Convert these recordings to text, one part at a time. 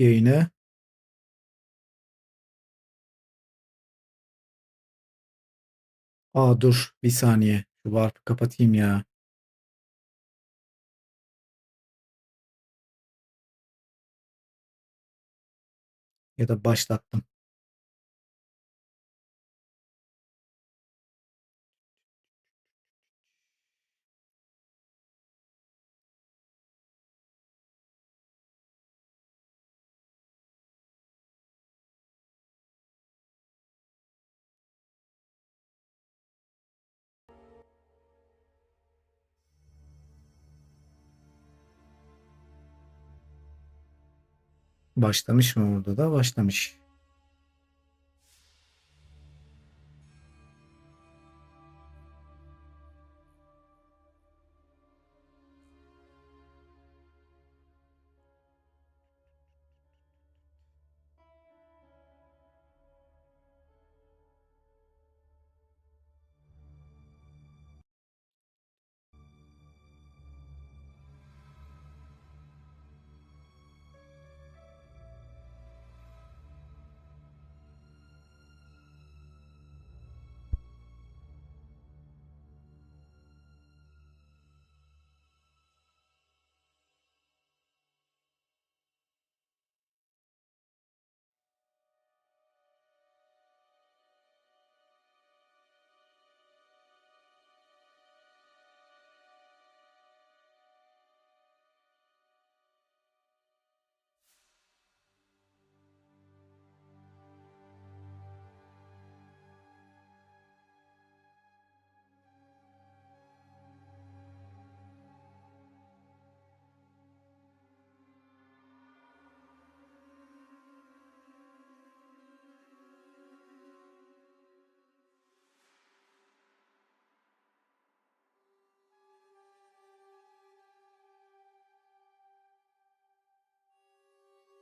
yayını. Dur bir saniye. Şu warp'ı kapatayım ya. Ya da başlattım. Başlamış mı orada da? Başlamış.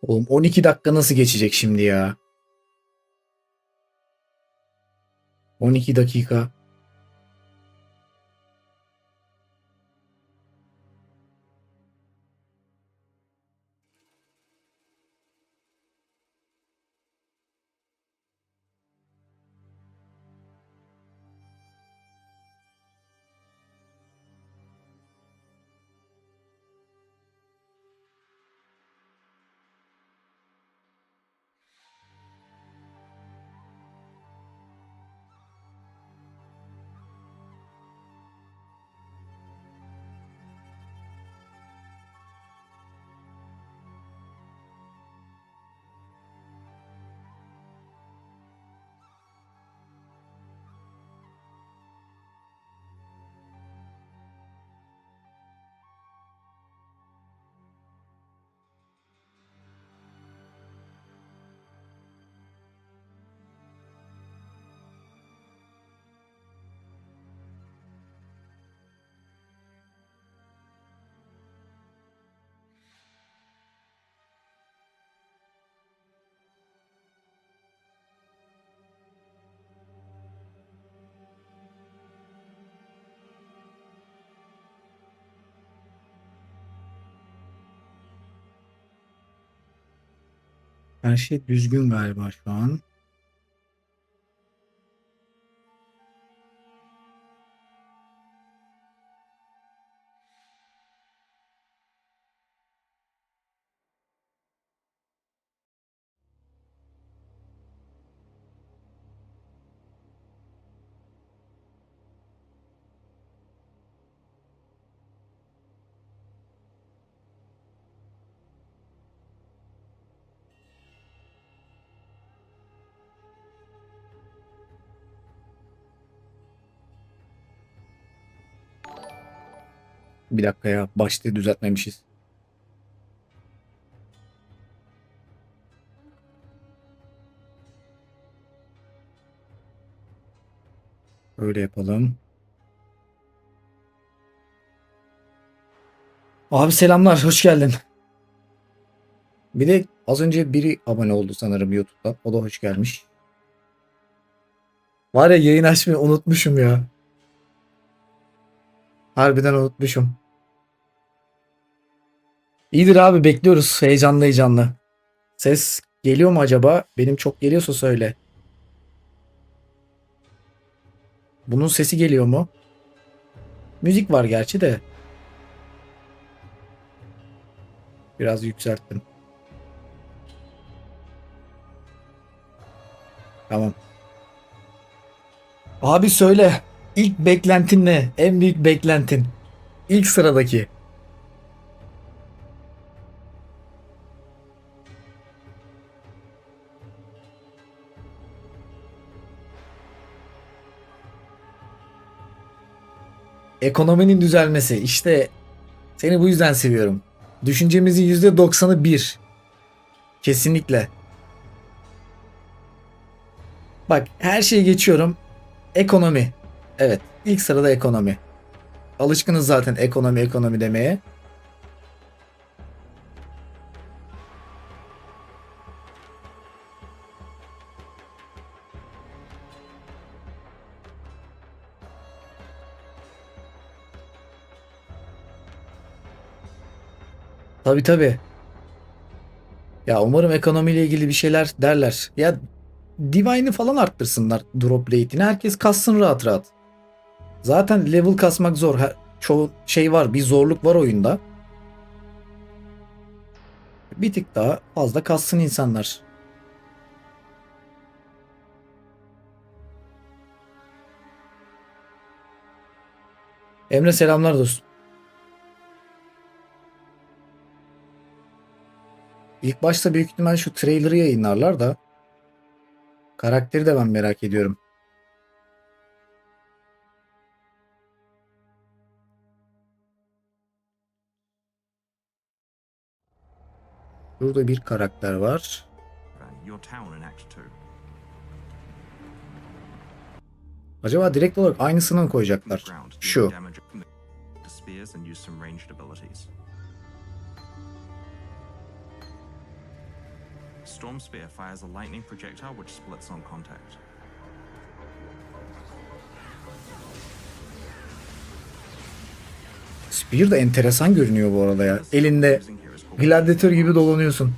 Oğlum 12 dakika nasıl geçecek şimdi ya? 12 dakika. Her şey düzgün galiba şu an. Bir dakika ya. Başlığı düzeltmemişiz. Öyle yapalım. Abi selamlar. Hoş geldin. Bir de az önce biri abone oldu sanırım YouTube'da. O da hoş gelmiş. Var ya yayın açmayı unutmuşum ya. Harbiden unutmuşum. İyidir abi bekliyoruz. Heyecanlı heyecanlı. Ses geliyor mu acaba? Benim çok geliyorsa söyle. Bunun sesi geliyor mu? Müzik var gerçi de. Biraz yükselttim. Tamam. Abi söyle. İlk beklentin ne? En büyük beklentin. İlk sıradaki. Ekonominin düzelmesi. İşte seni bu yüzden seviyorum. Düşüncemizin %90'ı bir. Kesinlikle. Bak her şeyi geçiyorum. Ekonomi. Evet. İlk sırada ekonomi. Alışkınız zaten ekonomi ekonomi demeye. Tabii tabii. Ya umarım ekonomiyle ilgili bir şeyler derler. Ya Divine'ı falan arttırsınlar drop rate'ini. Herkes kassın rahat rahat. Zaten level kasmak zor. Çoğu şey var. Bir zorluk var oyunda. Bir tık daha fazla kassın insanlar. Emre selamlar dostum. İlk başta büyük ihtimal şu trailer'ı yayınlarlar da karakteri de ben merak ediyorum. Burada bir karakter var. Acaba direkt olarak aynısını mı koyacaklar? Şu. Storm Spear fires a lightning projectile which splits on contact. Spear da enteresan görünüyor bu arada ya. Elinde gladyatör gibi dolanıyorsun.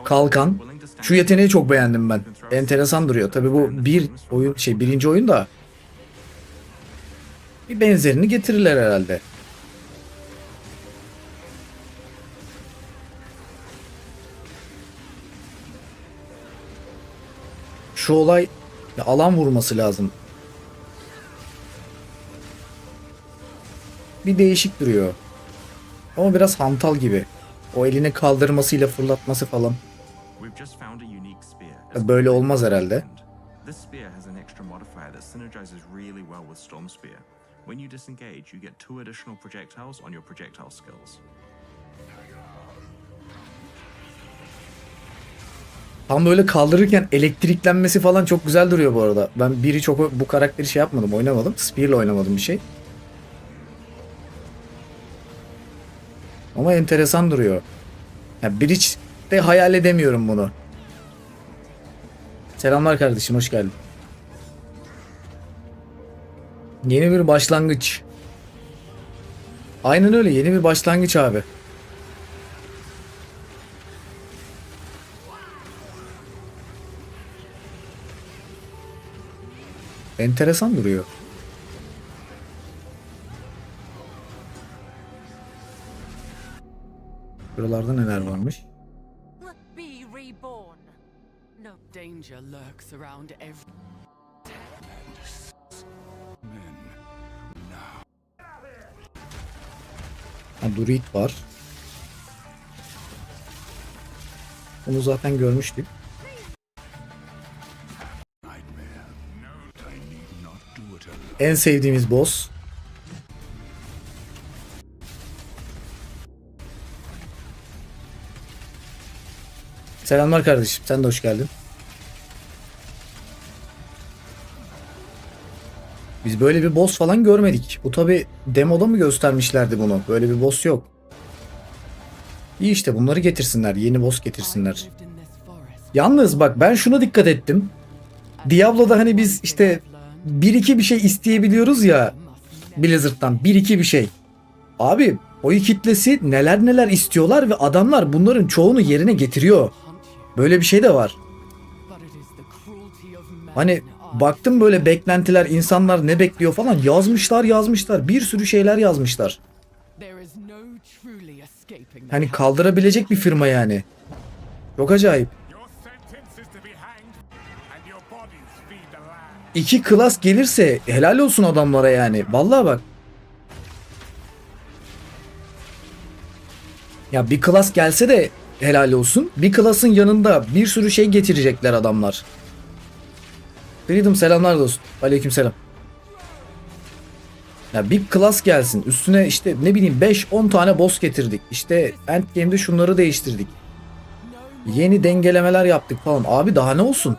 Kalkan. Şu yeteneği çok beğendim ben. Enteresan duruyor. Tabi bu birinci oyun da bir benzerini getirirler herhalde. Şu olay ya, alan vurması lazım. Bir değişik duruyor. Ama biraz hantal gibi. O elini kaldırmasıyla fırlatması falan. Böyle olmaz herhalde. This spear has an extra modifier that synergizes really well with Storm Spear. When you disengage, you get 2 additional projectiles on your projectile skills. Tam böyle kaldırırken elektriklenmesi falan çok güzel duruyor bu arada. Ben çok bu karakteri şey yapmadım, oynamadım. Spear'la oynamadım bir şey. Ama enteresan duruyor. Ya Breach'te hayal edemiyorum bunu. Selamlar kardeşim, hoş geldin. Yeni bir başlangıç. Aynen öyle, yeni bir başlangıç abi. Enteresan duruyor. Buralarda neler varmış? Be reborn. No danger lurks around every. Ha, Druid var. Onu zaten görmüştük. En sevdiğimiz boss. Selamlar kardeşim. Sen de hoş geldin. Biz böyle bir boss falan görmedik. Bu tabi demoda mı göstermişlerdi bunu? Böyle bir boss yok. İyi işte bunları getirsinler. Yeni boss getirsinler. Yalnız bak ben şuna dikkat ettim. Diablo'da hani biz işte bir iki bir şey isteyebiliyoruz ya Blizzard'dan. Bir iki bir şey. Abi oy kitlesi neler neler istiyorlar ve adamlar bunların çoğunu yerine getiriyor. Böyle bir şey de var. Hani baktım böyle beklentiler, insanlar ne bekliyor falan yazmışlar. Bir sürü şeyler yazmışlar. Hani kaldırabilecek bir firma yani. Çok acayip. 2 klas gelirse helal olsun adamlara yani. Vallahi bak. Ya bir klas gelse de helal olsun. Bir klasın yanında bir sürü şey getirecekler adamlar. Freedom selamlar dostum. Aleykümselam. Ya bir klas gelsin. Üstüne işte ne bileyim 5-10 tane boss getirdik. İşte endgame'de şunları değiştirdik. Yeni dengelemeler yaptık falan. Abi daha ne olsun?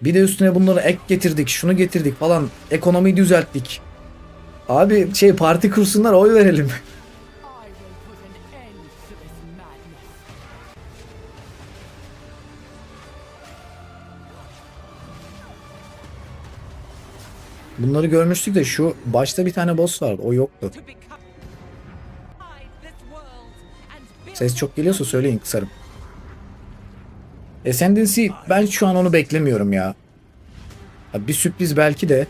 Bir de üstüne bunları ek getirdik. Şunu getirdik falan. Ekonomiyi düzelttik. Abi parti kursunlar, oy verelim. Bunları görmüştük de şu başta bir tane boss vardı. O yoktu. Ses çok geliyorsa söyleyin, kısarım. Ascendancy, ben şu an onu beklemiyorum ya. Bir sürpriz belki de.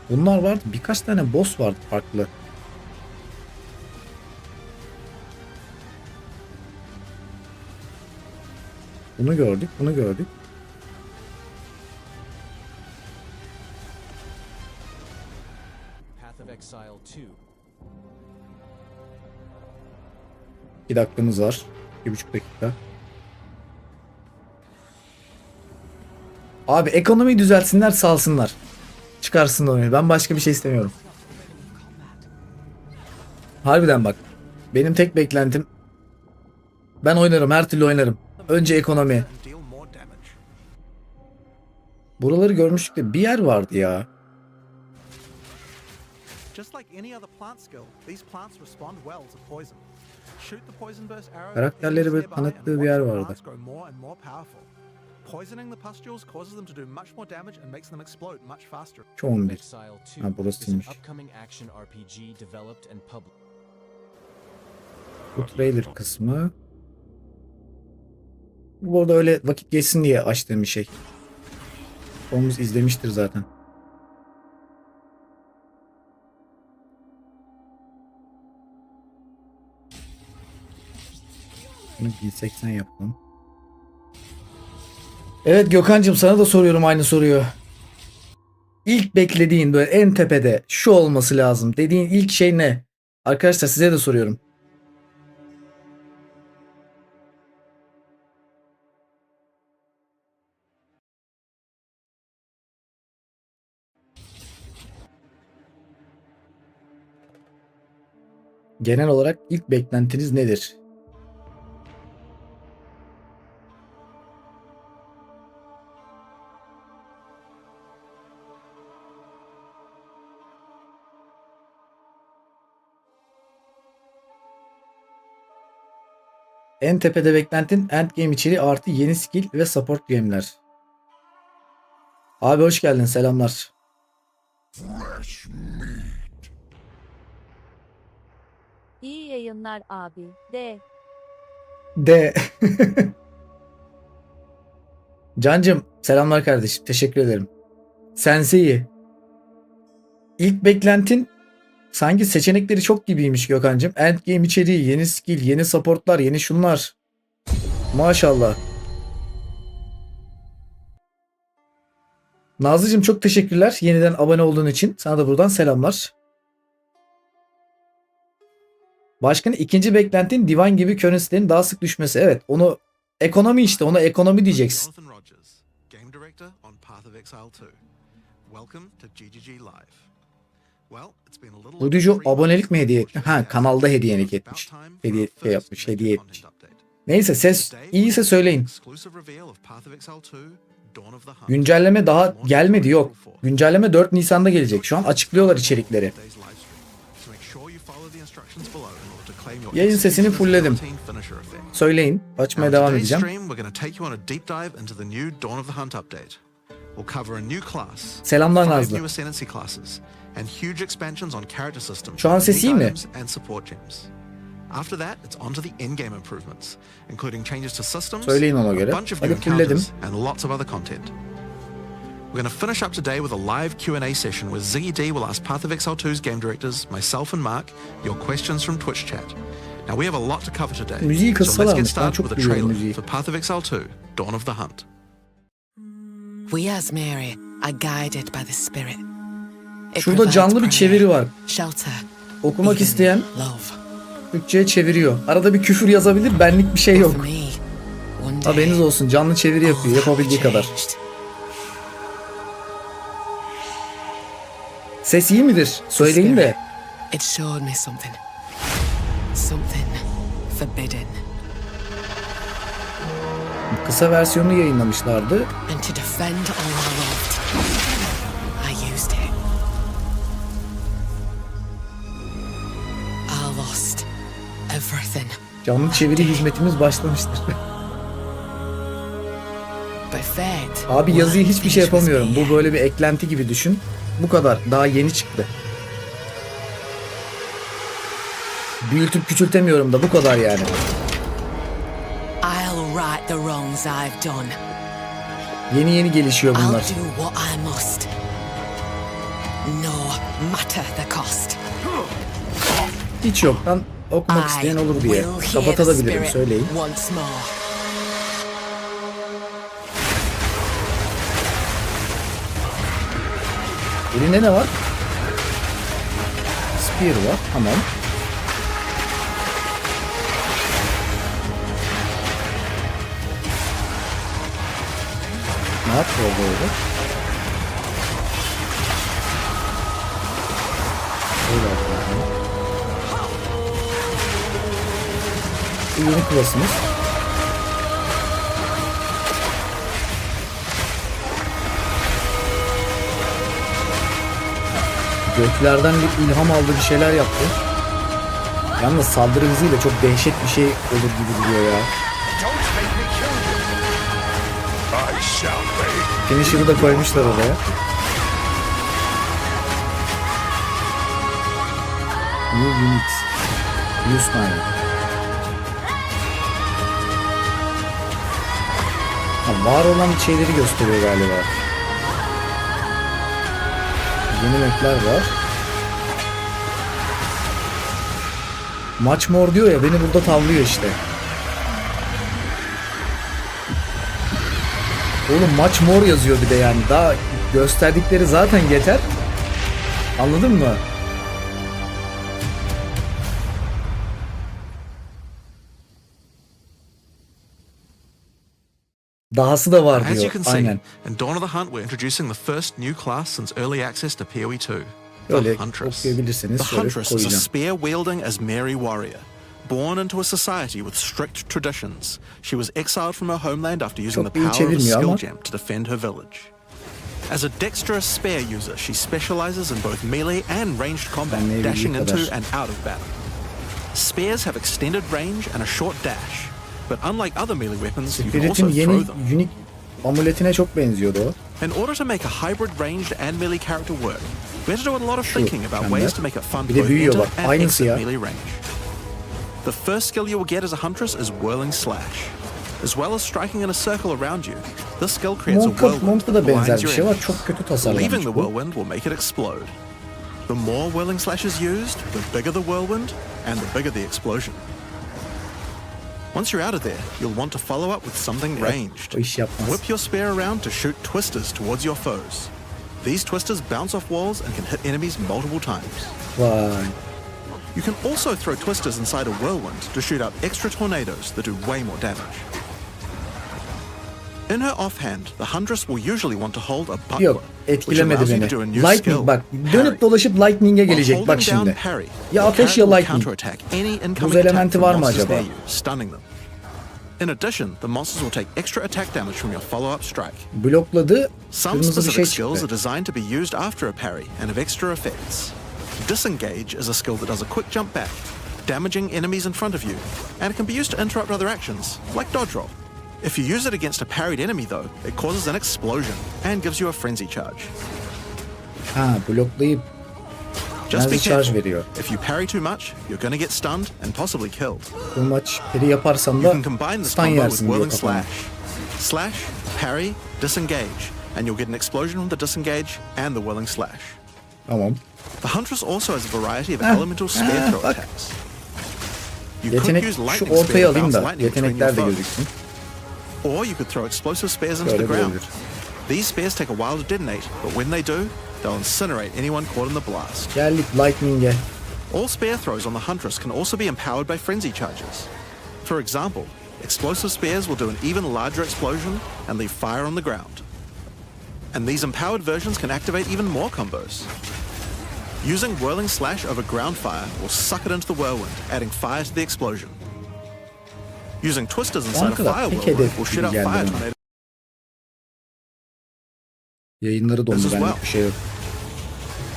Bunlar vardı. Birkaç tane boss vardı farklı. Bunu gördük. Bunu gördük. Exile 2. 2 dakikamız var. 2,5 dakika. Abi ekonomiyi düzeltsinler, salsınlar. Çıkarsınlar oyunu. Ben başka bir şey istemiyorum. Harbiden bak. Benim tek beklentim, ben oynarım, her türlü oynarım. Önce ekonomi. Buraları görmüştük de bir yer vardı ya. Karakterleri böyle tanıttığı bir yer vardı. Şu 11. Ha, burasıymış. Bu trailer kısmı. Bu arada öyle vakit geçsin diye açtığım bir şey. Çoğumuz izlemiştir zaten. Bunu 1080 yapalım. Evet Gökhan'cığım, sana da soruyorum aynı soruyu. İlk beklediğin, böyle en tepede şu olması lazım dediğin ilk şey ne? Arkadaşlar size de soruyorum. Genel olarak ilk beklentiniz nedir? En tepede beklentin endgame içeriği artı yeni skill ve support game'ler. Abi hoş geldin, selamlar. İyi yayınlar abi. De. Cancım selamlar kardeşim, teşekkür ederim. Sensei. İlk beklentin sanki seçenekleri çok gibiymiş Gökhan'cım. Endgame içeriği, yeni skill, yeni supportlar, yeni şunlar. Maşallah. Nazlıcığım çok teşekkürler yeniden abone olduğun için. Sana da buradan selamlar. Başkanın ikinci beklentin divan gibi currency'lerin daha sık düşmesi. Evet, onu ekonomi, işte ona ekonomi diyeceksin. Uyducu abonelik mi hediye etti? Ha, kanalda hediyelik etmiş. Hediye etmiş. Neyse, ses iyiyse söyleyin. Güncelleme daha gelmedi, yok. Güncelleme 4 Nisan'da gelecek. Şu an açıklıyorlar içerikleri. Yayın sesini fullledim. Söyleyin. Açmaya devam edeceğim. Selamlar Nazlı. Şu an ses iyi mi? Söyleyin ona göre. Hadi fullledim. We're going to finish up today with a live Q&A session where Ziggy D will ask Path of Exile 2's game directors, myself and Mark, your questions from Twitch chat. Now we have a lot to cover today, Müziği so let's get kıssalarmış. Ben started çok with a biliyorum trailer müziği. for Path of Exile 2, Dawn of the Hunt. We as Mary are guided by the Spirit. It Şurada provides canlı bir prayer, çeviri var. shelter, Okumak even isteyen love. Türkçe'ye çeviriyor. Arada bir küfür yazabilir. Benlik bir şey yok. For me, one day, Haberiniz olsun. Canlı çeviri yapıyor. all Yapabildiği kadar. changed. Ses iyi midir? Söyleyin de. It showed me something. Something forbidden. Kısa versiyonunu yayınlamışlardı. And to defend all I loved, I used it. I lost everything. Canlı çeviri hizmetimiz başlamıştır. But fate. Abi yazıyı hiçbir şey worked yapamıyorum. with Bu me. böyle bir eklenti gibi düşün. Bu kadar. Daha yeni çıktı. Büyütüp küçültemiyorum da bu kadar yani. I'll right the wrongs I've done. Yeni yeni gelişiyor I'll bunlar. do what I must. No matter the cost. Hiç yoktan okumak isteyen olur diye. will hear the Kapatabilirim, spirit söyleyin. once more. Elinde ne var? Spear var. Tamam. Ne yaptı orada öyle? Öyle yapıyor. Bu yeni klasımız. Göklerden bir ilham aldı, bir şeyler yaptı. Yalnız saldırı hızıyla çok dehşet bir şey olur gibi duruyor ya. Finisher'ı da koymuşlar oraya. New units. 100 tane. Ha, var olan şeyleri gösteriyor galiba. Yeni map'ler var. Much more diyor ya, beni burada tavlıyor işte. Oğlum much more yazıyor bir de yani. Daha gösterdikleri zaten yeter. Anladın mı? Dahası da var As you diyor. can see, Aynen. in Dawn of the Hunt we're introducing the first new class since early access to PoE 2, Öyle the Huntress. okuyabilirseniz The şöyle Huntress is a koyacağım. spear-wielding Asmeri warrior. Born into a society with strict traditions, she was exiled from her homeland after using Çok the iyi power of a çevirmiyor skill ama. gem to defend her village. As a dexterous spear user, she specializes in both melee and ranged combat, Anlayabildiği dashing into kadar. and out of battle. Spears have extended range and a short dash, but unlike other melee weapons, you can also Spirit'in yeni throw them. unique amuletine çok benziyordu o. In order to make a hybrid ranged and melee character work, we had to do a lot of thinking about pembe. ways to make it fun to Bir de both büyüyor enter bak, and aynısı exit ya. melee range. The first skill you will get as a huntress is Whirling Slash. As well as striking in a circle around you, this skill creates a whirlwind Monk'ta da that benzer blinds bir your şey var. enemy. Çok kötü Leaving tasarlanmış the bu. whirlwind will make it explode. The more Whirling Slash is used, the bigger the whirlwind, and the bigger the explosion. Once you're out of there, you'll want to follow up with something ranged. O iş yapmaz. Whip your spear around to shoot twisters towards your foes. These twisters bounce off walls and can hit enemies multiple times. Vay. You can also throw twisters inside a whirlwind to shoot out extra tornadoes that do way more damage. In her offhand, the Huntress will usually want to hold a buckler, Yok, which etkilemedi allows you beni. to do a new Lightning skill, bak, parry. dönüp dolaşıp Lightning'e While gelecek bak holding down şimdi. parry, Ya the ateş ya character will lightning. counterattack any incoming Buz attack elementi from var mı monsters acaba? near you, stunning them. In addition, the monsters will take extra attack damage from your follow-up strike. Blokladı, Some kırmızı bir specific şey skills çıktı. are designed to be used after a parry and have extra effects. Disengage is a skill that does a quick jump back. damaging enemies in front of you, and it can be used to interrupt other actions, like dodge roll. If you use it against a parried enemy though, it causes an explosion and gives you a frenzy charge. Ha, bloklayıp Just be enerji charge careful. veriyor. If you parry too much, you're gonna get stunned and possibly killed. Bu maç peri yaparsam You da can combine this stun combo with yersin diyor whirling kafama. slash. Slash, parry, disengage, and you'll get an explosion from the disengage and the whirling slash. Tamam. The Huntress also has a variety of elemental spear throw bak. attacks. You could Yetenek use şu lightning spear ortaya to alayım bounce da lightning between your yetenekler de foes. gözüksün. Or you could throw explosive spears into the Böyle ground. olabilir. These spears take a while to detonate, but when they do, they'll incinerate anyone caught in the blast. Geldik Lightning'e. All spear throws on the Huntress can also be empowered by frenzy charges. For example, explosive spears will do an even larger explosion and leave fire on the ground. And these empowered versions can activate even more combos. Using Whirling Slash over ground fire will suck it into the whirlwind, adding fire to the explosion. Using Twisters inside a Arkadaş, fire tek whirlwind hedef will gibi shoot out geldi fire bana. tornadoes. Yayınları dondu, This as benlik well. bir şey yok.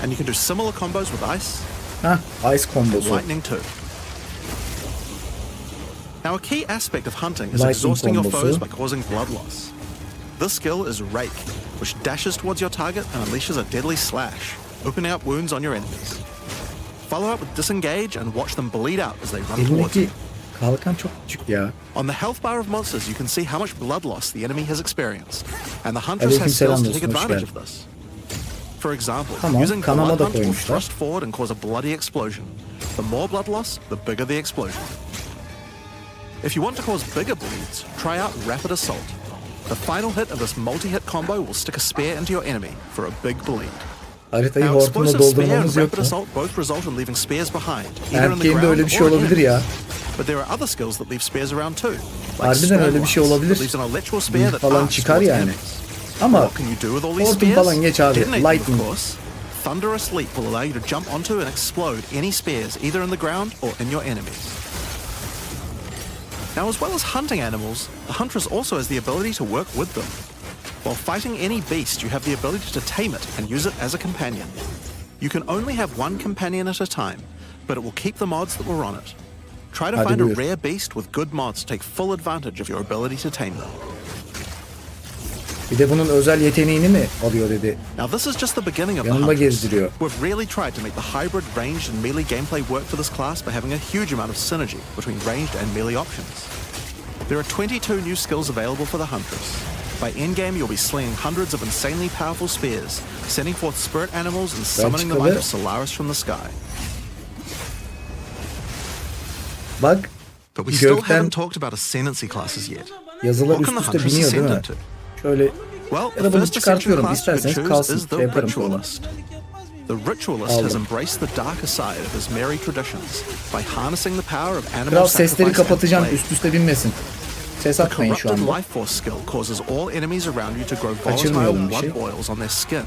And you can do similar combos with ice, Hah, Ice kombosu. lightning too. Now a key aspect of hunting is Lightning exhausting your combosu. foes by causing blood loss. This skill is Rake, which dashes towards your target and unleashes a deadly slash, opening up wounds on your enemies. Follow up with Disengage and watch them bleed out as they run towards you. Elindeki kalkan çok küçük ya. On the health bar of monsters, you can see how much blood loss the enemy has experienced, and the Huntress has Aleykümselam skills to take dostum, hoş advantage of geldin. this. For example, Tamam, using kanama Blood da Hunt will koymuşlar. thrust forward and cause a bloody explosion. The more blood loss, the bigger the explosion. If you want to cause bigger bleeds, try out Rapid Assault. The final hit of this multi-hit combo will stick a spear into your enemy for a big bleed. Haritayı Now, hortumla explosive spear and doldurmamız yok rapid mu? assault both result in leaving spears behind, either in the Erkeğinde ground öyle bir şey or in olabilir ya. enemies. But there are other skills that leave spears around too. Like Harbiden Storm öyle bir şey Blast, olabilir. that leaves an electrical spear Büyük that falan arcs çıkar towards yani. enemies. Ama What can you do with all these hortum spears? falan geç abi. Detonate them, Lightning. of course. Thunderous Leap will allow you to jump onto and explode any spears either in the ground or in your enemies. Now, as well as hunting animals, the Huntress also has the ability to work with them. While fighting any beast, you have the ability to tame it and use it as a companion. You can only have one companion at a time, but it will keep the mods that were on it. Try to Hadi find a buyur. rare beast with good mods to take full advantage of your ability to tame them. Bir de bunun özel yeteneğini mi alıyor dedi. Now, this is just the beginning of the Yanında Huntress. gezdiriyor. We've really tried to make the hybrid ranged and melee gameplay work for this class by having a huge amount of synergy between ranged and melee options. There are 22 new skills available for the Huntress. By endgame, you'll be slinging hundreds of insanely powerful spears, sending forth spirit animals and summoning the might of Solaris from the sky. Bak, But we still gökten haven't talked about ascendancy classes yet. yazılar What can üst the üste Huntress biniyor değil mi? ascend into? Şöyle Well, ya the da bunu first ascension çıkartıyorum. class you could İsterseniz choose kalsın. is the Şey yaparım sonra. Ritualist. The Ritualist Aldım. has embraced the darker side of his merry traditions by harnessing the power of animal Kral sesleri sacrifice and kapatacağım, play. üst üste binmesin. Ses The atmayın şu corrupted anda. life force skill causes all enemies around you to grow volatile Kaçırmayalım bir blood şey. boils on their skin.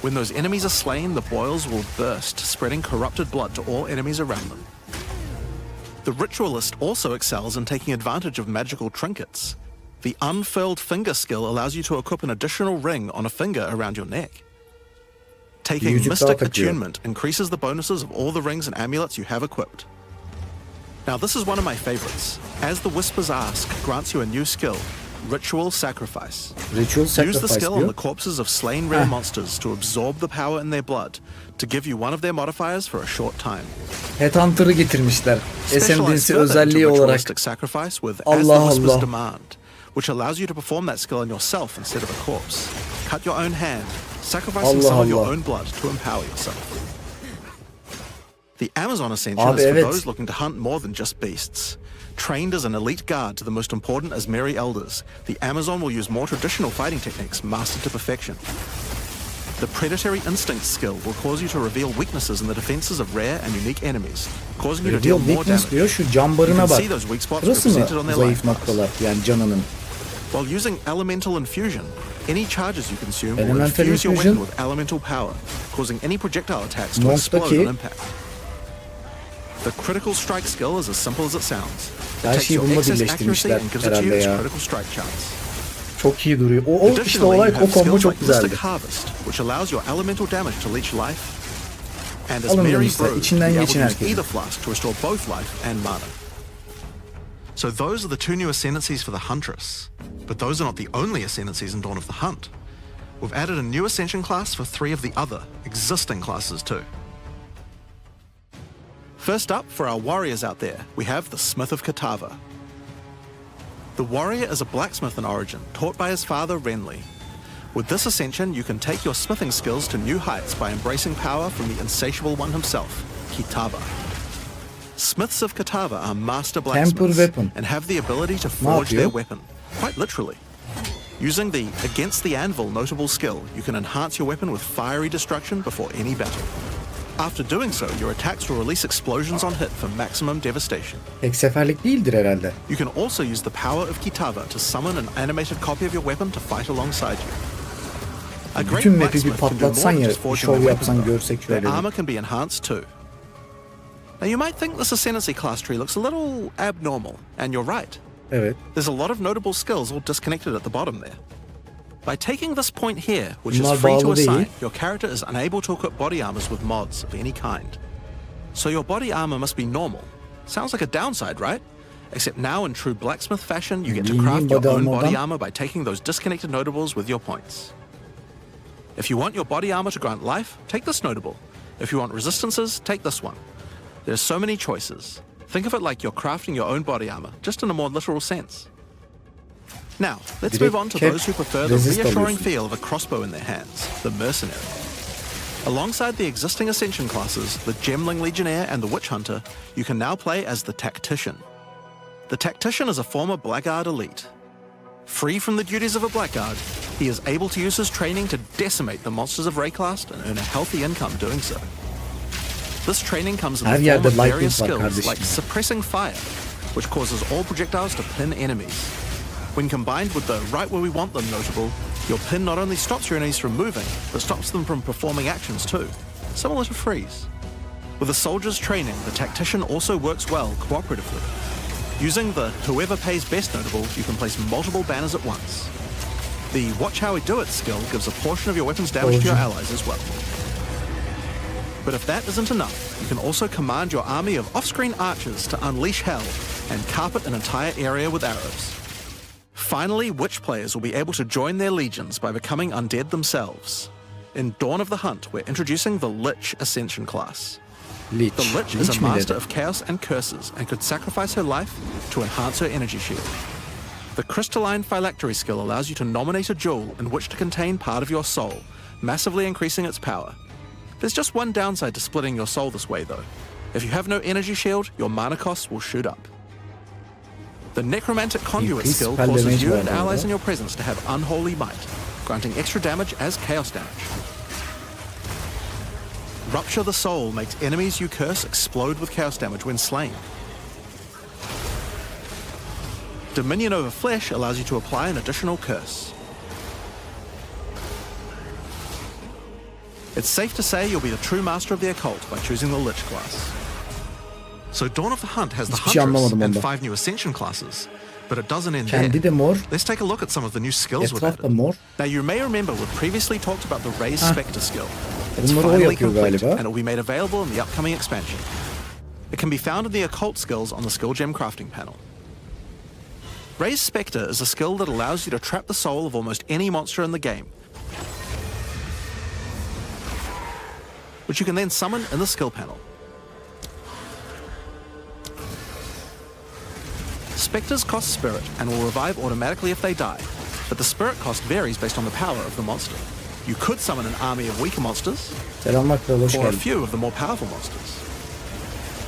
When those enemies are slain, the boils will burst, spreading corrupted blood to all enemies around them. The Ritualist also excels in taking advantage of magical trinkets. The Unfurled Finger skill allows you to equip an additional ring on a finger around your neck. Taking yüzük daha Mystic takıyor. Attunement increases the bonuses of all the rings and amulets you have equipped. Now, this is one of my favorites. As the Whispers Ask grants you a new skill, Ritual Sacrifice. Ritual Use the Sacrifice skill on diyor. the corpses of slain rare monsters to absorb the power in their blood, to give you one of their modifiers for a short time. Headhunter'ı getirmişler. Specialize SMD'si further into özelliği olarak. Ritualistic Sacrifice with As the Allah Whispers Allah. Demand, which allows you to perform that skill on yourself instead of a corpse. Cut your own hand, sacrificing Allah some of your Allah. own blood to empower yourself. The Amazon Ascension Abi is for evet. those looking to hunt more than just beasts. Trained as an elite guard to the most important Asmeri elders, the Amazon will use more traditional fighting techniques mastered to perfection. The Predatory Instinct skill will cause you to reveal weaknesses in the defenses of rare and unique enemies, causing you to deal Reveal more weakness damage. diyor, şu cam You barına can bak. see those weak spots Burası represented on mı their zayıf life bars. noktalar yani canının? While using Elemental Infusion, any charges you consume will Elemental infuse your Infusion? weapon with elemental power, causing any projectile attacks to Nokta explode ki- on impact. The Critical Strike skill is as simple as it sounds. It Her takes şeyi your bununla excess accuracy birleştirmişler and gives it to you herhalde as ya. critical strike chance. Çok iyi duruyor. O işte Additionally, olay, you o have combo skills çok like Mystic güzeldi. Harvest, which allows your elemental damage to leech life, And as Alın Mary demişler, grew, to içinden be able geçin to use herkesin. either flask to restore both life and mana. So those are the two new ascendancies for the Huntress. But those are not the only ascendancies in Dawn of the Hunt. We've added a new ascension class for 3 of the other existing classes too. First up, for our warriors out there, we have the Smith of Kitava. The warrior is a blacksmith in origin, taught by his father Renly. With this ascension, you can take your smithing skills to new heights by embracing power from the insatiable one himself, Kitava. Smiths of Kitava are master blacksmiths weapon. and have the ability to forge yapıyor? their weapon, quite literally. Using the Against the Anvil notable skill, you can enhance your weapon with fiery destruction before any battle. After doing so, your attacks will release explosions on hit for maximum devastation. Tek seferlik değildir herhalde. You can also use the power of Kitava to summon an animated copy of your weapon to fight alongside you. A great Bütün map'i bir blacksmith can do more patlatsan than ya, just bir forging şov their yapsan weapon, görsek their şöyle. armor can be enhanced too. Now you might think this ascendancy class tree looks a little abnormal, and you're right. Evet. There's a lot of notable skills all disconnected at the bottom there. By taking this point here, which Bunlar is free to bağlı değil. assign, your character is unable to equip body armors with mods of any kind. So your body armor must be normal. Sounds like a downside, right? Except now in true blacksmith fashion, you get to Bildiğin craft your body own armor'dan- body armor by taking those disconnected notables with your points. If you want your body armor to grant life, take this notable. If you want resistances, take this one. There's so many choices. Think of it like you're crafting your own body armor, just in a more literal sense. Now, let's Direkt move on to cap those who prefer the resist reassuring alıyorsun. feel of a crossbow in their hands, the mercenary. Alongside the existing Ascension classes, the Gemling Legionnaire and the Witch Hunter, you can now play as the Tactician. The Tactician is a former Blackguard elite. Free from the duties of a Blackguard, he is able to use his training to decimate the monsters of Rayclast and earn a healthy income doing so. This training comes in Her the yerde form of lightning various var skills kardeşim. like suppressing fire, which causes all projectiles to pin enemies. When combined with the right where we want them notable, your pin not only stops your enemies from moving, but stops them from performing actions too, similar to freeze. With a soldier's training, the Tactician also works well cooperatively. Using the whoever pays best notable, you can place multiple banners at once. The watch how we do it skill gives a portion of your weapon's damage to your allies as well. But if that isn't enough, you can also command your army of off-screen archers to unleash hell and carpet an entire area with arrows. Finally, witch players will be able to join their legions by becoming undead themselves. In Dawn of the Hunt, we're introducing the Lich Ascension class. Lich. The Lich is Lich a mi master dedi? of chaos and curses and could sacrifice her life to enhance her energy shield. The Crystalline Phylactery skill allows you to nominate a jewel in which to contain part of your soul, massively increasing its power. There's just one downside to splitting your soul this way though. If you have no energy shield, your mana costs will shoot up. The Necromantic Conduit Increase skill spell causes damage you var and burada. allies in your presence to have unholy might, granting extra damage as chaos damage. Rupture the Soul makes enemies you curse explode with chaos damage when slain. Dominion over Flesh allows you to apply an additional curse. It's safe to say you'll be the true master of the occult by choosing the Lich class. So Dawn of the Hunt has the Hiçbir şey Huntress anlamadım and onda. 5 new Ascension classes, but it doesn't end Kendi there. de mor. Let's take a look at some of the new skills we've Etraf da added. mor. Now you may remember we've previously talked about the Raised Ah. Spectre skill. It's Bunları o finally yapıyor complete galiba. and it will be made available in the upcoming expansion. It can be found in the occult skills on the skill gem crafting panel. Raised Spectre is a skill that allows you to trap the soul of almost any monster in the game, which you can then summon in the skill panel. Spectres cost spirit and will revive automatically if they die, but the spirit cost varies based on the power of the monster. You could summon an army of weaker monsters, Selamlar kral, hoş or a geldin. few of the more powerful monsters.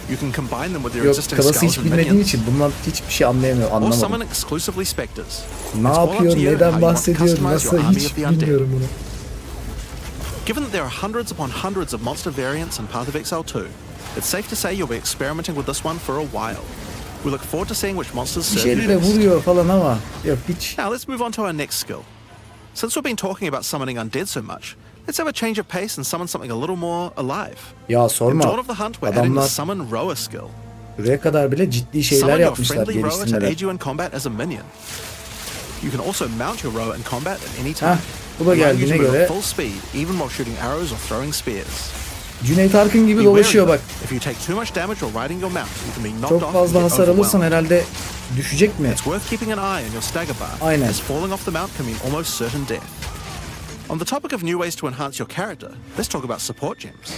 You can combine them with your Yok, existing klası skulls hiç and bilmediğim minions, için bundan hiçbir şey or summon anlamadım. exclusively spectres. Ne It's all up yapıyor, to you how neden you want to bahsediyor, customize nasıl your army hiç of the undead. bilmiyorum bunu. Given that there are hundreds upon hundreds of monster variants in Path of Exile 2, it's safe to say you'll be experimenting with this one for a while. We look forward to seeing which monsters Bir serve you şeylere best. vuruyor falan ama yok hiç. Now let's move on to our next skill. Since we've been talking about summoning undead so much, let's have a change of pace and summon something a little more alive. Ya In sorma. Dawn of the Hunt, we're adding the Adamlar Summon Rower skill. buraya kadar bile ciddi şeyler Summon your yapmışlar, friendly rower to geliştirmeler. aid you in combat as a minion. You can also mount your rower in combat at any time. Hah, bu da allowing you to geldiğine move göre at full speed, even while shooting arrows or throwing spears. Cüneyt Arkın gibi Be wary dolaşıyor though. bak. If you take too much damage while riding your mount, you can be knocked Çok off and fazla get hasar alırsan overwhelmed. herhalde düşecek mi? It's worth keeping an eye on your stagger bar, Aynen. as falling off the mount can mean almost certain death. On the topic of new ways to enhance your character, let's talk about support gems.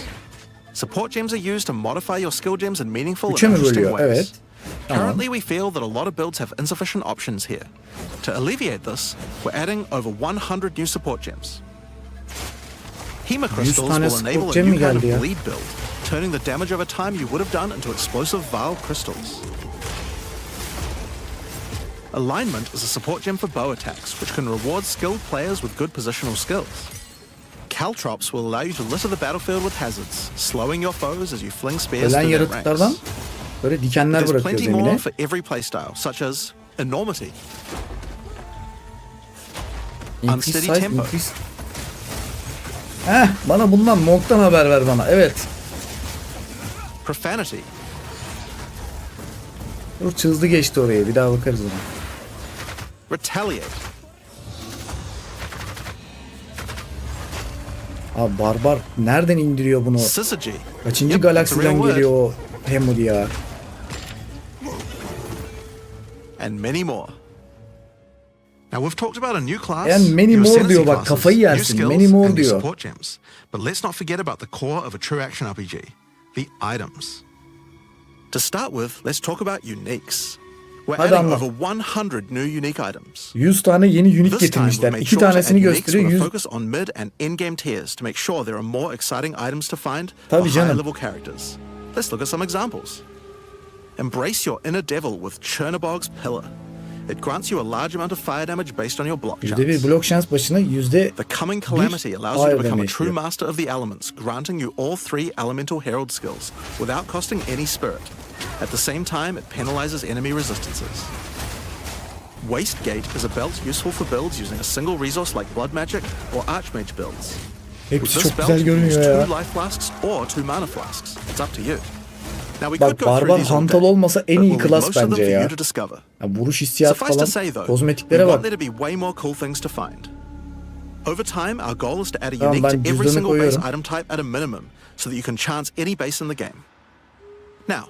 Support gems are used to modify your skill gems in meaningful and Üçe mi interesting bölüyor? ways. Evet. Tamam. Currently, we feel that a lot of builds have insufficient options here. To alleviate this, we're adding over 100 new support gems. Hema crystals tane will support enable a gem mi new kind of geldi ya? bleed build, turning the damage over time you would have done into explosive vial crystals. Alignment is a support gem for bow attacks, which can reward skilled players with good positional skills. Caltrops will allow you to litter the battlefield with hazards, slowing your foes as you fling spears Ölen through their yaratıklardan ranks. böyle dikenler There's bırakıyor plenty more zemine. for every playstyle, such as enormity, Increase unsteady size, tempo. increase. Bana bundan Monk'tan haber ver bana. Evet. profanity, Dur hızlı geçti oraya. Bir daha bakarız ona. retaliate, Abi barbar nereden indiriyor bunu? syzygy. Kaçıncı Yep, that's a galaksiden real word. geliyor o Hemud ya? And many more. Now we've talked about a new class. And many new more ascendancy diyor bak, classes, kafayı new yersin. skills, Many more and new diyor. support gems. But let's not forget about the core of a true action RPG, the items. To start with, let's talk about uniques. We're Hadi adding anlat. over 100 new unique items. 100 tane yeni unique This time getirmişler. we've made 2 sure to add tanesini uniques gösteriyor. with a 100. focus on mid and end-game tiers to make sure there are more exciting items to find Tabii for canım. higher-level characters. Let's look at some examples. Embrace your inner devil with Chernobog's Pillar. It grants you a large amount of fire damage based on your block chance. %1 blok şans başına The Coming Calamity allows you fire to become a damage true diyor. master of the elements, granting you all 3 elemental herald skills without costing any spirit. At the same time, it penalizes enemy resistances. Wastegate is a belt useful for builds using a single resource like Blood Magic or Archmage builds. With Hepsi this çok belt, güzel you can use görünüyor 2 ya. life flasks or 2 mana flasks. It's up to you. Now we Bak, could go through barbar these all hantal day, olmasa en but iyi we'll leave klas most of them bence for ya. you to discover. Ya vuruş hissiyatı Suffice to falan. say though, we Kozmetiklere want bak. there to be way more cool things to find. Over time, our goal is to add a Tamam, unique ben to every cüzdanı single base koyuyorum. item type at a minimum, so that you can chance any base in the game. Now,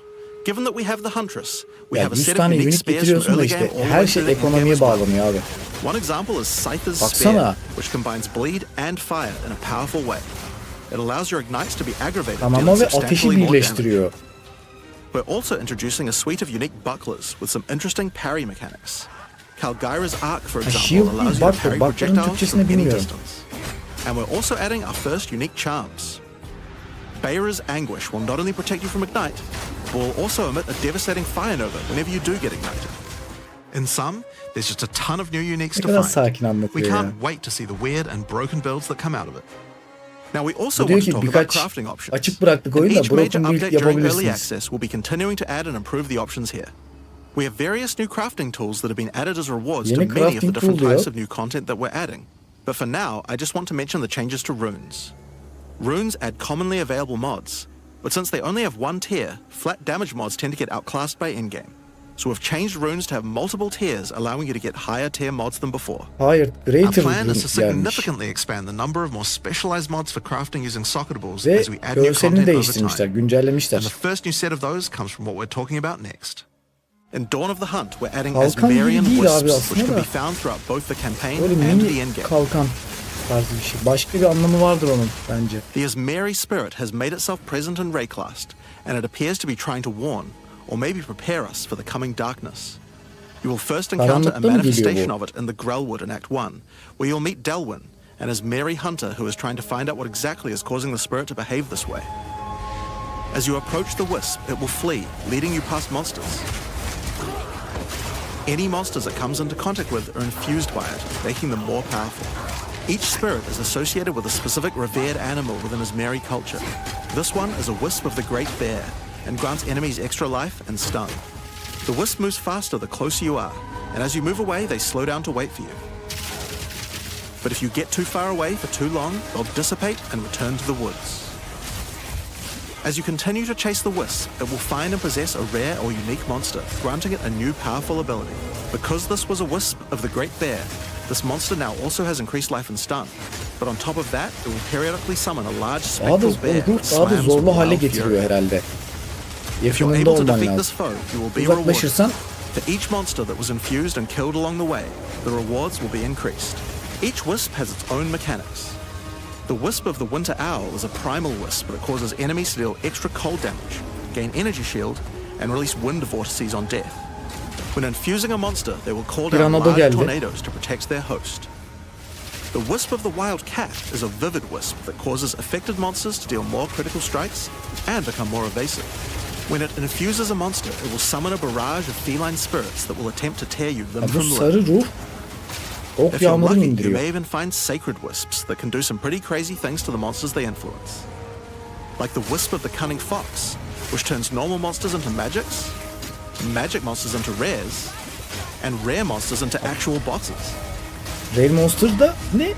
given that we have the Huntress, we Ya have a 100 set of tane unique unique spears from getiriyorsun da early işte game all the her way şey through the end game ekonomiye as well. bağlanıyor abi. One example is Scyther's Baksana. Spear, which combines bleed and fire in a powerful way. It allows your ignites to be aggravated, Tamam dealing ve ateşi substantially more damage. birleştiriyor. We're also introducing a suite of unique bucklers with some interesting parry mechanics. Calgyra's Arc, for example, shield allows you değil, to parry buckler. Buckler'ın projectiles Türkçesini from any bilmiyorum. distance. And we're also adding our first unique charms. Bayra's Anguish will not only protect you from ignite, but will also emit a devastating fire nova whenever you do get ignited. In sum, there's just a ton of new uniques Ne to kadar find. sakin We anlatıyor ya. can't wait to see the weird and broken builds that come out of it. Now we also Bu diyor want to ki talk about birkaç crafting options. açık bıraktık In oyunu da each major broken build update during early yapabilirsiniz. access, we'll be continuing to add and improve the options here. We have various new crafting tools that have been added as rewards to Yeni many of the crafting different tool types diyor. of new content that we're adding. But for now, I just want to mention the changes to runes. Runes add commonly available mods, but since they only have one tier, flat damage mods tend to get outclassed by in-game. So we've changed runes to have multiple tiers, allowing you to get higher tier mods than before. Hayır, Our Greater plan is to gelmiş. significantly expand the number of more specialized mods for crafting using socketables Ve as we add new görselini content over değiştirmişler, time. güncellemişler. And the first new set of those comes from what we're talking about next. In Dawn of the Hunt, we're adding Kalkan gibi Asmarian değil abi wisps, which aslında can da. be found throughout both the campaign Böyle and the mini endgame. kalkan tarzı bir şey. Başka bir anlamı vardır onun bence. The Asmari spirit has made itself present in Rayclast, and it appears to be trying to warn, or maybe prepare us for the coming darkness. You will first encounter a Karanlıkta mı geliyor manifestation bu? of it in the Grellwood in Act 1, where you'll meet Delwyn, an Asmari hunter who is trying to find out what exactly is causing the spirit to behave this way. As you approach the wisp, it will flee, leading you past monsters. Any monsters it comes into contact with are infused by it, making them more powerful. Each spirit is associated with a specific revered animal within Asmari culture. This one is a wisp of the Great Bear, and grants enemies extra life and stun. The wisp moves faster the closer you are, and as you move away, they slow down to wait for you. But if you get too far away for too long, they'll dissipate and return to the woods. As you continue to chase the wisp, it will find and possess a rare or unique monster, granting it a new powerful ability. Because this was a wisp of the Great Bear, this monster now also has increased life and stun. But on top of that, it will periodically summon a large Daha da spectral bear ruh that daha da slams with zorlu hale wild getiriyor fury. herhalde. If you're Yakınında able to olman defeat this lazım. foe, you will be rewarded. Uzaklaşırsan For each monster that was infused and killed along the way, the rewards will be increased. Each wisp has its own mechanics. The wisp of the Winter Owl is a primal wisp that causes enemies to deal extra cold damage, gain energy shield, and release wind vortices on death. When infusing a monster, they will call down Granada large geldi. tornadoes to protect their host. The wisp of the Wild Cat is a vivid wisp that causes affected monsters to deal more critical strikes and become more evasive. When it infuses a monster, it will summon a barrage of feline spirits that will attempt to tear you limb ya bu from limb. sarı ruh ok If you're yağmuru lucky, you indiriyor. may even find sacred wisps that can do some pretty crazy things to the monsters they influence. Like the wisp of the Cunning Fox, which turns normal monsters into magics, magic monsters into rares, and rare monsters into actual bosses. Rare Monster da ne?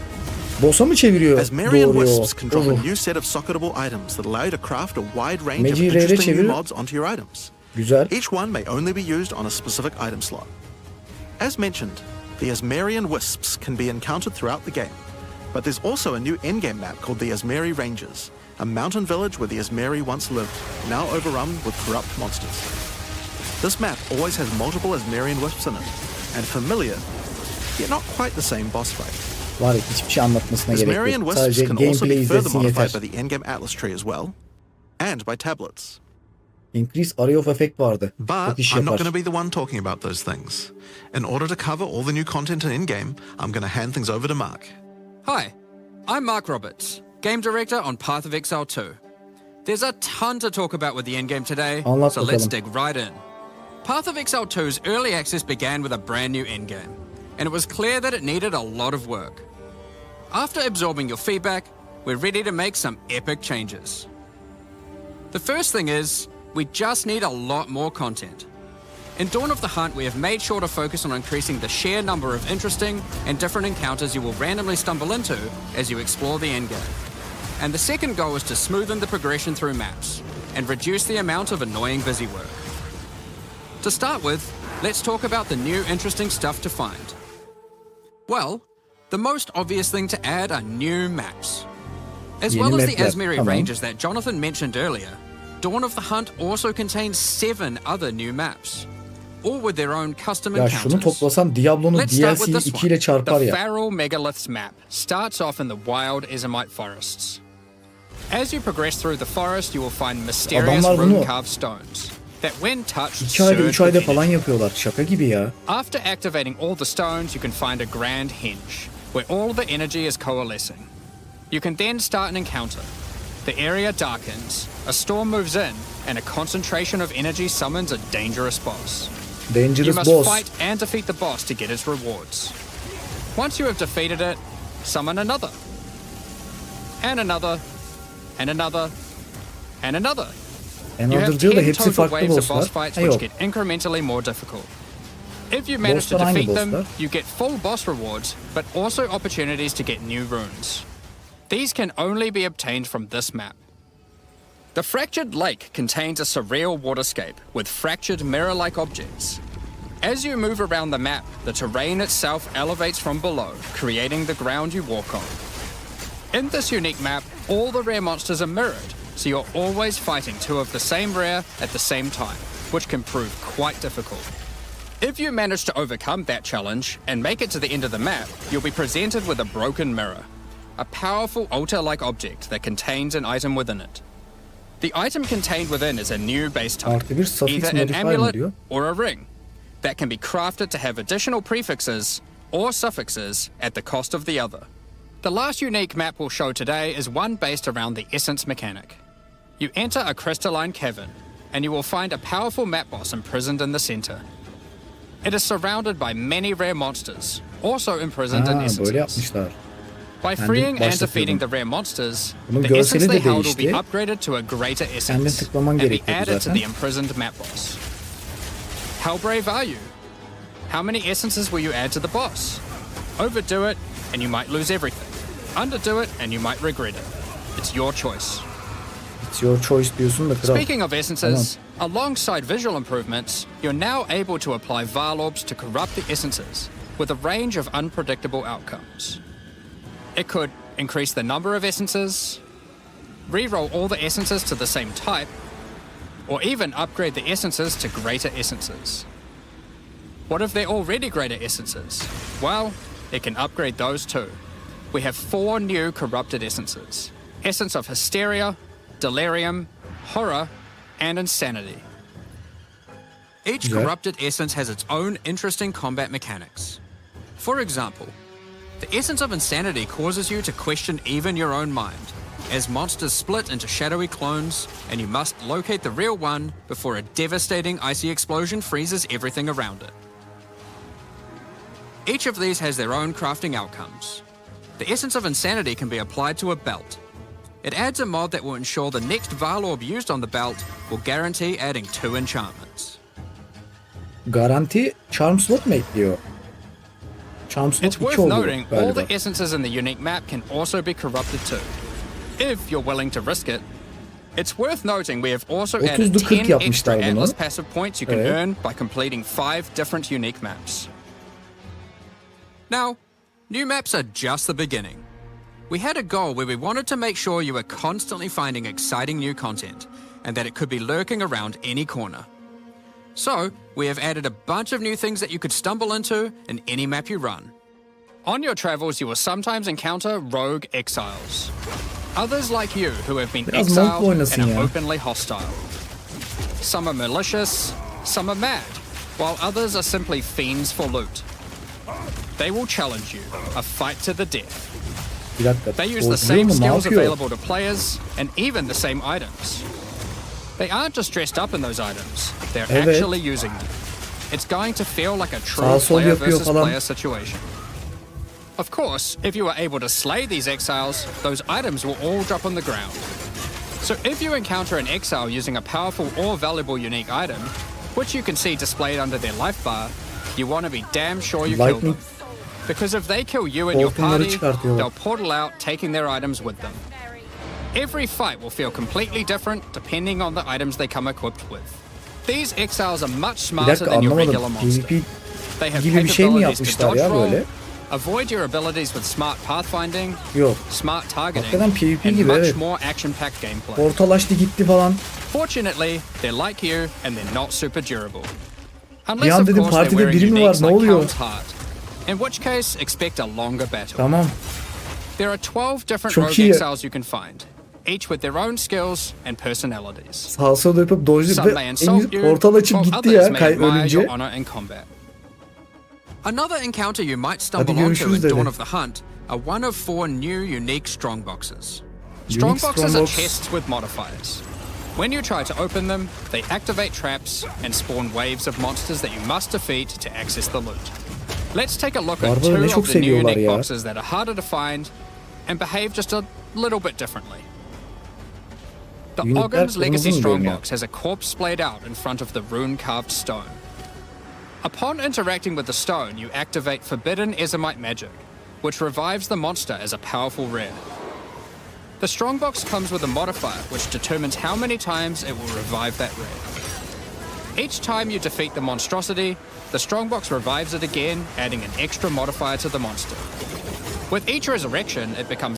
Boss'a mı çeviriyor? As Marian Doğruyor. Wisps can drop O a ruh. new set of socketable items that allow you to craft a wide range of Magic'i rare'e interesting new çeviriyor. mods onto your items. Güzel. Each one may only be used on a specific item slot. As mentioned, the Asmarian Wisps can be encountered throughout the game, but there's also a new endgame map called the Asmari Ranges, a mountain village where the Asmari once lived, now overrun with corrupt monsters. This map always has multiple Asmarian Wisps in it, and familiar, yet not quite the same boss fight. Var ya, hiçbir şey anlatmasına gerek Asmarian yok. Wisps Sadece can also gameplay be further izlesin modified yeter. by the endgame Atlas tree as well, and by tablets. Increase Array of Effect vardı. But Çok iş I'm not yapar. going to be the one talking about those things. In order to cover all the new content in in-game, I'm going to hand things over to Mark. Hi, I'm Mark Roberts, Game Director on Path of Exile 2. There's a ton to talk about with the endgame today, Anlat so let's bakalım. dig right in. Path of Exile 2's early access began with a brand new endgame, and it was clear that it needed a lot of work. After absorbing your feedback, we're ready to make some epic changes. The first thing is, we just need a lot more content. In Dawn of the Hunt, we have made sure to focus on increasing the sheer number of interesting and different encounters you will randomly stumble into as you explore the endgame. And the second goal is to smoothen the progression through maps and reduce the amount of annoying busy work. To start with, let's talk about the new interesting stuff to find. Well, the most obvious thing to add are new maps. As Yeni well as the mapler, Asmari tamam. ranges that Jonathan mentioned earlier, Dawn of the Hunt also contains 7 other new maps, all with their own custom Ya şunu encounters. toplasan Diablo'nun Let's start with DLC'yi this 2 one. ile çarpar The ya. Feral Megaliths map starts off in the wild Ezomite forests. As you progress through the forest, you will find mysterious Adamlar bunu rune-carved stones that when touched 2 ayda 3 surge ayda with falan energy. yapıyorlar. Şaka gibi ya. After activating all the stones, you can find a grand henge, where all the energy is coalescing. You can then start an encounter. The area darkens, a storm moves in, and a concentration of energy summons a dangerous boss. You Dangerous must boss. fight and defeat the boss to get its rewards. Once you have defeated it, summon another. And another. And another. And another. You Another have diyor da 10 hepsi total farklı waves of boss bosslar. fights Ha which yok. get incrementally more difficult. If you manage to Bosslar aynı defeat them, bosslar. you get full boss rewards, but also opportunities to get new runes. These can only be obtained from this map. The Fractured Lake contains a surreal waterscape with fractured mirror-like objects. As you move around the map, the terrain itself elevates from below, creating the ground you walk on. In this unique map, all the rare monsters are mirrored, so you're always fighting 2 of the same rare at the same time, which can prove quite difficult. If you manage to overcome that challenge and make it to the end of the map, you'll be presented with a broken mirror, a powerful altar-like object that contains an item within it. The item contained within is a new base type, Artı bir suffix either an modifier mı amulet diyor? or a ring, that can be crafted to have additional prefixes or suffixes at the cost of the other. The last unique map we'll show today is one based around the essence mechanic. You enter a crystalline cavern, and you will find a powerful map boss imprisoned in the center. It is surrounded by many rare monsters, also imprisoned in Ha, böyle essences. yapmışlar. By Ben de freeing and başlatıyordum. defeating the rare monsters, Bunun the essence görseli they de held will be değişti. upgraded to a greater Kendin essence tıklaman and be gerekiyordu added to zaten. the imprisoned map boss. How brave are you? How many essences will you add to the boss? Overdo it, and you might lose everything. Underdo it, and you might regret it. It's your choice. It's your choice diyorsun da kral. Speaking of essences, alongside visual improvements, you're now able to apply Varlorbs to corrupt the essences with a range of unpredictable outcomes. It could increase the number of essences, re-roll all the essences to the same type, or even upgrade the essences to greater essences. What if they're already greater essences? Well, it can upgrade those too. We have 4 new corrupted essences. Essence of Hysteria, Delirium, Horror, and Insanity. Each corrupted essence has its own interesting combat mechanics. For example, the essence of Insanity causes you to question even your own mind, as monsters split into shadowy clones, and you must locate the real one before a devastating icy explosion freezes everything around it. Each of these has their own crafting outcomes. The essence of Insanity can be applied to a belt. It adds a mod that will ensure the next Varlorb used on the belt will guarantee adding 2 enchantments. Garanti charm slot mu ekliyor? Charm slot It's 2 worth oluyor noting all galiba. the essences in the unique map can also be corrupted too, if you're willing to risk it. It's worth noting we have also added 30'da 40 10 yapmışlar extra bunu. Atlas passive points you can Evet. earn by completing 5 different unique maps. Now, new maps are just the beginning. We had a goal where we wanted to make sure you were constantly finding exciting new content and that it could be lurking around any corner. So, we have added a bunch of new things that you could stumble into in any map you run. On your travels, you will sometimes encounter rogue exiles. Others like you who have been Biraz exiled monkla oynasın and are ya. openly hostile. Some are malicious, some are mad, while others are simply fiends for loot. They will challenge you, a fight to the death. Bir dakika. They use the Korkuyor same mu? Ne skills yapıyor? available to players and even the same items. They aren't just dressed up in those items, they're Evet. actually using them. It's going to feel like a true Sağ sol player yapıyor versus falan. player situation. Of course, if you are able to slay these exiles, those items will all drop on the ground. So if you encounter an exile using a powerful or valuable unique item, which you can see displayed under their life bar, you want to be damn sure you kill Lightning. them. Because if they kill you and your Hortumları party, çıkartıyorlar. they'll portal out, taking their items with them. Every fight will feel completely different depending on the items they come equipped with. These exiles are much Bir smarter dakika than your regular anlamadım. monster. PvP They have gibi bir şey mi capabilities to yapmışlar dodge ya roll, böyle? avoid your abilities with smart pathfinding, Yok. smart targeting, Hakikaten PvP and gibi, much evet. more action-packed gameplay. Portal açtı gitti falan. Fortunately, they're like you and they're not super durable. Bir Unless an of dedim course they're partide wearing biri mi var? uniques Ne like oluyor? Khan's Heart. In which case, expect a longer battle. Tamam. There are 12 different Çok rogue iyi. exiles you can find, each with their own skills and personalities. Sağ sola yapıp dojlu Some ve may en insult you, portal açıp while gitti others ya may admire your ölünce. honor in combat. Another encounter you might stumble Hadi onto görüşürüz in dedi. Dawn of the Hunt are one of 4 new unique strongboxes. Unique Strongboxes are strongbox. chests with modifiers. When you try to open them, they activate traps and spawn waves of monsters that you must defeat to access the loot. Let's take a look at Barbarı 2 ne çok of the new seviyorlar unique ya. boxes that are harder to find and behave just a little bit differently. The Unique'ler Oggun's kırmızı Legacy mı diyorum ya? Strongbox has a corpse splayed out in front of the rune-carved stone. Upon interacting with the stone, you activate Forbidden Ezomite magic, which revives the monster as a powerful rare. The Strongbox comes with a modifier which determines how many times it will revive that rare. Each time you defeat the monstrosity, the Strongbox revives it again, adding an extra modifier to the monster. With each resurrection, it becomes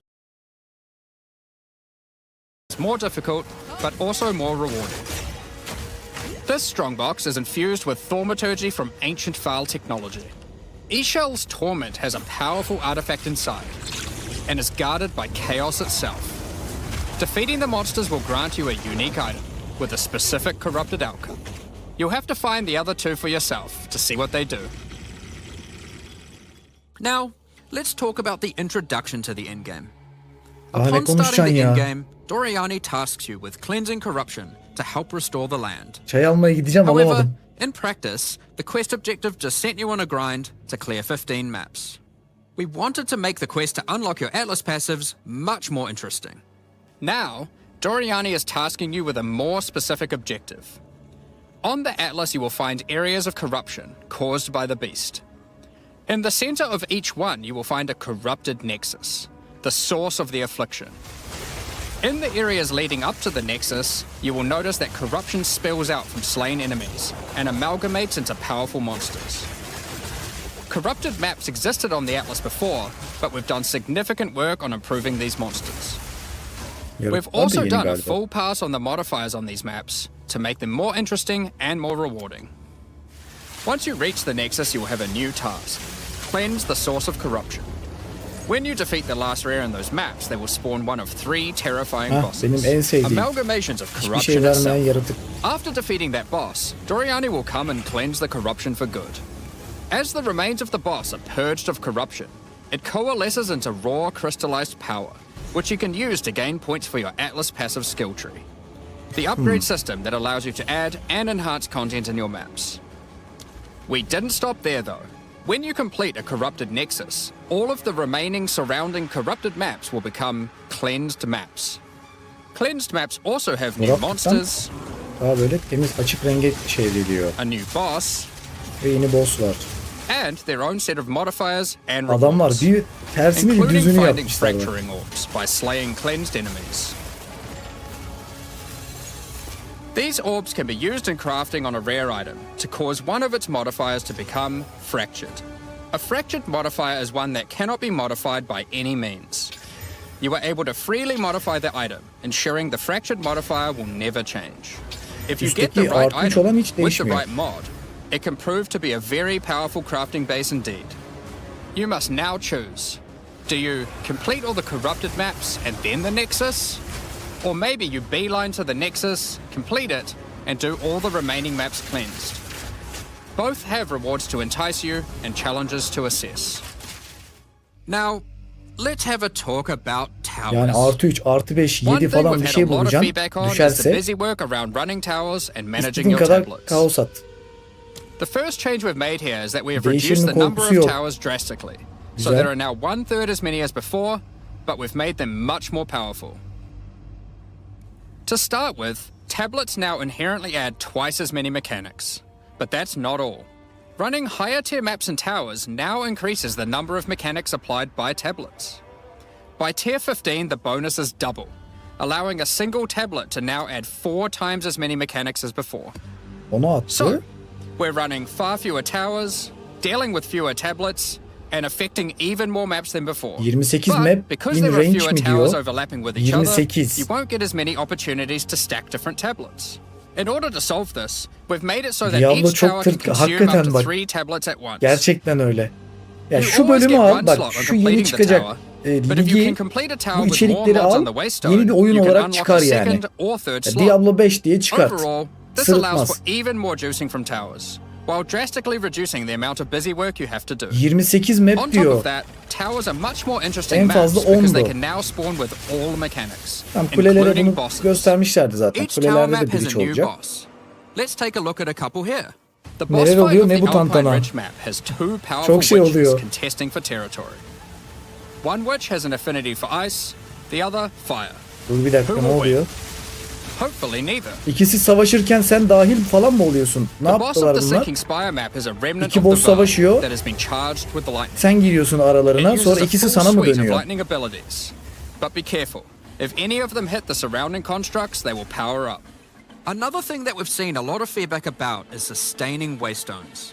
more difficult, but also more rewarding. This strongbox is infused with thaumaturgy from ancient File technology. Eshel's Torment has a powerful artifact inside, and is guarded by chaos itself. Defeating the monsters will grant you a unique item, with a specific corrupted outcome. You'll have to find the other 2 for yourself to see what they do. Now, let's talk about the introduction to the endgame. Daha ne Upon starting konuşacaksın the ya? endgame, Doriani tasks you with cleansing corruption to help restore the land. Çay almaya gideceğim However, alamadım. in practice, the quest objective just sent you on a grind to clear 15 maps. We wanted to make the quest to unlock your Atlas passives much more interesting. Now, Doriani is tasking you with a more specific objective. On the Atlas, you will find areas of corruption caused by the beast. In the center of each one, you will find a corrupted nexus, the source of the affliction. In the areas leading up to the Nexus, you will notice that corruption spills out from slain enemies and amalgamates into powerful monsters. Corrupted maps existed on the Atlas before, but we've done significant work on improving these monsters. We've Yaratıklar da also yeni done a galiba. full pass on the modifiers on these maps to make them more interesting and more rewarding. Once you reach the Nexus, you'll have a new task: cleanse the source of corruption. When you defeat the last rare in those maps, they will spawn one of 3 terrifying Hah, bosses. benim en sevdiğim. Amalgamations of Hiçbir corruption şey vermeyen itself. yaratık. After defeating that boss, Doriani will come and cleanse the corruption for good. As the remains of the boss are purged of corruption, it coalesces into raw crystallized power, which you can use to gain points for your Atlas passive skill tree. The upgrade system that allows you to add and enhance content in your maps. We didn't stop there though. When you complete a corrupted Nexus, all of the remaining surrounding corrupted maps will become cleansed maps. Cleansed maps also have new Corrupted'dan monsters, daha böyle temiz açık renge çevriliyor. a new boss, Ve yeni boss var. and their own set of modifiers and Adamlar rewards, bir tersini bir including düzünü finding yapmışlar. bak. fracturing orbs by slaying cleansed enemies. These orbs can be used in crafting on a rare item to cause one of its modifiers to become fractured. A fractured modifier is one that cannot be modified by any means. You are able to freely modify the item, ensuring the fractured modifier will never change. If you get the Üstteki right artı üç item olan hiç with the değişmiyor. right mod, it can prove to be a very powerful crafting base indeed. You must now choose. Do you complete all the corrupted maps and then the Nexus? Or maybe you beeline to the Nexus, complete it, and do all the remaining maps cleansed. Both have rewards to entice you and challenges to assess. Now, let's have a talk about towers. Yani artı 3, artı 5, One 7 thing falan we've bir had şey a lot of bulacaksın. feedback on is the Düşerse busy work around running towers and managing istediğin your kadar tablets. kaos at. The first change we've made here is that we have Değişimin reduced the number korkusu of yok. towers drastically. So Güzel. there are now 1/3 as many as before, but we've made them much more powerful. To start with, tablets now inherently add twice as many mechanics. But that's not all. Running higher tier maps and towers now increases the number of mechanics applied by tablets. By tier 15, the bonus is double, allowing a single tablet to now add 4 times as many mechanics as before. Onu attı. So, we're running far fewer towers, dealing with fewer tablets, and affecting even more maps than before. 28 But map because in there are range fewer mi towers diyor? overlapping with each other, 28. you won't get as many opportunities to stack different tablets. In order to solve this, we've made it so that Diablo each çok tower can tırt- consume up hakikaten to bak. 3 tablets at once. Gerçekten öyle. Ya You şu always bölümü get al one bak, slot on şu yeni completing the çıkacak tower, but if you ligi, can complete a tower bu with more içerikleri mods on al, the Waystone, yeni bir oyun you can olarak unlock çıkar a yani. second or third Ya slot. Diablo 5 diye çıkart. Overall, this allows for Sırıtmaz. even more juicing from towers, while drastically reducing the amount of busy work you have to do. 28 On map top diyor. of that, towers are much more interesting En maps fazla because they 10'du. can now spawn with all mechanics, Tam kulelere including bunu bosses. göstermişlerdi zaten. Each tower Kulelerde de map has bridge a new olacak. boss. Let's take a look at a couple here. The boss Neler fight oluyor, of ne the bu Alpine tantana? Ridge map has 2 powerful Çok şey witches oluyor. contesting for territory. One witch has an affinity for ice, the other fire. Dur bir dakika, Who ne will oluyor? Hopefully neither. İkisi savaşırken sen dahil falan mı oluyorsun? Ne The boss of yaptılar the bunlar? Sinking Spire map is a remnant İki of the boss Val savaşıyor. that has been charged with the lightning. Sen giriyorsun aralarına, It sonra uses a ikisi full sana mı suite of dönüyor? lightning abilities. But be careful. If any of them hit the surrounding constructs, they will power up. Another thing that we've seen a lot of feedback about is sustaining Waystones.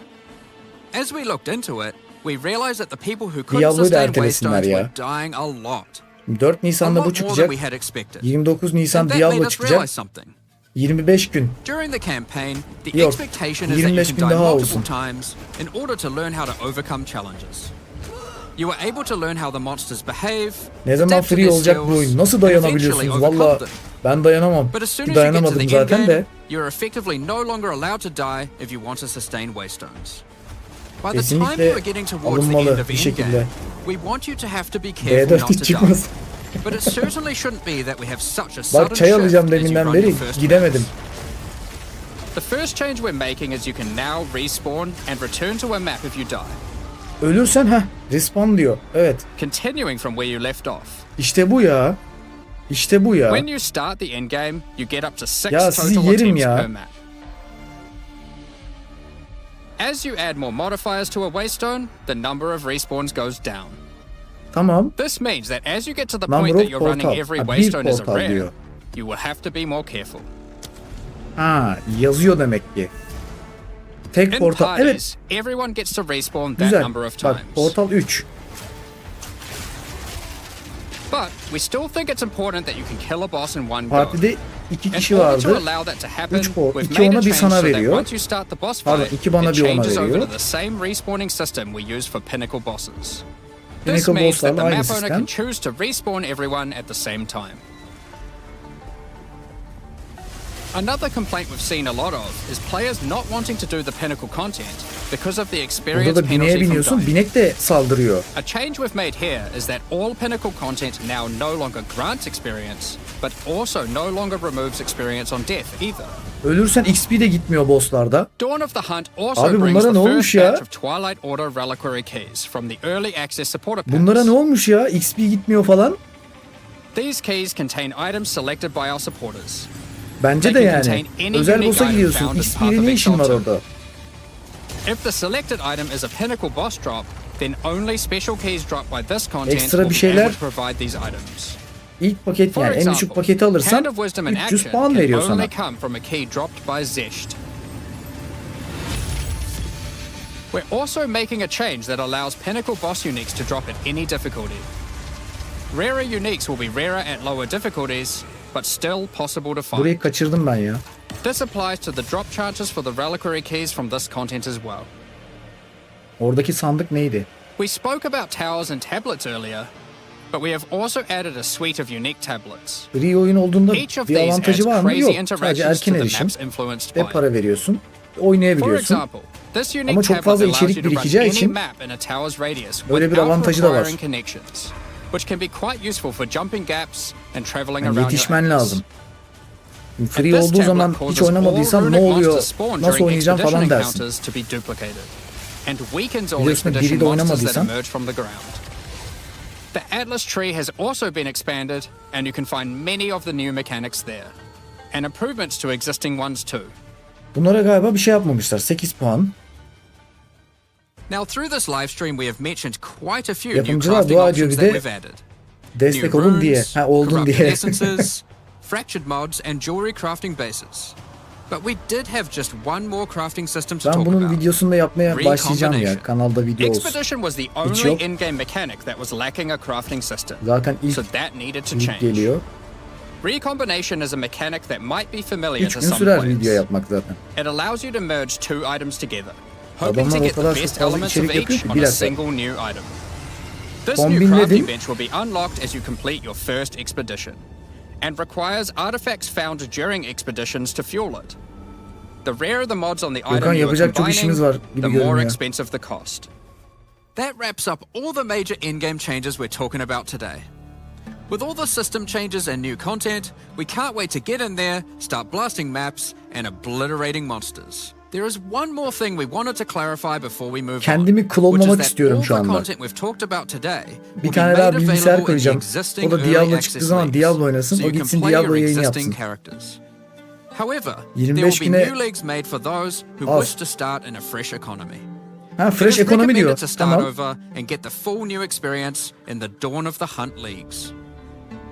As we looked into it, we realized that the people who couldn't Diablo'yu da sustain ertelesinler Waystones ya. were dying a lot. 4 A Nisan'da lot bu more than çıkacak. we had expected. 29 Nisan And that made Diablo us çıkacak. realize something. 25 gün. During the campaign, the Yok, expectation is that you 25 can gün die daha multiple olsun. times in order to learn how to overcome challenges. You are able to learn how the monsters behave, Ne zaman adapt to free their olacak bu skills, oyun? Nasıl and eventually dayanabiliyorsunuz? overcome Valla them. ben dayanamam. But as soon Ki as you get to the dayanamadım zaten endgame, de. you're effectively no longer allowed to die if you want to sustain Waystones. By the time Kesinlikle you are getting towards the alınmalı end of bir endgame, şekilde. we want you to have to be careful B4 not hiç to die. çıkmaz. But it certainly shouldn't be that we have such a sudden Bak çay shift alacağım as you deminden run beri your first gidemedim. maps. The first change we're making is you can now respawn and return to a map if you die. Ölürsen respawn diyor. Evet. Continuing from where you left off. İşte bu ya. İşte bu ya. When you start the endgame, you get up to 6 Ya sizi total yerim attempts ya. per map. As you add more modifiers to a Waystone, the number of respawns goes down. Tamam. This means that as you get to the Number point of that you're running portal. every Ha, bir waystone as a portal rare, diyor. you will have to be more careful. Ha, yazıyor demek ki. Tek In portal. Evet. parties, everyone gets to respawn that Güzel. number of Bak times. portal 3. But we still think it's important that you can kill a boss in one go. Partide 2 In kişi order to vardı. allow that to happen, 3 we've iki made ona a bir change sana so that veriyor. once you start the boss Pardon, fight, 2 bana it bir ona changes over veriyor. to the same respawning system we use for pinnacle bosses. This Pinnacle means that the bosslarla aynı map owner can sistem. choose to respawn everyone at the same time. Another complaint we've seen a lot of is players not wanting to do the pinnacle content because of the Burada experience da bineğe penalty from biniyorsun. dying. Binek de saldırıyor. A change we've made here is that all pinnacle content now no longer grants experience, but also no longer removes experience on death either. Ölürsen XP de gitmiyor bosslarda. Dawn of the Hunt also Abi brings bunlara the ne first olmuş ya? batch of Twilight Order reliquary keys from the early access supporter packs. Bunlara ne olmuş ya? XP gitmiyor falan. These keys contain items selected by our supporters. Bence de They can yani. contain any Özel unique boss'a item gidiyorsun. found in XP Path ile of ne işin var Exile orada? If the selected item is a pinnacle boss drop, then only special keys dropped by this content Ekstra will bir be şeyler- able to provide these items. İlk paket For yani en düşük example, paketi alırsan Hand of Wisdom in 300 action puan can veriyor sana. only come from a key dropped by Zesht. We're also making a change that allows pinnacle boss uniques to drop at any difficulty. Rarer uniques will be rarer at lower difficulties, but still possible to find. Burayı kaçırdım ben ya. This applies to the drop chances for the reliquary keys from this content as well. Oradaki sandık neydi? We spoke about towers and tablets earlier, but we have also added a suite of unique tablets. Free oyun olduğunda Each of bir these avantajı adds var mı? crazy Yok. Sadece interactions to erken the erişim maps influenced ve by. para veriyorsun. For Oynayabiliyorsun. example, this unique Ama çok tablet fazla allows you içerik to run birikeceği any için map in a tower's radius böyle bir without avantajı da var. requiring connections, which can be quite useful for jumping gaps and traveling Yani around yetişmen your lazım. axis. Free This olduğu tablet zaman hiç causes all oynamadıysan ne runic oluyor, monsters spawn nasıl during oynayacağım expedition falan dersin. encounters to be duplicated, and weakens all Biliyorsun, biri expedition de monsters that oynamadıysan- emerge from the ground. The Atlas tree has also been expanded, and you can find many of the new mechanics there, and improvements to existing ones too. Bunlara galiba bir şey yapmamışlar. 8 puan. Now, through this live stream, we have mentioned quite a few new Yapımcılar crafting dua ediyor options bir that de we've added. destek New olun diye. runes, Ha oldun corrupted diye. essences, fractured mods, and jewelry crafting bases. But we did have just one more crafting system to Ben talk bunun about. videosunu da yapmaya başlayacağım ya. Recombination. Kanalda video olsun. Expedition was the Hiç only yok. in-game mechanic that was lacking a crafting system. Zaten ilk So that needed to ilk change. geliyor. Recombination is a mechanic that might be familiar 3 to gün some sürer players. video yapmak zaten. It allows you to merge two items together, hoping to Adamlar o get the kadar çok best fazla elements of içerik yapıyor each ki on bir a dakika. single new item. This new Kombinledim. crafting bench will be unlocked as you complete your first expedition, and requires artifacts found during expeditions to fuel it. The rarer the mods on the item Gökhan, you are yapacak çok işimiz var combining, gibi the more görünüyor. expensive the cost. That wraps up all the major in-game changes we're talking about today. With all the system changes and new content, we can't wait to get in there, start blasting maps, and obliterating monsters. There is one more thing we wanted to clarify before we move Kendimi on, klonlamak which is that istiyorum all şu the anda. content we've talked about today Bir will be tane made daha bilgisayar available in the koyacağım. existing O da early Diablo access çıktığı zaman leagues, Diablo oynasın. so O you can gitsin play Diablo your yayını existing yapsın. characters. However, there 25 will be güne new leagues made for those who az. wish to start in a fresh economy. Ha It fresh is ekonomi recommended diyor. to start Tamam. over and get the full new experience in the Dawn of the Hunt leagues.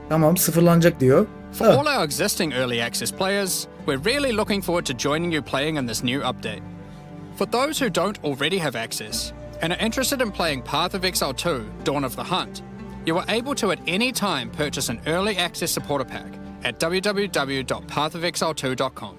Tamam sıfırlanacak diyor. For Ha, all our existing early access players, we're really looking forward to joining you playing in this new update. For those who don't already have access and are interested in playing Path of Exile 2, Dawn of the Hunt, you are able to at any time purchase an early access supporter pack at www.pathofexile2.com.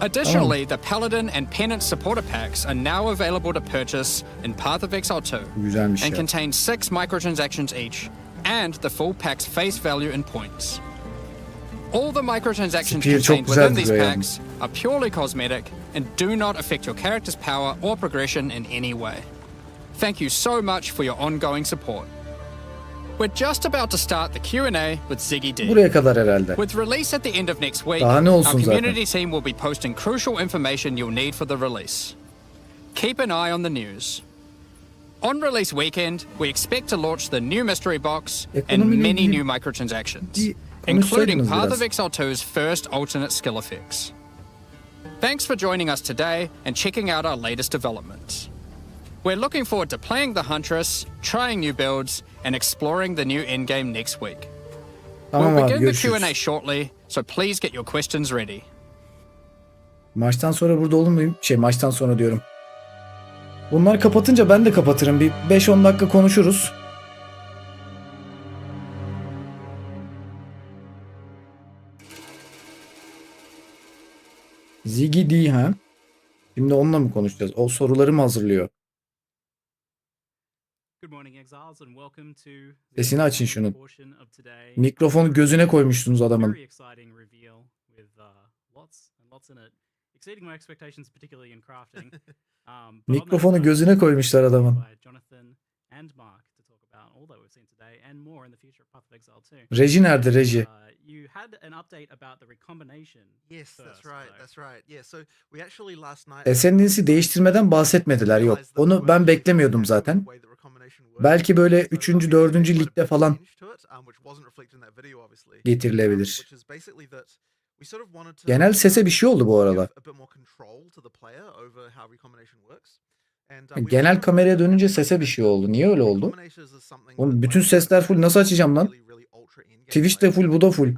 Additionally, the Paladin and Penance supporter packs are now available to purchase in Path of Exile 2 Güzelmiş and ya. contain 6 microtransactions each and the full pack's face value in points. All the microtransactions Spear çok contained güzel within these duruyor yani. packs are purely cosmetic and do not affect your character's power or progression in any way. Thank you so much for your ongoing support. We're just about to start the Q&A with Ziggy D. Buraya kadar herhalde. With release at the end of next week, Daha ne our olsun zaten. community team will be posting crucial information you'll need for the release. Keep an eye on the news. On release weekend, we expect to launch the new mystery box and Ekonomiyle many ilgili new microtransactions, bir including konuşsaydınız Path biraz. of Exile 2's first alternate skill effects. Thanks for joining us today and checking out our latest developments. We're looking forward to playing the Huntress, trying new builds, and exploring the new endgame next week. Tamam We'll abi, begin the görüşürüz. Q&A shortly, so please get your questions ready. Maçtan sonra burada olur muyum? Maçtan sonra diyorum. Bunlar kapatınca ben de kapatırım. Bir 5-10 dakika konuşuruz. Ziggy D ha? Şimdi onunla mı konuşacağız? O soruları mı hazırlıyor? Sesini açın şunu. Mikrofonu gözüne koymuşsunuz adamın. Mikrofonu gözüne koymuşlar adamın. Reji nerede Reji? You had an update about the recombination. Yes, that's first, right. though. That's right. Yeah, so we actually last night SND'si değiştirmeden bahsetmediler. Yok. Onu ben beklemiyordum zaten. Belki böyle 3. 4. ligde falan getirilebilir. Genel sese bir şey oldu bu arada. Yani genel kameraya dönünce sese bir şey oldu. Niye öyle oldu? Oğlum bütün sesler full, nasıl açacağım lan? Twitch'te full, bu da full.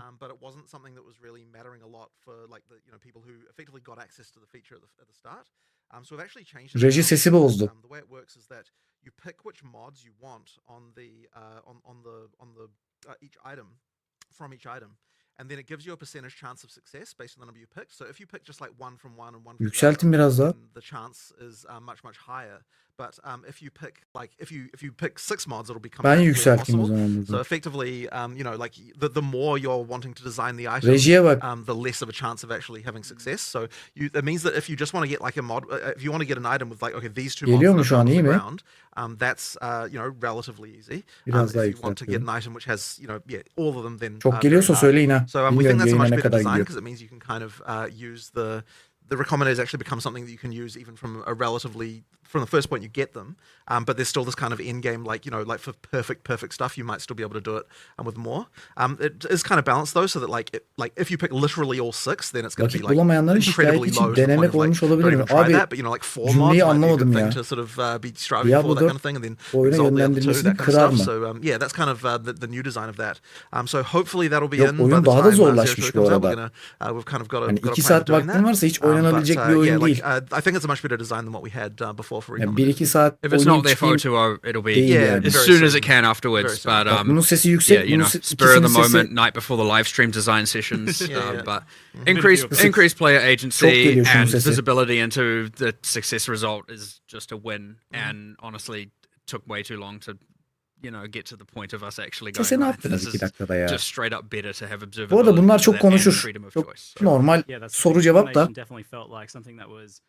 Reji sesi bozdu. You pick which mods you want on the each item from each item, and then it gives you a percentage chance of success based on the number you pick. So if you pick just like one from one and one from Yükseltin biraz daha. the chance is much higher. But if you pick like if you pick 6 mods, it'll become Ben actually yükselteyim o impossible. zaman So burada. effectively, you know, like the more you're wanting to design the item, Rejiye bak. the less of a chance of actually having success. So that means that if you just want to get like a mod, if you want to get an item with like, okay, these two mods Geliyor that mu are şu an, found on iyi the mi? ground, that's you know, relatively easy. Biraz daha If you want to get yükseltiyorum. an item which has, you know, all of them, then Çok very geliyorsa hard. söyleyin ha. So we Bilmiyorum think that's a yayına much ne better kadar design gidiyor. because it means you can kind of use the recombinators actually become something that you can use even from a relatively from the first point you get them, but there's still this kind of end game, like, you know, like for perfect stuff, you might still be able to do it with more. It is kind of balanced though, so that like if you pick literally all 6, then it's going to be Vakit like bulamayanların incredibly şikayeti için low to the point denemek of like olmuş don't olabilir even mi? try Abi that, but you know, like 4 mods cümleyi might be a anlamadım good ya. thing to sort of be striving for, that Diablo'da kind of thing, and then oyuna exalt the other two, yönlendirmesini that kind of kırar stuff. mı? So yeah, that's kind of the new design of that. So hopefully that'll be Yok, in by oyun the daha da time zorlaşmış 02 bu comes out. arada. We've kind of got a Hani got a 2 plan saat for doing vaktin that. varsa hiç oynanabilecek bir oyun Yeah, değil. I think it's a much better design than what we had before for Yani Recombinators. 1-2 saat If it's oynayıp not there for çıkayım. O2O, it'll be Değil yani. as Very soon as soon. it can afterwards. Very soon. But Bak, bunun sesi yüksek. yeah, you bunun know, spur of the ikisinin sesi moment, night before the live stream design sessions. Yeah. But Sesi- increased player Çok agency geliyor şunun and sesi. visibility into the success result is just a win. And honestly, took way too long to, you know, get to the point of us actually going. Sese ne "Right, yaptınız this 2 is dakikada ya? just straight up better to have Bu observability. arada bunlar to çok that and konuşur. freedom of Çok choice." So- normal Yeah, that's soru cevap da. recombination definitely felt like something that was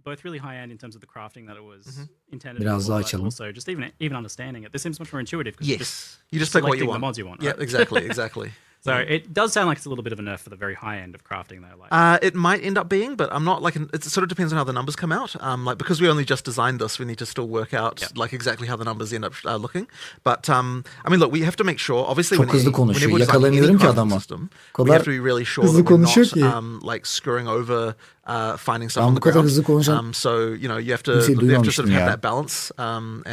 both really high end in terms of the crafting that it was intended Biraz for, daha but açalım. also just even understanding it. This seems much more intuitive because you're just Yes, you just pick what you selecting the want. mods you want. Yeah, Right? exactly. So it does sound like it's a little bit of a nerf for the very high end of crafting, though. Like, It might end up being, but I'm not like it sort of depends on how the numbers come out. Like because we only just designed this, we need to still work out like exactly how the numbers end up looking. But I mean, look, we have to make sure. Obviously, Çok hızlı konuşuyor, whenever we're designing any yakalamıyorum ki crafting adamı. system, O we kadar have to be really sure hızlı that we're konuşuyor not ki. like screwing over finding stuff Ben on bu the kadar ground. hızlı konuşan So you know, you have to kimseyi sort of duymamıştım have ya. that balance,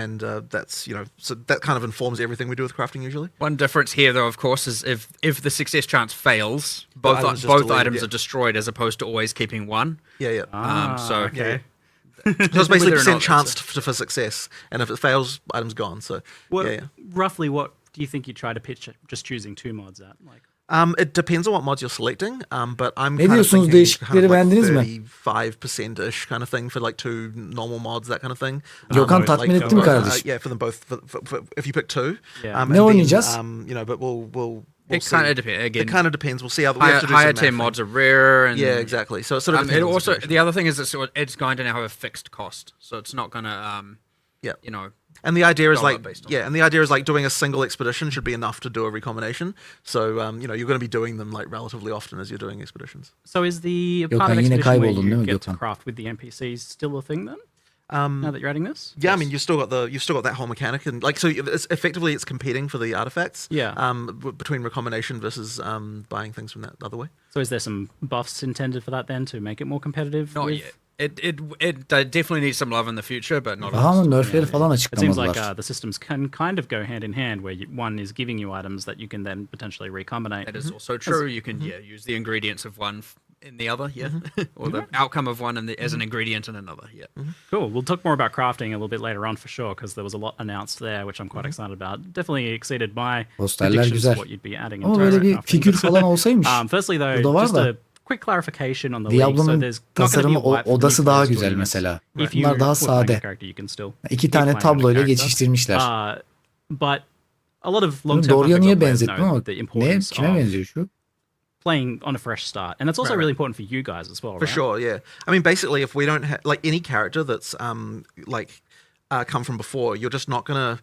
and that's, you know, so that kind of informs everything we do with crafting usually. One difference here, though, of course, is if the success chance fails, item's just both deleted, items yeah. are destroyed as opposed to always keeping one. Yeah. So okay. So it's basically Whether or percent not chance that's for success, and if it fails, item's gone. So What, yeah. roughly, what do you think you try to pitch at just choosing 2 mods at? Like, It depends on what mods you're selecting, but I'm Ne kind of diyorsunuz, thinking değişiklikleri kind of beğendiniz like mi? 35%-ish kind of thing for like 2 normal mods, that kind of thing. Gökhan like tatmin for etti mi both, kardeşim? Yeah, for them both. For if you pick 2, Yeah. and Ne then, oynayacağız? you know, but we'll it see. kind of depends. Again, It kind of depends. We'll see how we have higher, to do higher some tier mathing. mods are rare, and Yeah, exactly. So it sort of it depends on the also situation. the other thing is it's going to now have a fixed cost, so it's not going to Yeah. you know. And the idea is dollar like, based on yeah, and the idea is like doing a single expedition should be enough to do a recombination. So, you know, you're going to be doing them like relatively often as you're doing expeditions. so is the Gökhan, part of yine expedition where kayboldun değil you mi get to Gökhan? craft with the NPCs still a thing then? Now that you're adding this? Yeah, I mean, you've still got that whole mechanic, and like, so it's effectively it's competing for the artifacts. Yeah. Between recombination versus buying things from that other way. So is there some buffs intended for that then to make it more competitive? Not with yet. It definitely needs some love in the future, but not. Daha mı nerfleri falan It seems like açıklamadılar. the systems can kind of go hand in hand, where one is giving you items that you can then potentially recombinate. That is also true. You can use the ingredients of one in the other, or the outcome of one as an ingredient in another, Cool. We'll talk more about crafting a little bit later on for sure, because there was a lot announced there, which I'm quite excited about. Definitely exceeded my Posterler predictions güzel. of what you'd be adding Ama into böyle bir crafting. figür falan olsaymış. Firstly, though, Burada var just da. a quick clarification on the league. So Diablo'nun there's not going to be tasarımı a wipe for the odası new daha players güzel joining us. mesela. If you Bunlar daha quit playing a sade. character, you can still İki keep tane playing with the tabloyla character. geçiştirmişler. But a lot of Bunu long-term doğruya niye players benzettim know ama the ne, importance kime of benziyor şu? playing on a fresh start, and that's also Right, really important for you guys as well, For right? sure, yeah. I mean, basically, if we don't have like any character that's come from before, you're just not gonna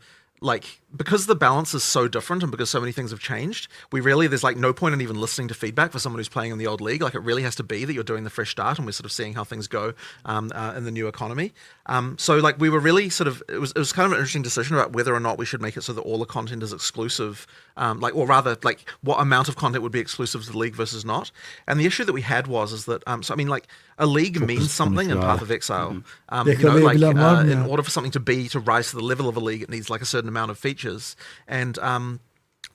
because the balance is so different and because so many things have changed. There's like no point in even listening to feedback for someone who's playing in the old league. Like it really has to be that you're doing the fresh start, and we're sort of seeing how things go in the new economy. So like we were really sort of it was kind of an interesting decision about whether or not we should make it so that all the content is exclusive, or rather like what amount of content would be exclusive to the league versus not. And the issue that we had is that so I mean like a league means something in Path of Exile. In order for something to rise to the level of a league, it needs like a certain amount of features. And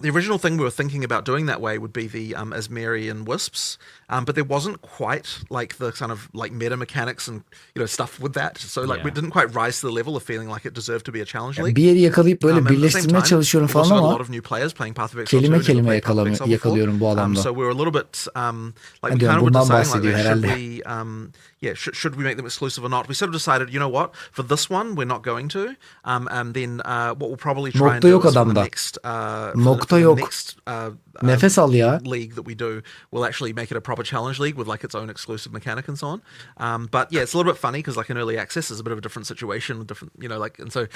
the original thing we were thinking about doing that way would be the Asmeri and Wisps, but there wasn't quite like the kind of like meta mechanics and stuff with that. So like we didn't quite rise to the level of feeling like it deserved to be a challenge league. Bir yeri yakalayıp böyle And at the same birleştirmeye time, çalışıyorum we've falan also got a ama lot of new players playing Path of Exile kelime 2 who kelime never played Path of Exile before. yakalıyorum bu adamda. So we were a little bit like we Diyorum, kind of were bundan deciding bahsediyor like should herhalde. we should we make them exclusive or not? We sort of decided, you know what, for this one we're not going to. And then what we'll probably try and Nokta do yok is for the adamda. next Nokta yok. Nefes al ya. league that we do, we'll actually make it a proper challenge league with like its own exclusive mechanic and so on. But yeah, it's a little bit funny because like in early access is a bit of a different situation, different, and so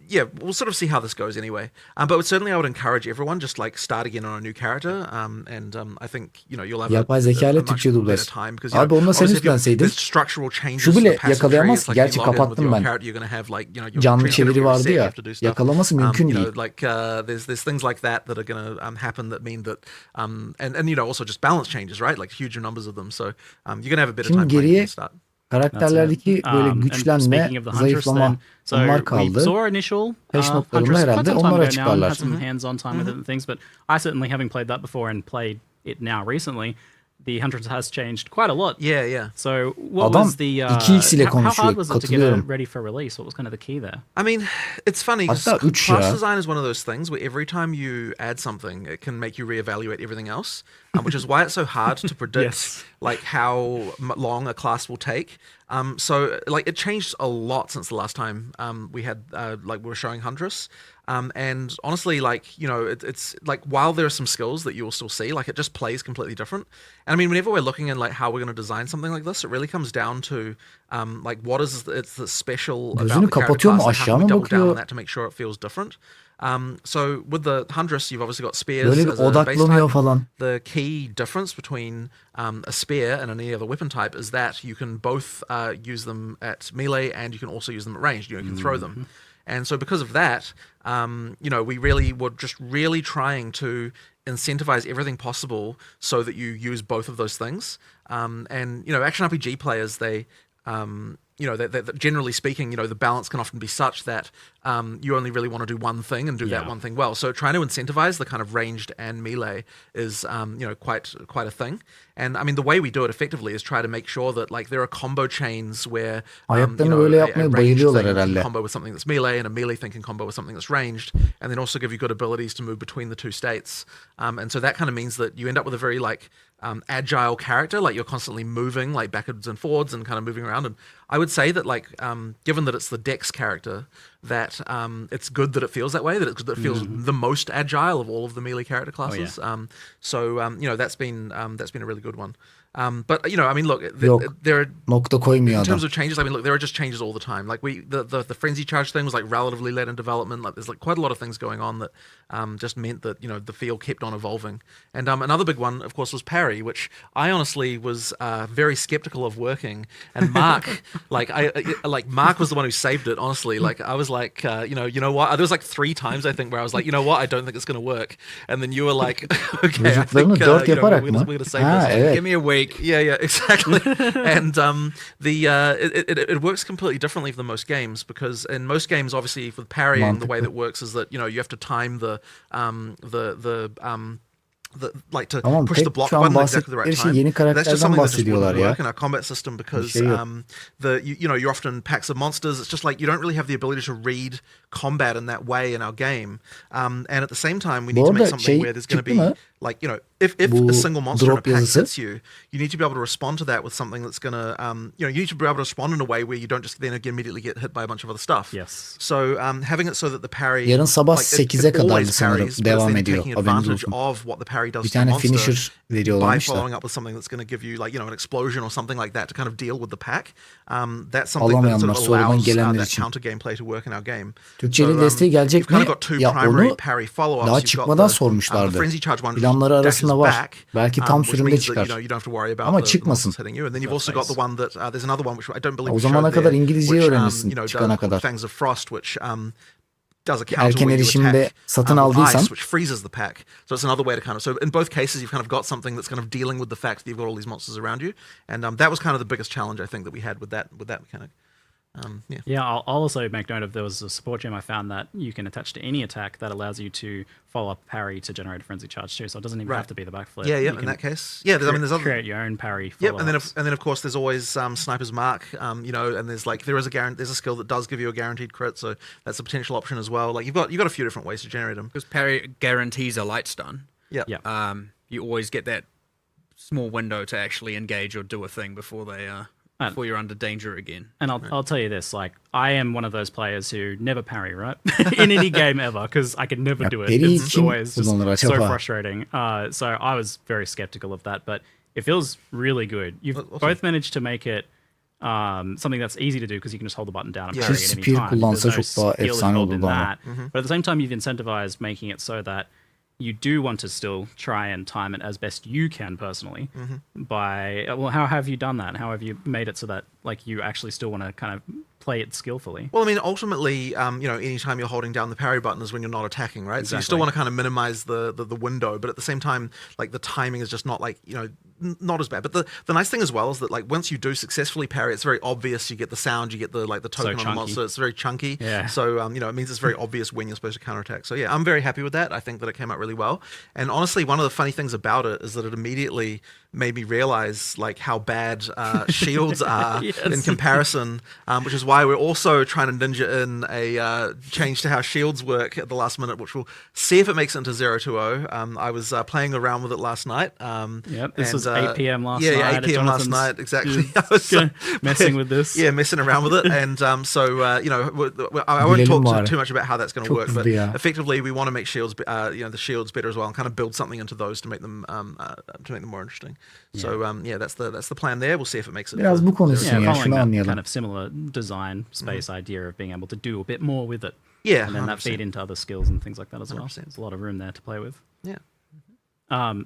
yeah, we'll sort of see how this goes anyway. But certainly I would encourage everyone just like start again on a new character. And I think you'll have Yapay zeka ile much Türkçe better dublaj. time because Abi onunla sen obviously if yüklenseydin. there's structural changes Şu to bile the passive tree, yakalayamaz it's ki. like you Gerçi log in with kapattım your ben. character, you're going to have like your Canlı tree's gonna be çeviri vardı reset, you ya. have to do stuff. Yakalaması mümkün değil. There's things like that are going to happen that mean that and also just balance changes, right? Like huge numbers of them. So you're going to have a better Şimdi time playing geriye from the start. karakterlerdeki böyle And güçlenme, speaking of the Huntress zayıflama then, so onlar we kaldı. saw initial Patch notlarında Huntress herhalde quite some time onlar ago now and açıklarlar. had some hands-on time with it and things, but I certainly, having played that before and played it now recently, the Huntress has changed quite a lot. Yeah. So what Adam was the 2x ile how konuşuyor, hard was it to get it katılıyorum. ready for release? What was kind of the key there? I mean, it's funny because Hatta 3 class ya. design is one of those things where every time you add something, it can make you reevaluate everything else, which is why it's so hard to predict Yes. like how long a class will take. So like it changed a lot since the last time we had we were showing Huntress. And honestly, like, it's like while there are some skills that you will still see, like it just plays completely different. And I mean, whenever we're looking in like how we're going to design something like this, it really comes down to like what is it's the special about Gözünü the character kapatıyor mu, class and how aşağı can we mı double down on bakıyor? that to make sure it feels different. So with the Huntress, you've obviously got spears Böyle bir as a base odaklanıyor type. falan. The key difference between a spear and any other weapon type is that you can both use them at melee and you can also use them at range. You can throw them. And so because of that, we really were just really trying to incentivize everything possible so that you use both of those things. And action RPG players, they generally speaking, the balance can often be such that you only really want to do one thing and do that one thing well. So trying to incentivize the kind of ranged and melee is, quite a thing. And I mean, the way we do it effectively is try to make sure that like there are combo chains where Ayaklarını böyle yapmaya ranged bayılıyorlar thing can herhalde. combo with something that's melee and a melee thing can combo with something that's ranged, and then also give you good abilities to move between the two states. And so that kind of means that you end up with a very like agile character, like you're constantly moving like backwards and forwards and kind of moving around. And I would say that like given that it's the Dex character, that it's good that it feels that way, that it feels the most agile of all of the melee character classes. That's been a really good one. But I mean, look, there are Nokta koymuyor in adam. terms of changes. I mean, look, there are just changes all the time. Like the frenzy charge thing was like relatively late in development. Like there's like quite a lot of things going on that just meant that the field kept on evolving. And another big one, of course, was parry, which I honestly was very skeptical of working. And Mark, Mark was the one who saved it. Honestly, like I was like, you know what? There was like 3 times I think where I was like, you know what? I don't think it's going to work. And then you were like, okay, I think Vücutlarını 4 we're yaparak mı? going to save Ha, this. evet. Give me a week. week. Yeah, exactly. And it works completely differently for most games, because in most games, obviously, with parrying, the way that works is that you have to time like to Tamam, push tek the block şu an button exactly the right bahsettikleri şey time. yeni That's just karakterden something that just wouldn't bahsediyorlar ya. work in our combat system, because şey yok. you're often packs of monsters. It's just like you don't really have the ability to read combat in that way in our game. And at the same time, we need Bu to make arada something where there's going to çıktı be mı? like if Bu a single monster in a drop pack yazısı. hits you, you need to be able to respond to that with something that's going to you need to be able to respond in a way where you don't just then immediately get hit by a bunch of other stuff. Yes. So having it so that the parry Yarın sabah like, it 8'e kadardı always sanırım. parries, but it's Devam then ediyor. taking Haberiniz advantage olsun. of what the parry does Bir to the tane monster finisher by veriyorlarmış da. following up with something that's going to give you like an explosion or something like that to kind of deal with the pack. That's something that sort Alamayanlar, of sonradan allows gelenler that için. counter gameplay to work in our game. Türkçeli desteği gelecek you've kind mi? of got two Ya primary onu parry follow-ups. daha You've got çıkmadan the sormuşlardı. frenzy charge one, which Planları dashes arasında var. back, Belki tam which sürümde means that, çıkar. you don't have to worry about Ama the çıkmasın. monsters hitting you. And then you've also got the one that there's another one which I don't believe O we zamana showed kadar there, İngilizceyi which, öğrenirsin does çıkana kadar. Fangs of Frost, which does a counter Erken when you erişimde attack satın with aldıysan ice, which freezes the pack. So it's another way to kind of. So in both cases, you've kind of got something that's kind of dealing with the fact that you've got all these monsters around you, and that was kind of the biggest challenge I think that we had with that mechanic. Yeah, I'll also make note of there was a support gem I found that you can attach to any attack that allows you to follow up parry to generate a frenzy charge too. So it doesn't even have to be the backflip. Yeah. You In can that case, there's other. create your own parry. Yep, and then of course there's always Sniper's Mark, and there's like there's a skill that does give you a guaranteed crit, so that's a potential option as well. Like you've got a few different ways to generate them. Because parry guarantees a light stun. Yeah. You always get that small window to actually engage or do a thing before before you're under danger again. And I'll tell you this, like, I am one of those players who never parry, right? In any game ever, because I can never do it. parry It's kim always just kullanır so acaba? frustrating. So I was very skeptical of that, but it feels really good. You've Awesome. both managed to make it something that's easy to do because you can just hold the button down and Yeah. parry Çift at any spear time. kullansa There's no çok daha skill efsane involved in olurdu ama. that. But at the same time, you've incentivized making it so that you do want to still try and time it as best you can personally. How have you done that? How have you made it so that like you actually still want to kind of play it skillfully? Well, I mean, ultimately, anytime you're holding down the parry button is when you're not attacking, right? So you still Exactly. want to kind of minimize the window, but at the same time, like the timing is just not like not as bad. But the nice thing as well is that like once you do successfully parry, it's very obvious. You get the sound, you get the token on the chunky. monster. It's very chunky. Yeah. So it means it's very obvious when you're supposed to counterattack. So yeah, I'm very happy with that. I think that it came out really well. And honestly, one of the funny things about it is that it immediately made me realize like how bad shields are in comparison, which is why we're also trying to ninja in a change to how shields work at the last minute, which we'll see if it makes it into 020. I was playing around with it last night. This was 8 p.m. last night. Yeah, 8 at p.m. last Jonathan's. night, exactly. Yeah, I was messing with this. Yeah, messing around with it. And I won't Bilelim talk bari. too much about how that's going to Çok work, but hızlı ya. effectively we want to make shields, the shields better as well, and kind of build something into those to make them more interesting. So that's the plan there. We'll see if it makes it. Biraz for bu konuşsun Yeah, ya, following şunu that anlayalım. kind of similar design space idea of being able to do a bit more with it. Yeah, And then that 100%. feed into other skills and things like that as well. 100%. There's a lot of room there to play with. Yeah.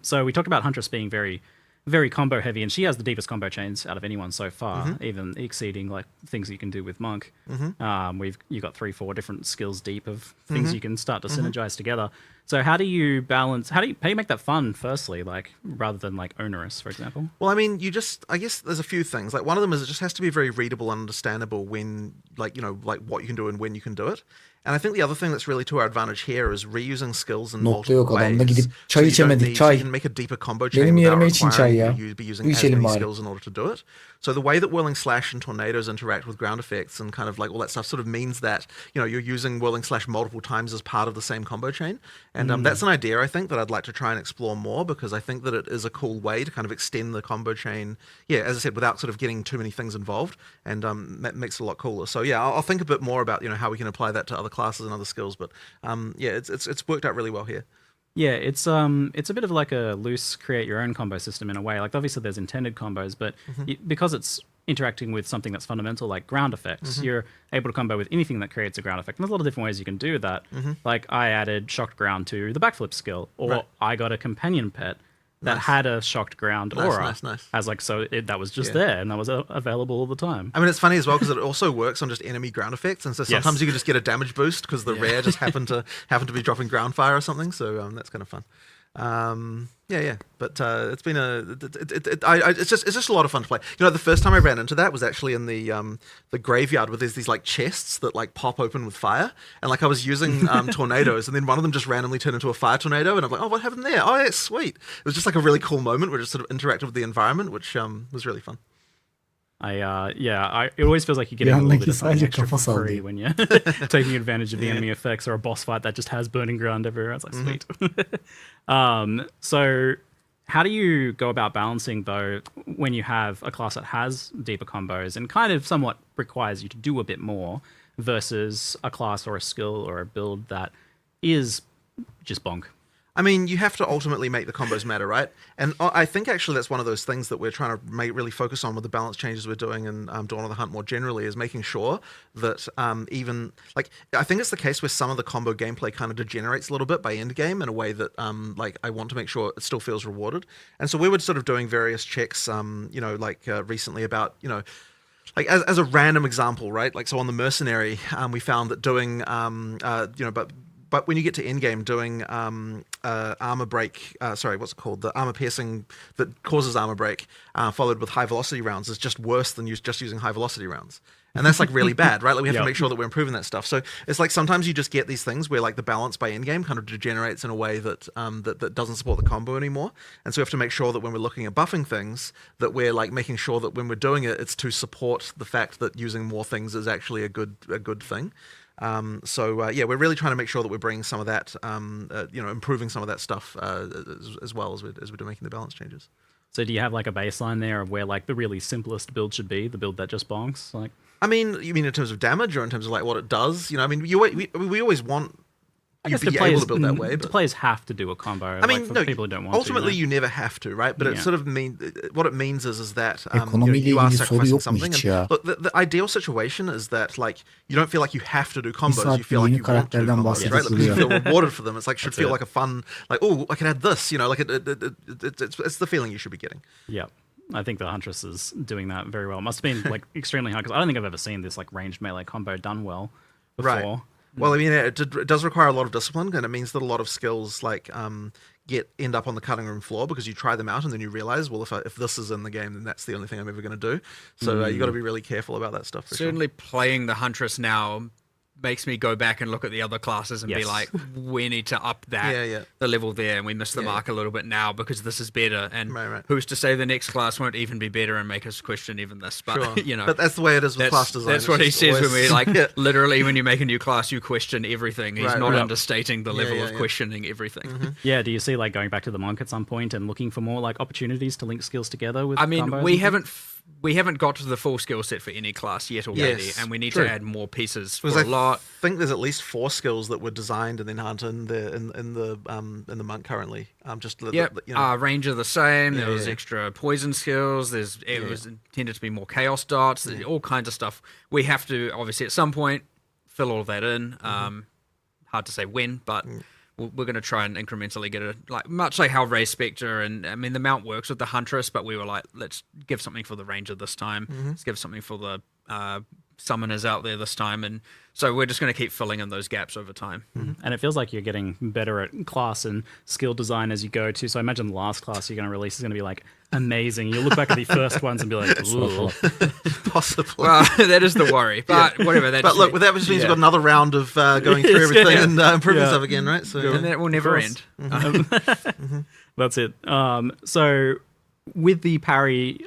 So we talked about Huntress being very, very combo heavy, and she has the deepest combo chains out of anyone so far, even exceeding like things you can do with Monk. You got 3-4 different skills deep of things you can start to synergize together. So how do you balance? How do you make that fun? Firstly, like rather than like onerous, for example. Well, I mean, I guess there's a few things. Like one of them is it just has to be very readable and understandable when, like what you can do and when you can do it. And I think the other thing that's really to our advantage here is reusing skills in Nokta multiple yok adamda, ways. gidip çay you don't içemedik, need- çay. You can make a deeper combo chain Benim without yerime için çay requiring ya. you to be using Bu as içelim many bari. skills in order to do it. So the way that whirling slash and tornadoes interact with ground effects and kind of like all that stuff sort of means that you're using whirling slash multiple times as part of the same combo chain. And that's an idea I think that I'd like to try and explore more, because I think that it is a cool way to kind of extend the combo chain. Yeah, as I said, without sort of getting too many things involved, and that makes it a lot cooler. So yeah, I'll think a bit more about how we can apply that to other classes and other skills. But it's worked out really well here. Yeah, it's a bit of like a loose create your own combo system in a way. Like obviously there's intended combos, but because it's interacting with something that's fundamental like ground effects, you're able to combo with anything that creates a ground effect. And there's a lot of different ways you can do that. Like I added shocked ground to the backflip skill, or Right. I got a companion pet that Nice. had a shocked ground Nice, aura. nice. As like that was just Yeah. there and that was available all the time. I mean, it's funny as well because it also works on just enemy ground effects, and so sometimes Yes. you can just get a damage boost because the rare just happen to be dropping ground fire or something. So that's kind of fun. Yeah. But it's been it's just a lot of fun to play. You know, the first time I ran into that was actually in the graveyard, where there's these like chests that like pop open with fire, and like I was using tornadoes, and then one of them just randomly turned into a fire tornado, and I'm like, oh, what happened there? Oh, yeah, sweet. It was just like a really cool moment where it just sort of interacted with the environment, which was really fun. It always feels like you're getting a little bit of something sadece extra kafa for free sallıyor. when you're taking advantage of the enemy effects, or a boss fight that just has burning ground everywhere. It's like, sweet. So how do you go about balancing, though, when you have a class that has deeper combos and kind of somewhat requires you to do a bit more versus a class or a skill or a build that is just bonk? I mean, you have to ultimately make the combos matter, right? And I think actually that's one of those things that we're trying to really focus on with the balance changes we're doing in Dawn of the Hunt more generally, is making sure that even, like, I think it's the case where some of the combo gameplay kind of degenerates a little bit by end game in a way that, like, I want to make sure it still feels rewarded. And so we were sort of doing various checks, you know, like recently about, you know, like as a random example, right? Like, so on the Mercenary, we found that doing, you know, but when you get to endgame, doing armor break, what's it called? The armor piercing that causes armor break, followed with high velocity rounds, is just worse than just using high velocity rounds. And that's like really bad, right? Like we have to make sure that we're improving that stuff. So it's like sometimes you just get these things where like the balance by endgame kind of degenerates in a way that that doesn't support the combo anymore. And so we have to make sure that when we're looking at buffing things, that we're like making sure that when we're doing it, it's to support the fact that using more things is actually a good thing. Yeah, we're really trying to make sure that we're bringing some of that, you know, improving some of that stuff as well as we're making the balance changes. So do you have like a baseline there of where like the really simplest build should be, the build that just bonks? Like, I mean, you mean in terms of damage or in terms of like what it does? You know, I mean, we always want I you guess be able to build that way. The But players have to do a combo. I mean, like, for no, people who don't want ultimately to. you never have to, right? But it sort of what it means is that Ekonomiyle you are ilgili soru sacrificing yok mu something. hiç And ya? look, the ideal situation is that like you don't feel like you have to do combos. saat You feel like yeni you want to do karakterden combos, right? Like, because you feel rewarded for them. It's like should That's feel it. like a fun, like, oh, I can add this. You know, like it's the feeling you should be getting. Yeah. I think the Huntress is doing that very well. It must have been like extremely hard, because I don't think I've ever seen this like ranged melee combo done well before. Right. Well, I mean, it does require a lot of discipline, and it means that a lot of skills like end up on the cutting room floor because you try them out and then you realize, well, if this is in the game, then that's the only thing I'm ever going to do. So you got to be really careful about that stuff. Certainly playing the Huntress now makes me go back and look at the other classes and be like, we need to up that the level there, and we missed the mark a little bit now because this is better. And who's to say the next class won't even be better and make us question even this? But you know, but that's the way it is with class design. That's what he says when we like literally when you make a new class, you question everything. He's not understating the level of questioning everything. Yeah, do you see like going back to the monk at some point and looking for more like opportunities to link skills together with? I mean, combos we haven't got to the full skill set for any class yet already, and we need to add more pieces for a lot. I think there's at least 4 skills that were designed and then aren't in the monk currently. Ranger the same. There was extra poison skills. It was intended to be more chaos dots. There's all kinds of stuff. We have to obviously at some point fill all of that in. Hard to say when, but we're going to try and incrementally get it, like much like how Ray Spectre and I mean the mount works with the Huntress, but we were like, let's give something for the Ranger this time. Let's give something for the summoners out there this time, and so we're just going to keep filling in those gaps over time. And it feels like you're getting better at class and skill design as you go too. So I imagine the last class you're going to release is going to be like amazing. You'll look back at the first ones and be like, ooh. Possibly. Well, that is the worry, but whatever. But look, that just means we've got another round of going through everything and improving stuff again, right? So and that will never end. That's it. So with the parry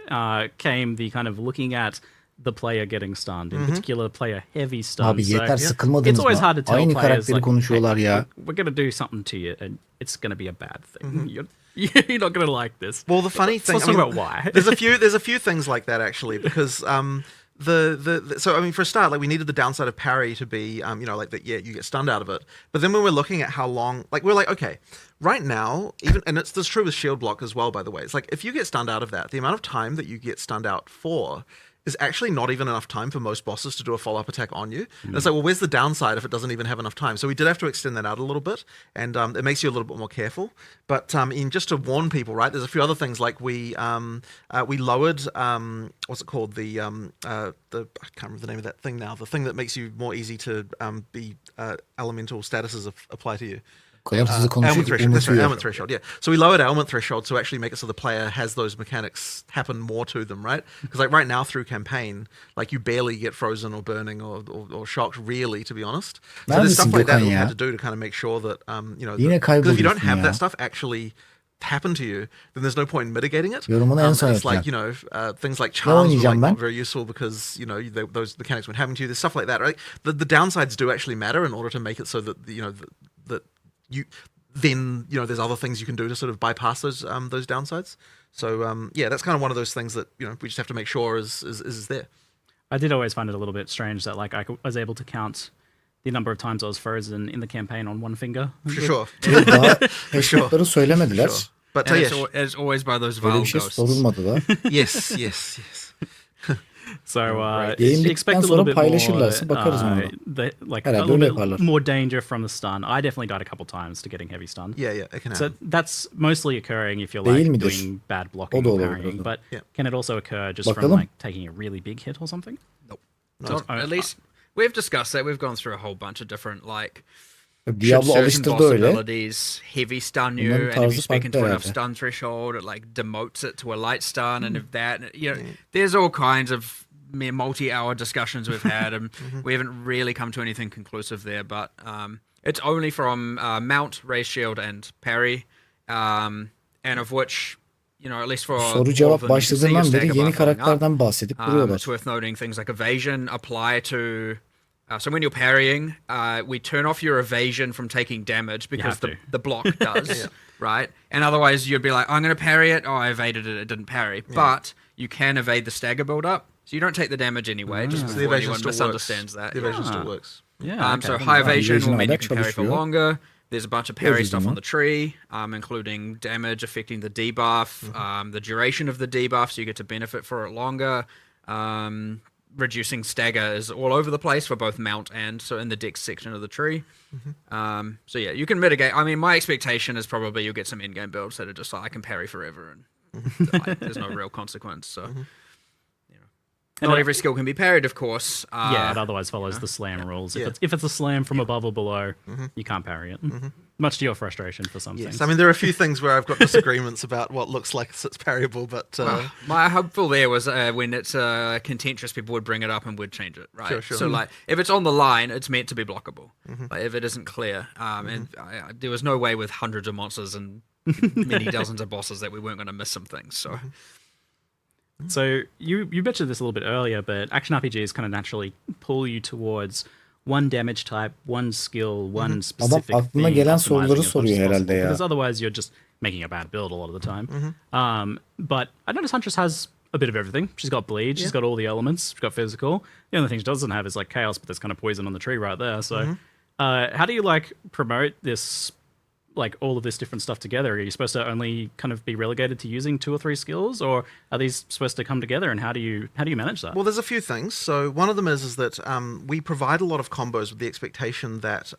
came the kind of looking at the player getting stunned, in particular player heavy stun. Abi yeter, so sıkılmadınız it's always mı? hard to tell Aynı players karakteri like, konuşuyorlar ya. we're going to do something to you and it's going to be a bad thing. You're not going to like this. Well, the funny thing, let's talk about why. there's a few things like that actually, because so I mean, for a start, like we needed the downside of parry to be you know, like that you get stunned out of it. But then when we're looking at how long, like we're like, okay, right now, even, and it's true with shield block as well, by the way. It's like if you get stunned out of that, the amount of time that you get stunned out for is actually not even enough time for most bosses to do a follow-up attack on you. And it's like, well, where's the downside if it doesn't even have enough time? So we did have to extend that out a little bit, and it makes you a little bit more careful. But in just to warn people, right, there's a few other things, like we lowered, what's it called? I can't remember the name of that thing now, the thing that makes you more easy to be elemental statuses apply to you. O kadar hızlı konuşuyor Ailment ki threshold. That's right, unutuyor. ailment threshold. Yeah. So we lowered ailment threshold to actually make it so the player has those mechanics happen more to them, right? Because like right now through campaign, like you barely get frozen or burning or shocked, really, to be honest. So there's stuff Neredesin like that Gökhan we ya? had to do to kind of make sure that Yine because if you don't kayboluyorsun have ya. that stuff actually happen to you, then there's no point in mitigating it. Yorumunu en son It's like yapacağım. things like charms were oynayacağım like ben? not very useful because those mechanics weren't happening to you. There's stuff like that, right? The downsides do actually matter in order to make it so that that you then there's other things you can do to sort of bypass those downsides. So yeah, that's kind of one of those things that we just have to make sure is there. I did always find it a little bit strange that like was able to count the number of times I was frozen in the campaign on one finger. For sure. Daha hashtag'ları söylemediler. Sure. But And yes, it's always by those Böyle Val bir şey ghosts. sorulmadı da. yes. So Yayın expect bittikten a little sonra bit paylaşırlarsa more, bakarız ona da. like a Herhalde little öyle bit yaparlar. more danger from the stun. I definitely died a couple times to getting heavy stun. Yeah, it can So happen. that's mostly occurring if you're Değil like midir? doing bad blocking O da or olabilir o parrying. zaman. But Yeah. can it also occur just Bakalım. from like taking a really big hit or something? Not, at least we've discussed that. We've gone through a whole bunch of different like should Diablo certain alıştırdı boss öyle. abilities heavy stun you, Bunların and if you tarzı speak into farklı enough herhalde. stun threshold, it like demotes it to a light stun, and if that, there's all kinds of multi-hour discussions we've had, and we haven't really come to anything conclusive there. But it's only from mount, raise shield, and parry, and of which. At least for all Soru of cevap them, you can see your başladığından stagger beri bar yeni filling up. karakterden bahsedip duruyorlar. It's worth noting things like evasion apply to. So when you're parrying, we turn off your evasion from taking damage because have the block does, right? And otherwise you'd be like, I'm going to parry it. Oh, I evaded it. It didn't parry. But you can evade the stagger build up. So you don't take the damage anyway, just So the before evasion anyone still misunderstands works. that. The evasion still works. Yeah. So okay. high evasion will Evasion mean you hala can parry for çalışıyor. longer. There's a bunch of parry Evasion stuff on var. the tree, including damage affecting the debuff, the duration of the debuff, so you get to benefit for it longer. Reducing stagger is all over the place for both mount and so in the dex section of the tree. So yeah, you can mitigate. I mean, my expectation is probably you'll get some in-game builds that are just like I can parry forever and there's no real consequence. So. Not every skill can be parried, of course. Yeah, it otherwise follows the slam rules. If it's a slam from above or below, you can't parry it. Much to your frustration for some Yes, things. I mean there are a few things where I've got disagreements about what looks like it's parryable, but My hopeful there was when it's contentious, people would bring it up and would change it, right? Sure. So like, if it's on the line, it's meant to be blockable. Like, if it isn't clear, and there was no way with hundreds of monsters and many dozens of bosses that we weren't going to miss some things. So. So you mentioned this a little bit earlier, but action RPGs kind of naturally pull you towards one damage type, one skill, one specific Adam aklına thing, gelen optimizing soruları as much soruyor as possible, herhalde ya. Because otherwise you're just making a bad build a lot of the time. But I notice Huntress has a bit of everything. She's got bleed, she's got all the elements, she's got physical. The only thing she doesn't have is like chaos, but there's kind of poison on the tree right there. So how do you like promote this, like all of this different stuff together? Are you supposed to only kind of be relegated to using 2 or 3 skills, or are these supposed to come together? And how do you manage that? well, there's a few things. So one of them is that we provide a lot of combos with the expectation that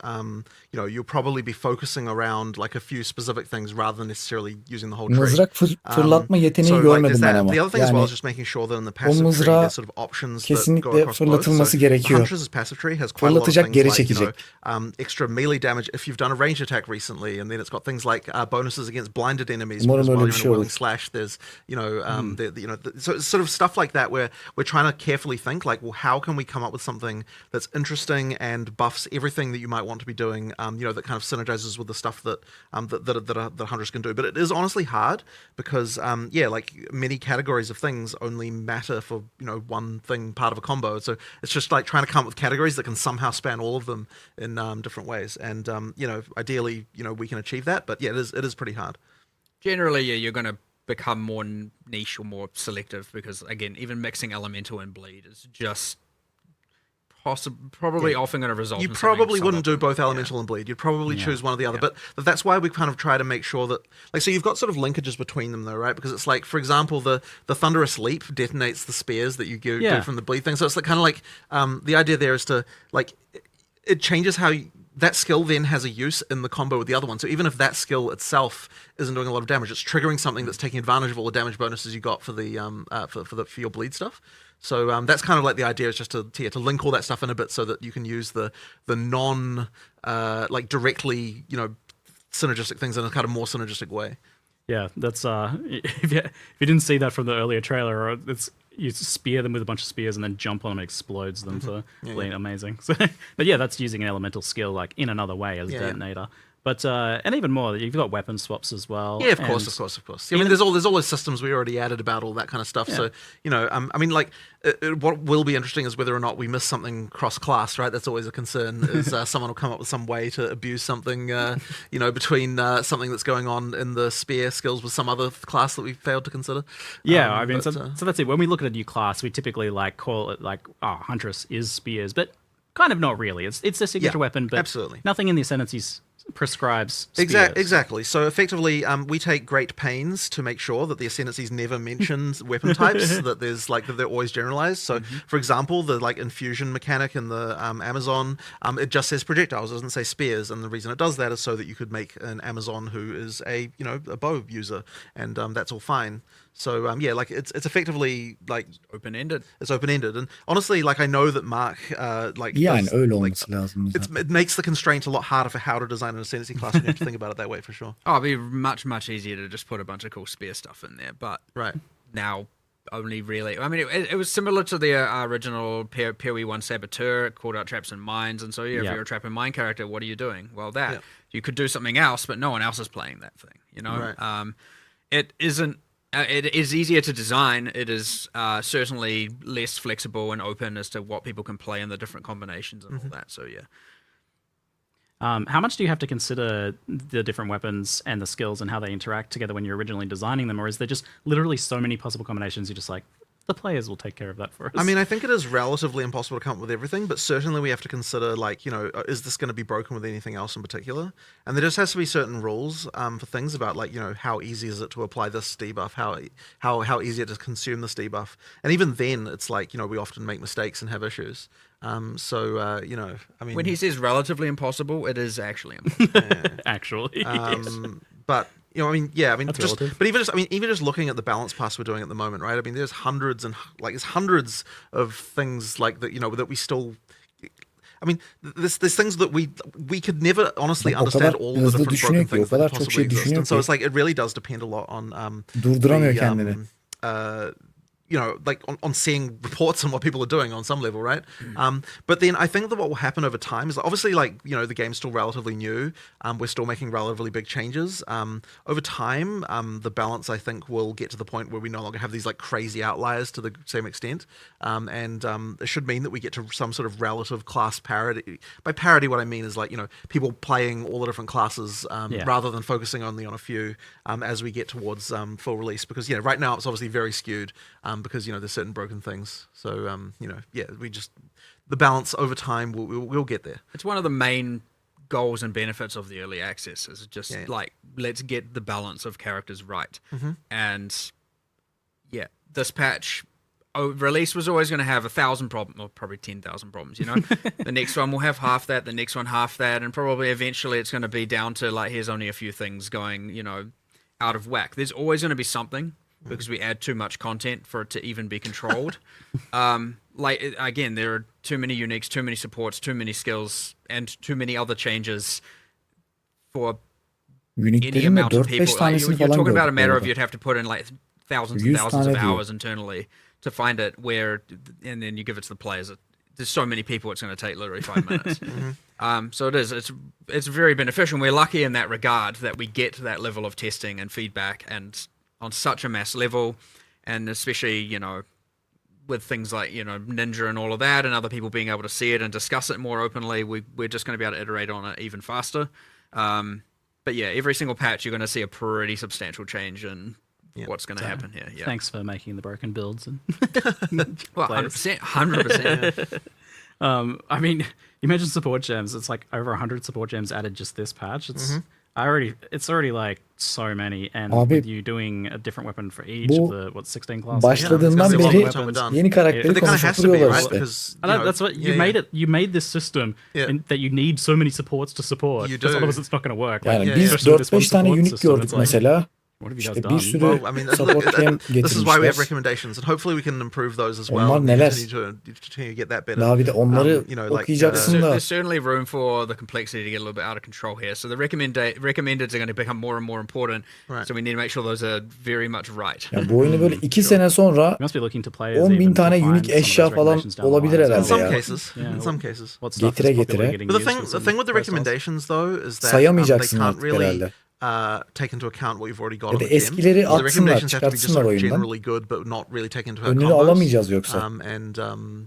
you'll probably be focusing around like a few specific things rather than necessarily using the whole tree. Mızrak fırlatma yeteneği so, görmedim there's ben that. ama. The other thing as well Yani is just making sure that in the passive tree mızrağı there's sort of options that go kesinlikle across both. fırlatılması So gerekiyor. Huntress's passive tree has quite a lot of Fırlatacak, things geri like çekecek. extra melee damage if you've done a ranged attack recently, and then it's got things like bonuses against blinded enemies. Umarım Because while öyle you're bir in şey a olur. willing slash, there's so it's sort of stuff like that where we're trying to carefully think like, well, how can we come up with something that's interesting and buffs everything that you might want to be doing, that kind of synergizes with the stuff that Huntress can do. But it is honestly hard because like many categories of things only matter for one thing, part of a combo. So it's just like trying to come up with categories that can somehow span all of them in different ways. And ideally, we can achieve that. But yeah, it is pretty hard. Generally, yeah, you're going to become more niche or more selective because, again, even mixing elemental and bleed is just probably often going to result You in probably something wouldn't do suboptimal. both elemental and bleed. You'd probably choose one or the other. But that's why we kind of try to make sure that, like, so you've got sort of linkages between them, though, right? Because it's like, for example, the thunderous leap detonates the spears that you do from the bleed thing. So it's like, kind of like the idea there is to like it changes how that skill then has a use in the combo with the other one. So even if that skill itself isn't doing a lot of damage, it's triggering something that's taking advantage of all the damage bonuses you got for the for your bleed stuff. So that's kind of like the idea is just to link all that stuff in a bit so that you can use the non like directly synergistic things in a kind of more synergistic way. Yeah, that's if you didn't see that from the earlier trailer, it's you spear them with a bunch of spears and then jump on them and explodes them for being amazing. So, but yeah, that's using an elemental skill like in another way as a detonator. But and even more, you've got weapon swaps as well. Yeah, of course. I mean, there's all those systems we already added about all that kind of stuff. Yeah. So I mean, like, what will be interesting is whether or not we miss something cross-class, right? That's always a concern. Is someone will come up with some way to abuse something, between something that's going on in the spear skills with some other class that we failed to consider. Yeah, I mean, so that's it. When we look at a new class, we typically like call it like, Huntress is spears, but kind of not really. It's a signature weapon, but absolutely nothing in the ascendancies prescribes spears. Exactly. So effectively, we take great pains to make sure that the ascendancies never mention weapon types, that they're always generalized. So, for example, the infusion mechanic in the Amazon, it just says projectiles, it doesn't say spears, and the reason it does that is so that you could make an Amazon who is a bow user, and that's all fine. So it's effectively open-ended. It's open-ended, and honestly, I know that Mark öyle olması lazım. It makes the constraint a lot harder for how to design an ascendancy class when you have to think about it that way, for sure. Oh, it'd be much, much easier to just put a bunch of cool spear stuff in there, but now only really... I mean, it was similar to the original PoE 1 Saboteur. It called out traps and mines, and so if you're a trap and mine character, what are you doing? Well, you could do something else, but no one else is playing that thing, Right. It isn't... it is easier to design. It is certainly less flexible and open as to what people can play in the different combinations and all that. So yeah. How much do you have to consider the different weapons and the skills and how they interact together when you're originally designing them, or is there just literally so many possible combinations you're just like, the players will take care of that for us? I mean, I think it is relatively impossible to come up with everything, but certainly we have to consider, is this going to be broken with anything else in particular? And there just has to be certain rules for things about, how easy is it to apply this debuff, how easy it is to consume this debuff. And even then, it's we often make mistakes and have issues. I mean... When he says relatively impossible, it is actually impossible. Actually, yes. But... That's even just looking at the balance pass we're doing at the moment, right? I mean, there's hundreds of things that that we still. I mean, there's things that we could never honestly understand all the different broken things that possibly exist, and so it's it really does depend a lot on durduramıyor kendini. On seeing reports and what people are doing on some level, right? But then I think that what will happen over time is obviously the game's still relatively new. We're still making relatively big changes. Over time, the balance I think will get to the point where we no longer have these crazy outliers to the same extent, and it should mean that we get to some sort of relative class parity. By parity, what I mean is people playing all the different classes rather than focusing only on a few as we get towards full release. Because right now it's obviously very skewed. Because there's certain broken things, so the balance over time we'll get there. It's one of the main goals and benefits of the early access is just let's get the balance of characters right. And this patch release was always going to have 1,000 problems, or probably 10,000 problems. The next one will have half that, the next one half that, and probably eventually it's going to be down to here's only a few things going out of whack. There's always going to be something, because we add too much content for it to even be controlled. Again, there are too many uniques, too many supports, too many skills, and too many other changes for any amount of people. You're talking about a matter of you'd have to put in thousands and thousands of hours internally to find it and then you give it to the players. There's so many people, it's going to take literally 5 minutes. So it is. It's very beneficial. And we're lucky in that regard that we get to that level of testing and feedback and on such a mass level, and especially, with things like, Ninja and all of that, and other people being able to see it and discuss it more openly, we're just going to be able to iterate on it even faster. But yeah, every single patch, you're going to see a pretty substantial change in what's going to happen here. Yeah. Thanks for making the broken builds. And well, 100%. I mean, you mentioned support gems. It's over 100 support gems added just this patch. It's already so many, and with you doing a different weapon for each of the 16 classes. Başladığından beri yeni karakteri konuşturuyorlar işte. That's what you made it. You made this system that you need so many supports to support. You do. Otherwise, it's not going to work. Yani biz 4-5 tane unique gördük mesela. What have you guys İşte done? bir sürü Well, I mean, support look, game this is why we have getirmişler. recommendations, and hopefully we can improve those as well. Onlar and neler? continue to get that better. Daha bir de onları You know, like, okuyacaksın da. There's certainly room for the complexity to get a little bit out of control here. So the recommendeds are going to become more and more important. Right. So we need to make sure those are very much right. Ya bu oyunu böyle 2 sene sonra You must be looking to players 10.000 even tane to find unique some of eşya those falan recommendations down the olabilir line as in herhalde well. some ya. cases, Yeah. in some cases. What stuff Getire is popular getire. getting But used the for some thing with the playstyles? recommendations though is that they Sayamayacaksın can't artık really herhalde. take into account what you've already got Ya on da the game. eskileri So the atsınlar, recommendations have to be just çıkartsınlar sort of oyundan. generally good, but not really take into account Önünü combos. alamayacağız yoksa.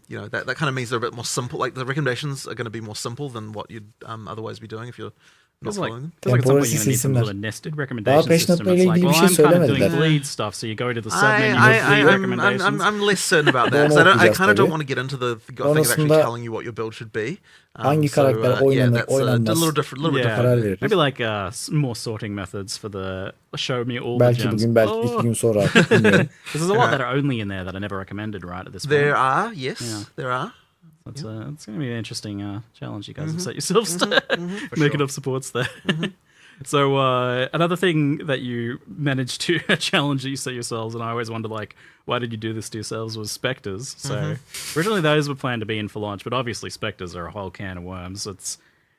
You know that kind of means they're a bit more simple. Like the recommendations are going to be more simple than what you'd otherwise be doing if you're not Feels like, following them. feels like at some point Temporary you're going to need some silsinler. sort of nested recommendation Passionate system. It's ile like, ilgili well, bir şey I'm kind of doing söylemediler. bleed stuff, so you go to the submenu of bleed recommendations. I'm less certain about that. Onu 'Cause I okuyacağız kind of don't tabii. want to get into the thing of actually Sonrasında telling you what your build should be. hangi karakter oynanır, that's a oynanmaz. little different, little bit Yeah, karar different. veririz. maybe like more sorting methods for the show me all Belki the gems. bugün, belki 2 gün sonra. Bilmiyorum. There's a lot that are only in there that are never recommended right at this point. There are, yes, Yeah. there are. It's going to be an interesting challenge you guys have set yourselves to make enough supports there. So another thing that you managed to challenge that you set yourselves, and I always wonder, like, why did you do this to yourselves, was Spectres. So originally those were planned to be in for launch, but obviously Spectres are a whole can of worms. It's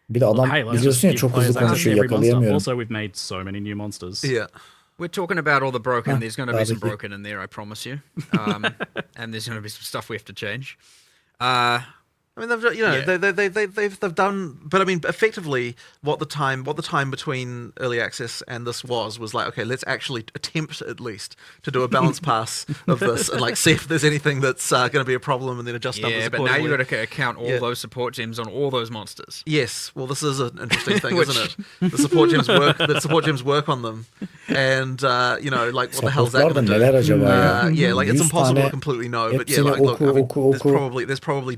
Bir de adam hey, let's biliyorsun just ya give çok players hızlı access to konuşuyor, every monster. yakalayamıyorum. Also, we've made so many new monsters. Yeah. We're talking about all the broken. There's going to be some barbecue. broken in there, I promise you. And there's going to be some stuff we have to change. I mean, they've done, but I mean, effectively, what the time between early access and this was like, okay, let's actually attempt at least to do a balance pass of this and like see if there's anything that's going to be a problem and then adjust numbers Yeah, but now accordingly. you've got to account all those support gems on all those monsters. Yes, well, this is an interesting thing, isn't it? The support gems work. The support gems work on them, and you know, like, what the hell's that Supportlar da going to do? neler acaba ya? Yeah, like, it's 100 impossible to tane completely know. But yeah, hepsini like, look, I mean, oku. there's probably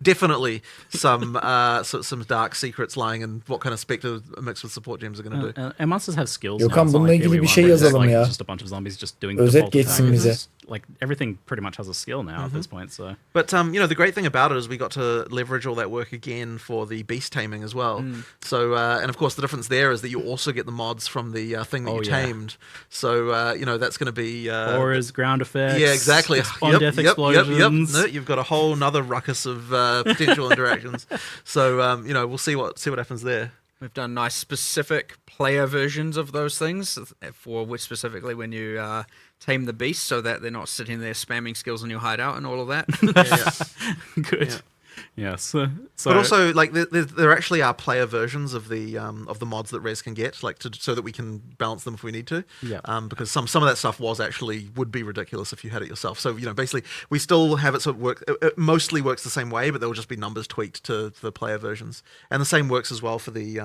definitely some dark secrets lying in what kind of Spectre mixed with support gems are going to do. And monsters have skills. Gökhan, now. It's not bununla like ilgili here bir we şey want, it's yazalım like ya. just a bunch of zombies just doing Özet default geçsin attacks. bize. Like everything pretty much has a skill now at this point. So But you know, the great thing about it is we got to leverage all that work again for the beast taming as well. So and of course the difference there is that you also get the mods from the thing that you tamed. So you know, that's going to be auras, ground effects. yeah, exactly. On death explosions. No, you've got a whole nother ruckus of potential interactions. So you know, we'll see what happens there. We've done nice specific player versions of those things for which specifically when you tame the beast, so that they're not sitting there spamming skills in your hideout and all of that. Good. Yeah. Yes. So But also, like, there actually are player versions of the mods that Res can get, like, so that we can balance them if we need to. Yeah. Because some of that stuff would be ridiculous if you had it yourself. So, you know, basically, we still have it sort of work. It mostly works the same way, but there will just be numbers tweaked to the player versions, and the same works as well for the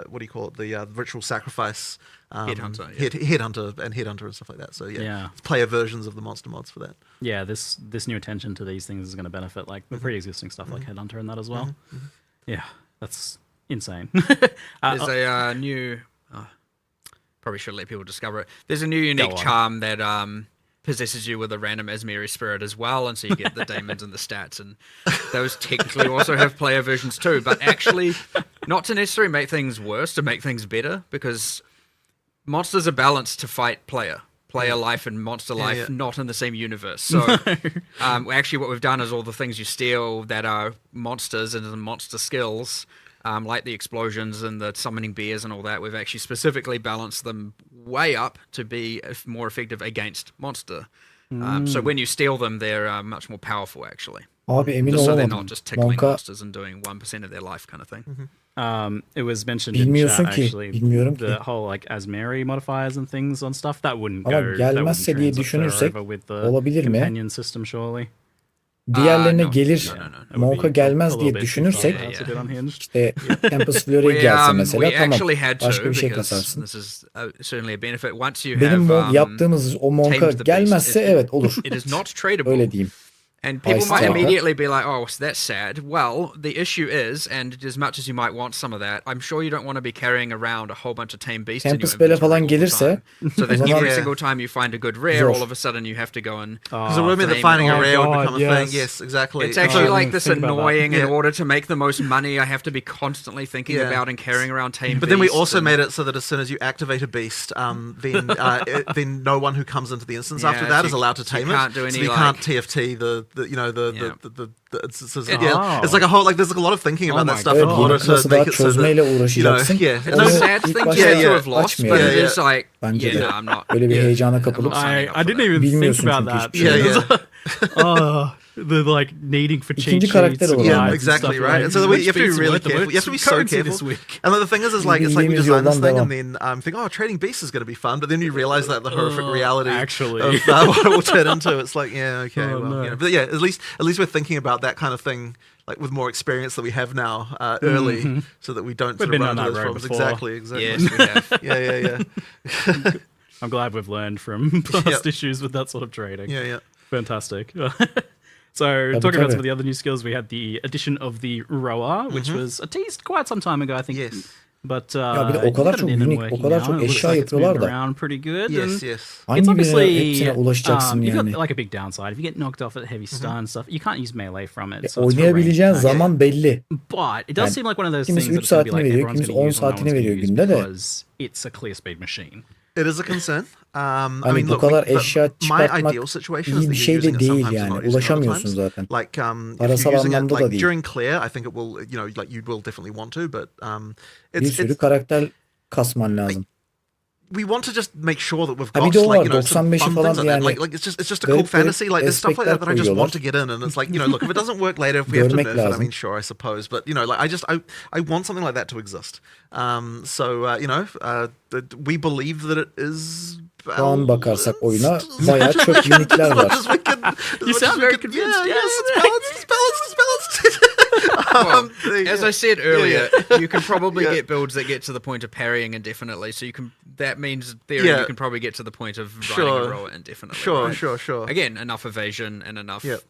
what do you call it? The ritual sacrifice. Headhunter, Headhunter and stuff like that. So Yeah. it's player versions of the monster mods for that. yeah, this new attention to these things is going to benefit like the pre-existing stuff like Headhunter and that as well. Yeah, that's insane. There's a new... probably should let people discover it. There's a new unique on. charm that possesses you with a random Asmeri spirit as well, and so you get the demons and the stats, and those technically also have player versions too, but actually not to necessarily make things worse, to make things better, because monsters are balanced to fight player life and monster life, not in the same universe. So actually what we've done is all the things you steal that are monsters and the monster skills, like the explosions and the summoning bears and all that, we've actually specifically balanced them way up to be more effective against monster. So when you steal them, they're much more powerful, actually. Abi emin Just so they're olamadım. not just tickling Monka monsters and doing 1% of their life kind of thing. It was mentioned in Bilmiyorsun chat ki, actually bilmiyorum ki. the whole like Asmeri modifiers and things on stuff that wouldn't Ama go. gelmezse that diye wouldn't transfer düşünürsek over with the olabilir mi? companion system surely. Diğerlerine No, gelir, no. It would Monka be a gelmez little diye bit too düşünürsek far. It's a bit unhinged. işte Tempest Fury'e gelse mesela we tamam. actually had to, Başka bir şey because kasarsın. this is certainly a benefit. Once you Benim have yaptığımız o Monka tamed the beast, gelmezse evet olur. it is not tradable. Öyle diyeyim. And people Ice might Tiger. immediately be like, oh, so that's sad. Well, the issue is, and as much as you might want some of that, I'm sure you don't want to be carrying around a whole bunch of tame beasts in your Tempest Bell'e inventory falan all the gelirse time. So that o zaman- every single time you find a good rare, Zor. all of a sudden you have to go and... Because it would mean that Flame. finding a Oh, rare would God, become a yes. thing. Yes, exactly. It's actually I like didn't this think about that. annoying, in Yeah. order to make the most money, I have to be constantly thinking Yeah. about and carrying around tame But then we beasts also and- made it so that as soon as you activate a beast, then no one who comes into the instance after Yeah, that so is you- allowed to so you tame can't it. do So any, you like- can't TFT Oh. it's like a whole there's like a lot of thinking about Oh that my stuff Evet, in order yeni to klası daha make it so that çözmeyle uğraşacaksın. yeah. It's Onu a Onu sad ilk thing to başta have to have lost, açmıyor. but it Yeah, is like, Bence de. yeah, no, I'm not. Böyle bir yeah, heyecana I'm kapılıp not signing up I for didn't that. even think Bilmiyorsun about çünkü that. hiçbir şey. yeah. The like needing for cheat İkinci karakter sheets. olarak. Yeah, Right, exactly, stuff right. like, And so you have to be which really beats are careful. worth You have to be the so currency careful. this week. And then the thing is like we Bildiğimiz design this yoldan thing devam. and then think, oh, trading beasts is going to be fun, but then you realize that the horrific reality actually. of what it will turn into. It's like, yeah, okay, Oh, well, no. you know. But yeah, at least we're thinking about that kind of thing. Like with more experience that we have now, early, so that we don't sort of been run on into that those road problems. before. Exactly. Yes, we have. Yeah. I'm glad we've learned from past Yep. issues with that sort of trading. Yeah. Fantastic. So, talking about tabii. some of the other new skills, we had the addition of the rower, which was teased quite some time ago, I think. Yes. But Ya bir de o kadar got it çok in and unik, o working kadar now. çok It looks eşya like it's moving yapıyorlar da. around pretty good. Yes. and Yes. It's Hangi birine obviously hepsine ulaşacaksın you've yani. got like a big downside. If you get knocked off at heavy stun and stuff, you can't use melee from it. So it's for Oynayabileceğin range. zaman belli. But it does Yani seem like one of those kimisi things 3 that's going to be saatini like veriyor, everyone's kimisi going to 10 use and no saatini one's veriyor going to use günde de. because it's a clear speed machine. It is a concern. I Hani mean, bu look, kadar but eşya my çıkartmak ideal situation iyi is bir that şey you're de using it değil sometimes and yani. not using it other Ulaşamıyorsun times. zaten. Like if Parasal you're using it anlamda da like değil. during clear, I think it will, like you will definitely want to, but Bir sürü karakter kasman lazım. we want to just make sure that we've Ha, bir got de o like var, some 95'i fun falan things like that. yani Like it's just a garip cool fantasy. Like there's stuff like that aspektler I just koyuyorlar. want to get in, and it's like look, if it doesn't work later, if we have to Görmek nerf it, I lazım. mean, sure, I suppose, but like I want something like that to exist. We believe that it is. Şu an bakarsak oyuna bayağı çok unikler var. You sound very convinced. Yeah, yes, it's balanced. Well, as I said earlier, you can probably Yeah. get builds that get to the point of parrying indefinitely. So you can. That means in theory Yeah. you can probably get to the point of riding Sure. a rower indefinitely. Sure, right? sure. Again, enough evasion and enough Yep.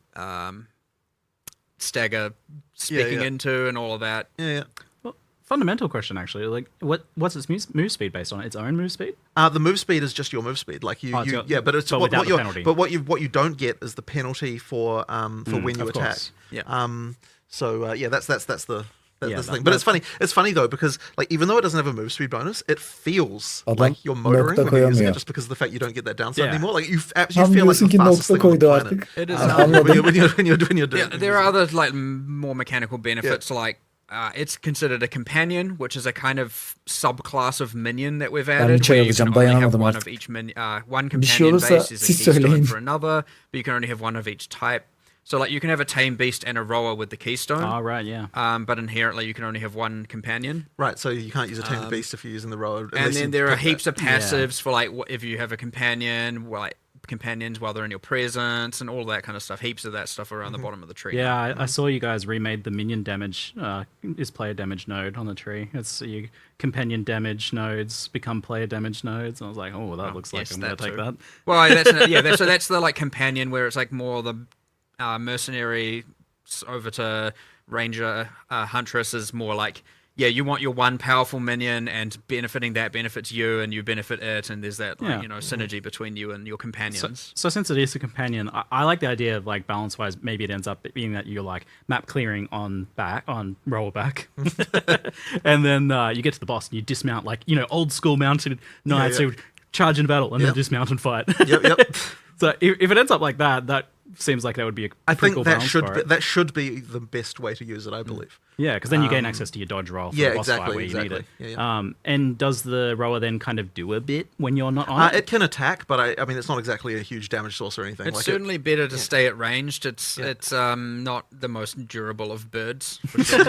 stagger speaking yeah. into and all of that. Yeah. Fundamental question, actually. Like, what's its move speed based on? Its own move speed? The move speed is just your move speed. Like Oh, it's got- but it's but what without the you're, penalty. but what you don't get is the penalty for when you of attack. course. Yeah. That's the Yeah, thing. that- But it's funny. It's funny though because like even though it doesn't have a move speed bonus, it feels Adam like you're motoring nokta when you're using koyamıyor. it just because of the fact you don't get that downside Yeah. anymore. Like you Tam feel like diyorsun the ki fastest nokta thing on the koydu planet. artık. It is, Anladım. When you're doing Yeah, there are other like more mechanical benefits like it's considered a companion, which is a kind of subclass of minion that we've added. bir çay Where you can alacağım, only have dayanamadım one artık. of each one Bir şey companion olursa base is a siz keystone söyleyin. for another, but you can only have one of each type. So like you can have a tame beast and a rower with the keystone. Oh, right, yeah. But inherently you can only have one companion. Right, so you can't use a tamed beast if you're using the rower. And then there are heaps of Yeah. passives for like if you have a companion, well, like companions while they're in your presence and all that kind of stuff. Heaps of that stuff around the bottom of the tree. Yeah, I saw you guys remade the minion damage is player damage node on the tree. It's your companion damage nodes become player damage nodes. And I was like, oh, that looks like yes, I'm going to take too. that. Well, that's so that's the like companion where it's like more the mercenary over to ranger huntress is more like you want your one powerful minion and benefiting that benefits you and you benefit it and there's that like, Yeah. synergy between you and your companions. So since it is a companion, I like the idea of like balance wise. Maybe it ends up being that you're like map clearing on roller back, and then you get to the boss and you dismount like old school mounted knights yeah. who charge into battle and then Yep. dismount and fight. Yep. So if it ends up like that, that seems like that would be a I pretty think cool that balance should for be, it. that should be the best way to use it. I believe. Yeah, because then you gain access to your dodge roll for Yeah, the boss fight exactly, where you need it. exactly. Yeah. And does the rower then kind of do a bit when you're not on it? It can attack, but I mean, it's not exactly a huge damage source or anything. It's like certainly better to stay at ranged. It's not the most durable of birds. For sure.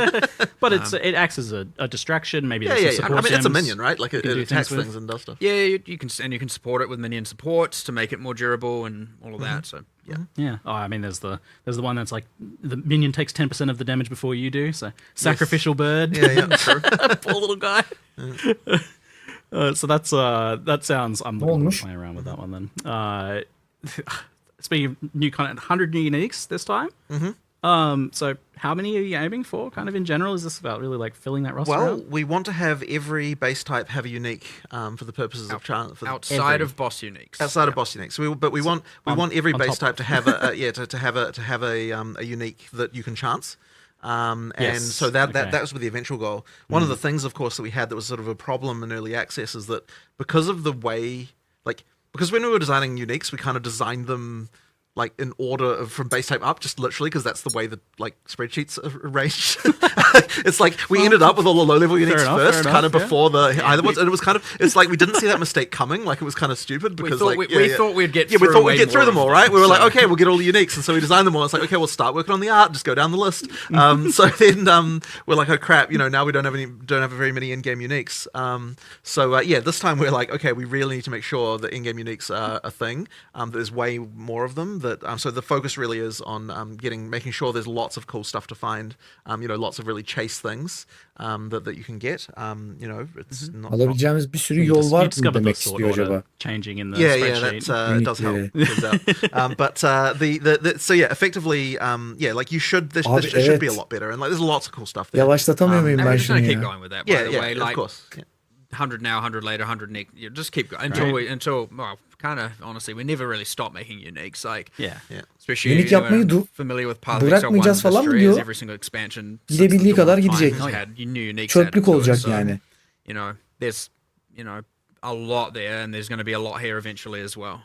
But it acts as a distraction. Maybe there's some I support mean, it's a gems minion, right? Like it can do attacks things with. things and does stuff. Yeah, you can support it with minion supports to make it more durable and all of that. So yeah. Yeah. Oh, I mean, there's the one that's like the minion takes 10% of the damage before you do. So sacrificial bird. Yeah, true. Poor little guy. So that sounds. I'm looking olmuş? to play around with that one then. speaking of new content, 100 new uniques this time. So how many are you aiming for, kind of in general? Is this about really like filling that roster Well, out? we want to have every base type have a unique for the purposes of Outside of boss uniques. outside of boss unique. So we want every on base top type to have to have a unique that you can chance. And Yes, so that okay. was the eventual goal. One of the things, of course, that we had that was sort of a problem in early access is that because of the way, because when we were designing uniques, we kind of designed them like in order from base type up, just literally because that's the way that like spreadsheets are arranged. It's like we ended up with all the low level uniques first, kind of before the either ones, and it was kind of it's like we didn't see that mistake coming. Like it was kind of stupid because we thought we'd get we through thought we'd way get through more them of all, them, right? We were like, so- okay, we'll get all the uniques, and so we designed them all. It's like, okay, we'll start working on the art, just go down the list. So then we're like, oh crap, now we don't have very many in-game uniques. So this time we're like, okay, we really need to make sure that in-game uniques are a thing. There's way more of them. So the focus really is on making sure there's lots of cool stuff to find. Lots of really chase things that you can get. It's not Alabileceğimiz bir sürü You yol var mı discovered demek the sort istiyor order acaba? changing in the yeah, spreadsheet. that does help. Turns out. But effectively, like you should. There Abi, should be a evet. lot better, and like there's lots of cool stuff there. Yavaşlatamıyor muyum And ben we're just şunu going to keep ya? going with that, by Yeah, the yeah, way. of Like, course. Yeah. 100 now, 100 later, 100 next. You just keep going until kind of honestly, we never really stop making uniques. Like, Yeah. especially Unique yapmayı familiar with Path of Exile 1's bırakmayacağız falan mı history, diyor? as every single expansion Gidebildiği since the kadar dawn of time gidecek. has had new uniques Çöplük added to it, olacak so, yani. There's a lot there, and there's going to be a lot here eventually as well.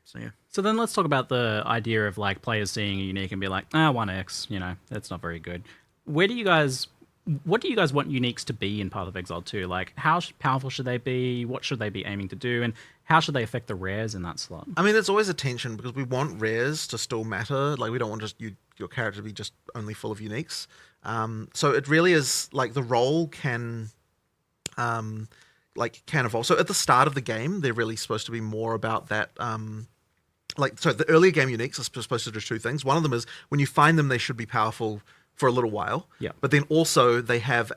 So yeah. So then let's talk about the idea of like players seeing a unique and be like, 1x, that's not very good. What do you guys want uniques to be in Path of Exile 2? Like, how powerful should they be? What should they be aiming to do? And how should they affect the rares in that slot? I mean, there's always a tension because we want rares to still matter. Like, we don't want your character to be just only full of uniques. So it really is like the role can evolve. So at the start of the game, they're really supposed to be more about that. So the earlier game uniques are supposed to do two things. One of them is when you find them, they should be powerful for a little while. Yeah. But then also they have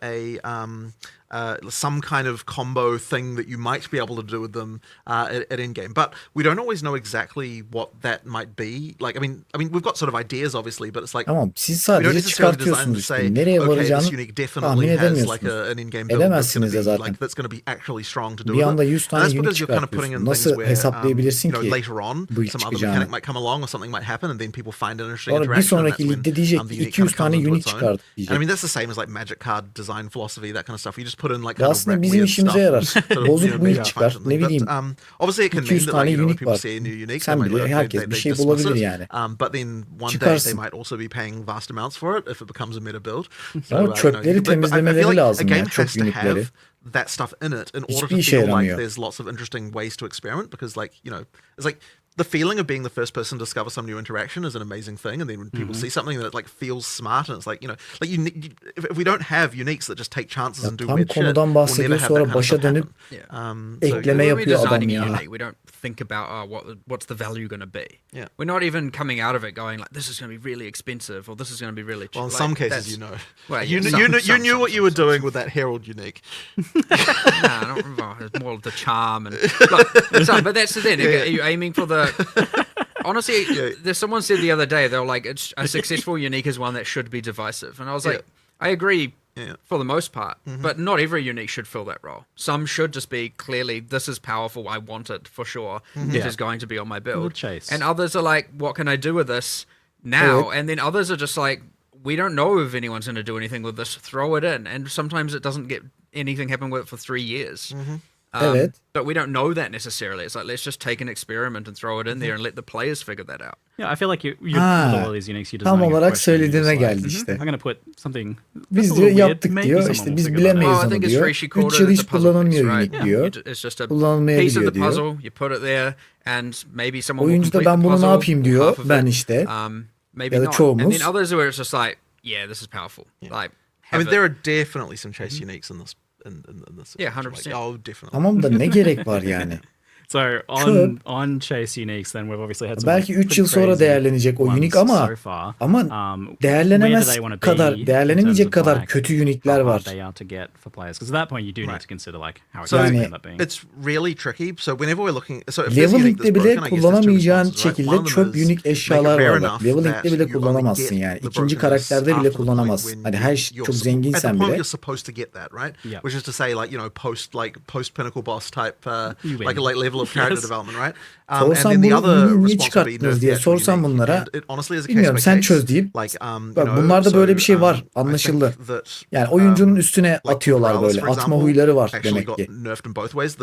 some kind of combo thing that you might be able to do with them at end game. But we don't always know exactly what that might be. Like, I mean, we've got sort of ideas, obviously, but it's like Tamam, siz we don't sadece necessarily design çıkartıyorsunuz to işte. say, Nereye okay, this varacağını unique tahmin definitely has like edemiyorsunuz. an in-game build that's going Edemezsiniz to de be zaten. like that's going to be actually strong to do Bir with anda it. 100 And tane that's unique because you're kind of putting in çıkartıyorsun. things Nasıl where hesaplayabilirsin ki later on bu some other çıkacağını? mechanic might come along or something might happen and then people find an interesting Sonra bir interaction. and sonraki that's when, ligde diyecek the ki unique 200 kind of comes tane into unique its own. çıkart And I diyecek. mean that's the same as like magic card design philosophy, that kind of stuff. You just put in like Bu kind of aslında bizim weird işimize stuff yarar. sort of, Bozuk bu make ilk it çıkar. function. Ne bileyim. But, obviously it can 200 mean that tane like, when unique people var. see a new unique, Sen they might, bile okay, herkes they bir şey dismiss bulabilir it. yani. But then one day Çıkarsın. they might also be paying vast amounts for it if it becomes a meta build. Ama çöpleri but I temizlemeleri feel like lazım a game yani, çöp has to unikleri. have that stuff in it in order Hiçbir to işe feel like yaramıyor. there's lots of interesting ways to experiment because it's like the feeling of being the first person to discover some new interaction is an amazing thing, and then when people see something that it like feels smart and it's like if we don't have uniques that just take chances and do tam weird shit, konudan we'll bahsediyor, never have sonra that kind of başa stuff dönüp happen. ekleme When we're yapıyor adam designing a ya. unique, we don't think about what's the value going to be. Yeah. We're not even coming out of it going like this is going to be really expensive or this is going to be really cheap. Well, in Like, some cases, that's- you know. Well, you yeah, knew what you were some. doing with that Herald unique. Nah, not it's more of the charm and but that's the thing. Are you aiming for the honestly there's someone said the other day they were like it's a successful unique is one that should be divisive, and I was like I agree for the most part, but not every unique should fill that role. Some should just be clearly this is powerful, I want it for sure. It is going to be on my build. Chase. And others are like, what can I do with this now? Evet. And then others are just like, we don't know if anyone's going to do anything with this. Throw it in. And sometimes it doesn't get anything happen with it for 3 years. Evet. But we don't know that necessarily. It's like, let's just take an experiment and throw it in there and let the players figure that out. Yeah, I feel like with Ha, all these uniques, you're tam designing a olarak question, you're just söylediğine like, geldi işte. I'm going to put something Biz that's a diyor little weird. yaptık Maybe diyor, someone işte will biz figure that out. bilemeyiz Oh, I onu think it's diyor. free. She called 3 it. yıl It's hiç a puzzle piece, kullanılmıyor right? unique diyor. It's just a piece of Kullanılmayabiliyor the diyor. puzzle. You put it there, and maybe someone will Oyuncu da complete ben the bunu ne puzzle, yapayım diyor. half of Ben it. işte. Maybe Ya da not. çoğumuz. And then others where it's just like, yeah, this is powerful. Like, I mean, have there it. are definitely some chase uniques in this. In this Yeah, situation. 100%. Like, oh, definitely. Tamam da ne gerek var yani? So on Chase Uniques, then we've obviously had some Belki 3 pretty yıl sonra crazy değerlenecek o ones unique ama so far. değerlenemez Where do they wanna be kadar, in terms değerlenemeyecek of, kadar like, kötü unique'ler how var. hard they are to get for players? Because at that point you do need Right. to consider like how So expensive Yani- they end up being. it's really tricky. So whenever we're looking, so if there's unique Leveling'de that's bile broken, I guess there's two kullanamayacağın responses, right? şekilde One of them çöp is unique make it eşyalar rare var bak. enough Leveling'de that bile you only kullanamazsın get yani. the İkinci brokenness karakterde bile after the point kullanamazsın. when Hani her you're çok at zenginsen the point bile. you're supposed to get that, right? Yep. Which is to say, like, you know, post pinnacle boss type, You win. like level of character Yes. development, right? Sorsam and then the bunu other niye response would be çıkarttınız nerf diye the actual sorsam unique. bunlara, And it honestly is a case bilmiyorum by sen case. çöz deyip Like, bak bunlarda böyle bir şey var, I anlaşıldı. think that, Yani oyuncunun üstüne like atıyorlar Morales, böyle. for Atma example, huyları var actually demek got ki. nerfed in both ways.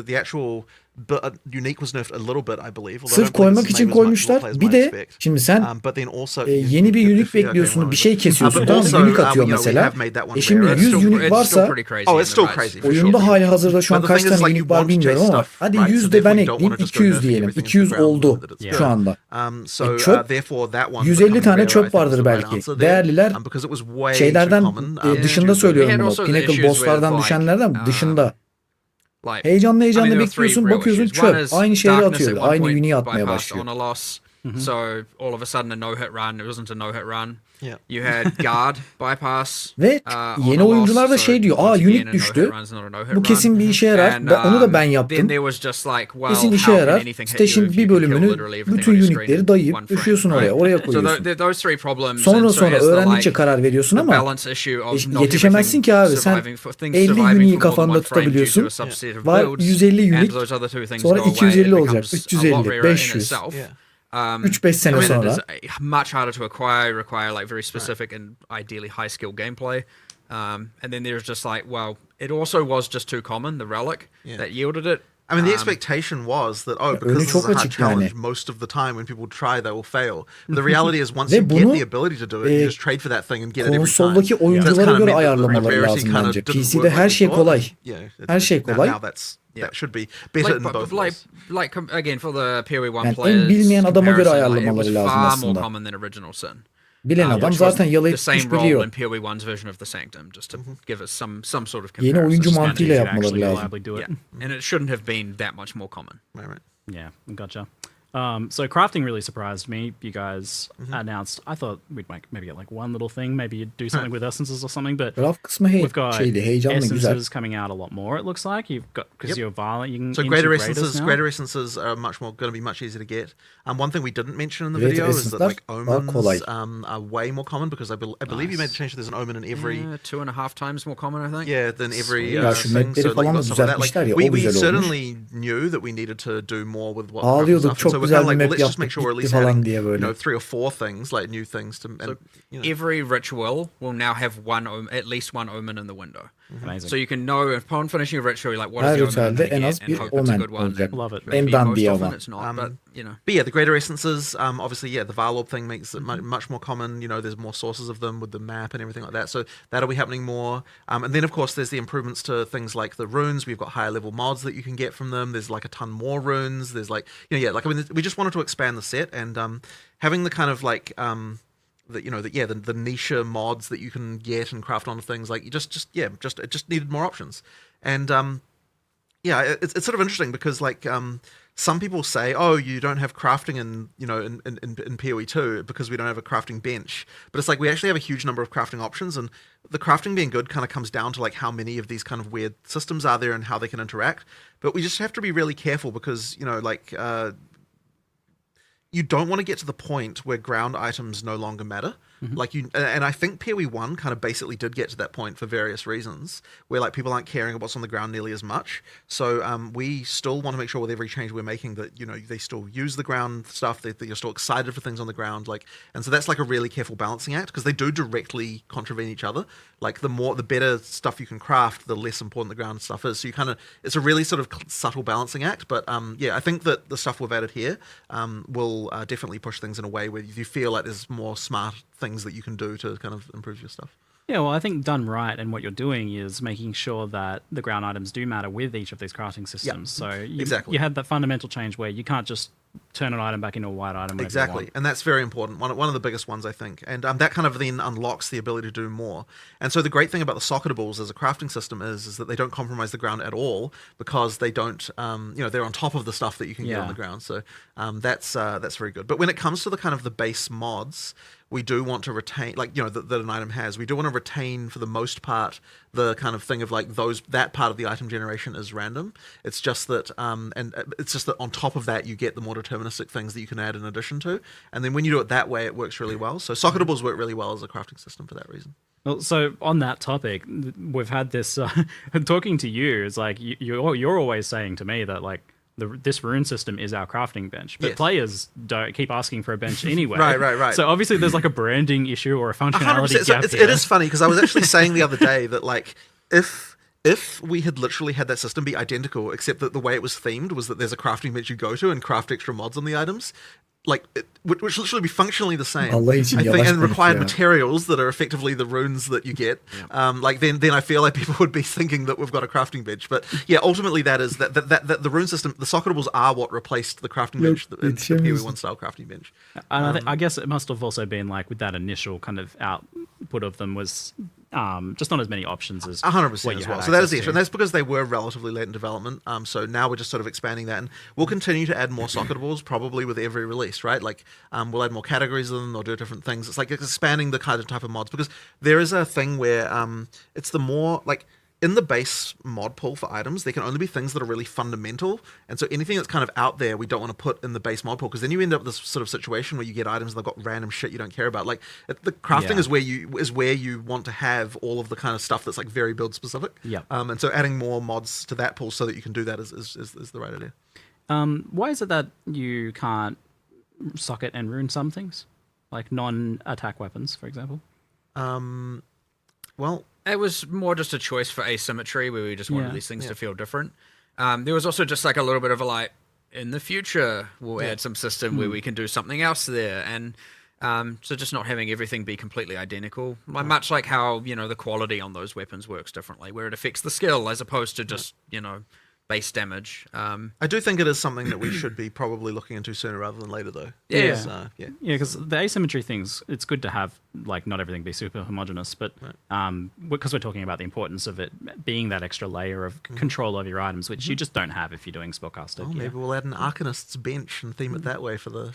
The actual unique was nerfed a little bit, I believe. although I Sırf don't believe koymak it's için made as much koymuşlar. roleplay as Bir might de expect. şimdi sen But then also yeni bir unique bekliyorsun, bir şey kesiyorsun, But tamam also, unique atıyor you know, we mesela. have made that one Şimdi rarer. 100 unique It's still varsa pretty crazy. Oh, in it's the still raids. crazy. for oyunda sure. hali hazırda şu an But the kaç thing is, tane like, unique you var want to bilmiyorum chase ama stuff, hadi right? 100 So de ben therefore you don't ekleyeyim, want to just go 200 nerfing diyelim. everything 200 to the ground oldu that it's Yeah. şu anda. So çöp, therefore that one 150 becoming tane rarer, çöp I think, is vardır the right belki. answer there. Değerliler Because it was way şeylerden too common. dışında We söylüyorum had bunu. also the Pinnacle issues bosslardan with, like, düşenlerden dışında. Like, Heyecanlı I mean, there were bekliyorsun, three real bakıyorsun issues. One çöp. is Aynı şeyleri Darkness atıyor. at one Aynı point unique atmaya bypassed başlıyor. on a loss. So all of a sudden a no hit run. It wasn't a no hit run. Yeah. You had guard bypass. Ve on yeni a oyuncular da loss, şey diyor. once again, unique a düştü. no-hit run's not a no-hit Bu kesin run. bir işe yarar. And, Onu da ben Then yaptım. there was just like, well, Kesin işe how can yarar. anything hit Site'in you if bir you can kill bölümünü literally everything bütün on your screen unique'leri in dayayıp one frame, düşüyorsun right? oraya So koyuyorsun. those three problems. Sonra and so as the, öğrendikçe like, karar veriyorsun the ama balance issue of not yetişemezsin ki everything abi. Sen surviving for things 50 surviving unique'i for more than kafanda one frame due to tutabiliyorsun. a subset of Var builds, 150 and unique. those other two things Sonra go away, 250 it olacak. becomes a lot 350, rarer in 500. itself. Yeah. 3-5 sene I mean, sonra. it is much harder to acquire, require like very specific and ideally high skill gameplay. And then there's just like, well, it also was just too common, the relic that yielded it. I mean, the expectation was that, önü because this is çok a hard açık yani. challenge, most of the time when people try, they will fail. But the reality is, once Ve you get bunu, the ability to do it, you just trade for that thing and get it every time. konsoldaki So that's oyunculara kind of göre meant that the ayarlamaları rarity lazım kind of bence. didn't PC'de work her like we şey thought. kolay. Yeah, Her şey kolay. Now that should be better in both ways. Again, for the PoE 1 Yani en players, bilmeyen adama göre comparison, like, it ayarlamaları was lazım far more aslında. common than Original Sin. Bilen adam Which was zaten the yalayıp same tutuş role biliyor. in PoE 1's version of the Sanctum, just to give us some sort of Yeni comparison. oyuncu Just meant mantığıyla you could yapmaları actually lazım. reliably do it. Yeah, and it shouldn't have been that much more common. Right. Yeah, gotcha. So crafting really surprised me. You guys announced. I thought we'd maybe get like one little thing. Maybe you'd do something with essences or something. But Raf kısmı we've got heyecanlı, güzel. essences coming out a lot more. It looks like you've got because you're violent. You can So integrate greater essences are going to be much easier to get. One thing we didn't mention in the Greater video is that like essenceler daha omens kolay. are way more common, because I believe you made the change. There's an omen in every 2.5 times more common, I think. than every Ya şu thing. mapleri So like, falan da got some of that. Like, düzeltmişler ya, o we güzel olmuş. certainly knew that we needed to do more with what Ağlıyorduk, craft çok stuff. And so güzel we're kind bir of like, map well, let's just make yaptık, sure we're at gitti least falan adding, diye böyle. 3 or 4 things, like new things to. And, you know. Every ritual will now have at least one omen in the window. Amazing. So you can know upon finishing a ritual, you're like, what Her is the omen ritüelde I'm en gonna az get, bir and hope it's a omen good one. olacak. Love it. Maybe En most dandiği often ama. it's not, but you know. But yeah, the greater essences, obviously, yeah, the Varlorb thing makes it much more common. You know, there's more sources of them with the map and everything like that. So that'll be happening more. And then, of course, there's the improvements to things like the runes. We've got higher level mods that you can get from them. There's like a ton more runes. There's like, you know, yeah, like, I mean, we just wanted to expand the set, and having the kind of like, the niche mods that you can get and craft onto things, like, it just needed more options. And it's sort of interesting because like some people say, oh, you don't have crafting in PoE 2 because we don't have a crafting bench. But it's like we actually have a huge number of crafting options, and the crafting being good kind of comes down to like how many of these kind of weird systems are there and how they can interact. But we just have to be really careful because, you don't want to get to the point where ground items no longer matter. And I think PoE 1 kind of basically did get to that point for various reasons, where like people aren't caring about what's on the ground nearly as much. So we still want to make sure with every change we're making that, they still use the ground stuff, that you're still excited for things on the ground. And so that's like a really careful balancing act, because they do directly contravene each other. Like the better stuff you can craft, the less important the ground stuff is. So it's a really sort of subtle balancing act. But I think that the stuff we've added here will definitely push things in a way where you feel like there's more smart things that you can do to kind of improve your stuff. Yeah, well, I think done right, and what you're doing is making sure that the ground items do matter with each of these crafting systems. So exactly. you had that fundamental change where you can't just turn an item back into a white item. Exactly, and that's very important. One of the biggest ones, I think, and that kind of then unlocks the ability to do more. And so the great thing about the socketables as a crafting system is that they don't compromise the ground at all, because they don't, they're on top of the stuff that you can get on the ground. So that's very good. But when it comes to the kind of the base mods, we do want to retain, that an item has. We do want to retain, for the most part, the kind of thing of that part of the item generation is random. It's just that, it's just that on top of that, you get the more deterministic things that you can add in addition to. And then when you do it that way, it works really well. So socketables work really well as a crafting system for that reason. Well, so on that topic, we've had this talking to you. It's like you're always saying to me that this rune system is our crafting bench, but players don't keep asking for a bench anyway. Right. So obviously there's a branding issue or a functionality 100%. gap. So it is funny, because I was actually saying the other day that if we had literally had that system be identical, except that the way it was themed was that there's a crafting bench you go to and craft extra mods on the items, which literally be functionally the same, I think, and required materials that are effectively the runes that you get. Then I feel like people would be thinking that we've got a crafting bench. But yeah, ultimately that is that the rune system, the socketables are what replaced the crafting bench, the PoE1 style crafting bench. And I guess it must have also been with that initial kind of output of them was just not as many options as 100% as well. So that is the issue, and that's because they were relatively late in development. So now we're just sort of expanding that, and we'll continue to add more socketables probably with every release, right? We'll add more categories of them, or do different things. It's expanding the kind of type of mods, because there is a thing where it's the more in the base mod pool for items, there can only be things that are really fundamental, and so anything that's kind of out there, we don't want to put in the base mod pool, because then you end up with this sort of situation where you get items and they've got random shit you don't care about. The crafting is where you want to have all of the kind of stuff that's very build specific. And so adding more mods to that pool so that you can do that is the right idea. Why is it that you can't socket and rune some things, like non-attack weapons, for example? Well, it was more just a choice for asymmetry, where we just wanted these things to feel different. There was also just a little bit of in the future, we'll add some system where we can do something else there. And so just not having everything be completely identical. Much like how, the quality on those weapons works differently, where it affects the skill as opposed to just, base damage. I do think it is something that we should be probably looking into sooner rather than later, though. Because the asymmetry things, it's good to have not everything be super homogeneous, but because we're talking about the importance of it being that extra layer of control over your items, which you just don't have if you're doing spellcasting. Maybe we'll add an Arcanist's bench and theme it that way for the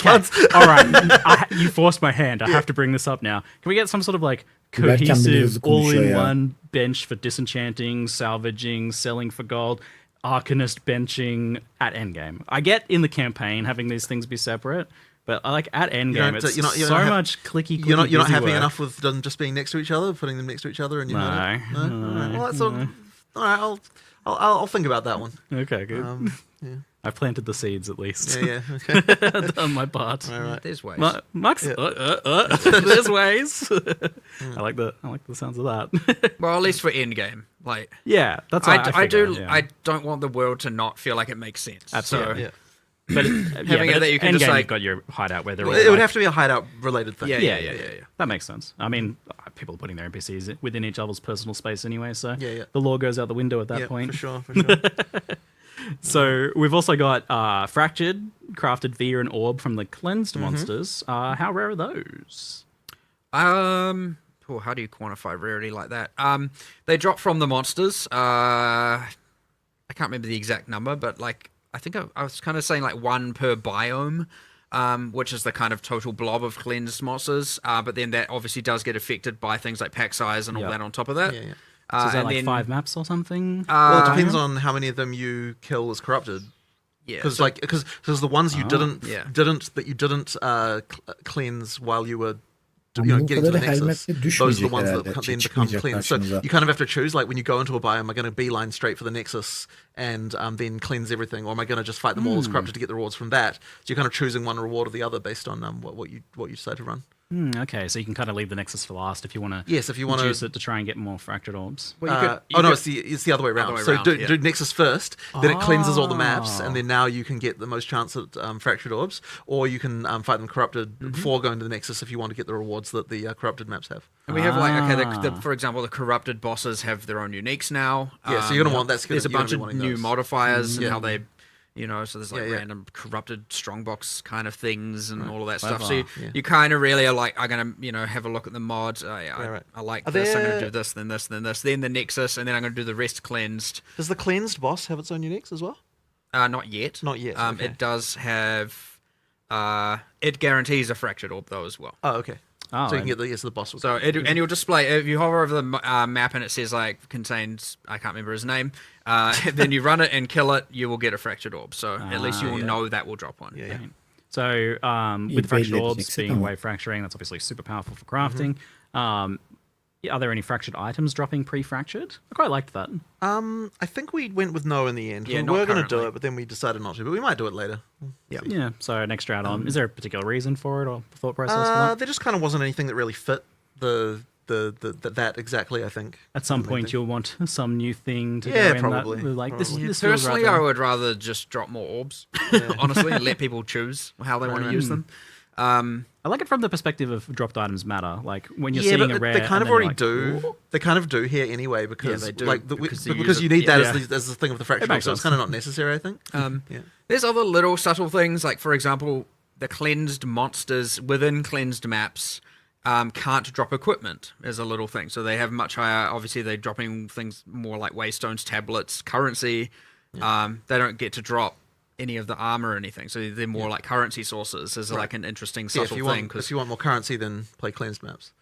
ones. All right, you forced my hand. I have to bring this up now. Can we get some sort of cohesive, all-in-one bench for disenchanting, salvaging, selling for gold, Arcanist benching at endgame? I get in the campaign having these things be separate, but at endgame, it's so much clicky. You're not happy enough with them just being next to each other, putting them next to each other, and no. Well, that's all right. I'll think about that one. Okay, good. I've planted the seeds at least. Okay. Done my part. Right. There's ways. Max, there's ways. I like the sounds of that. Well, at least for endgame, that's I don't want the world to not feel like it makes sense. Absolutely. So, but having it that you can just you've got your hideout where they're all it would have to be a hideout related thing. Yeah. That makes sense. I mean, people are putting their NPCs within each other's personal space anyway, so the law goes out the window at that point. For sure. So we've also got Fractured, crafted via an orb from the cleansed monsters. How rare are those? How do you quantify rarity like that? They drop from the monsters. I can't remember the exact number, but I think I was kind of saying one per biome, which is the kind of total blob of cleansed monsters. But then that obviously does get affected by things like pack size and all that on top of that. So is that 5 maps or something? Well, it depends on how many of them you kill as corrupted. Yeah, because the ones you didn't cleanse while you were getting to the Nexus, those are the ones that then become cleansed. So you kind of have to choose, when you go into a biome, am I going to beeline straight for the Nexus and then cleanse everything, or am I going to just fight them all as corrupted to get the rewards from that? So you're kind of choosing one reward or the other based on what you decide to run. Okay, so you can kind of leave the Nexus for last if you want to. Yes, if you want to use it to try and get more fractured orbs. Well, it's the other way around. Do Nexus first, then it cleanses all the maps, and then now you can get the most chance at fractured orbs, or you can fight them corrupted before going to the Nexus if you want to get the rewards that the corrupted maps have. And we have for example, the corrupted bosses have their own uniques now. Yeah, so you're gonna want that. There's a bunch of new modifiers and how they You know, so there's like Yeah. random corrupted strongbox kind of things and all of that Clever. stuff. So you kind of really are like, I'm gonna have a look at the mod. I like Are this. I'm gonna there- do this, then this, then this, then the Nexus, and then I'm gonna do the rest cleansed. Does the cleansed boss have its own uniques as well? Not yet. Not yet. Okay. It does have. It guarantees a fractured orb though as well. Oh, okay. Oh, So you can get the boss. So and you'll display if you hover over the map and it says like contains, I can't remember his name. Then you run it and kill it, you will get a fractured orb. So at least you will know that will drop one. Yeah. So with fractured belli orbs edeceksin, being tamam. wave fracturing, that's obviously super powerful for crafting. Are there any fractured items dropping pre-fractured? I quite liked that. I think we went with no in the end. Yeah, we not were going to do currently. it, but then we decided not to. But we might do it later. Yeah, so an extra add-on. Is there a particular reason for it or thought process for that? There just kind of wasn't anything that really fit that exactly. I think At some point, you'll want some new thing to Yeah, go in probably. that, like this. Probably. This feels Personally, right I there. would rather just drop more orbs, honestly, and let people choose how they want to use them. I like it from the perspective of dropped items matter. Like when you're yeah, seeing but a rare, they kind and of then already you're like, do. "Ooh." They kind of do here anyway because they do, like because you because use you it. need that Yeah. as the thing of the fracture. makes So it's sense. kind of not necessary, I think. There's other little subtle things, like for example, the cleansed monsters within cleansed maps can't drop equipment as a little thing. So they have much higher. Obviously, they're dropping things more like waystones, tablets, currency. They don't get to drop any of the armor or anything. So they're more like currency sources. Is like an interesting Yeah, subtle thing. if you want more currency, then play cleansed maps.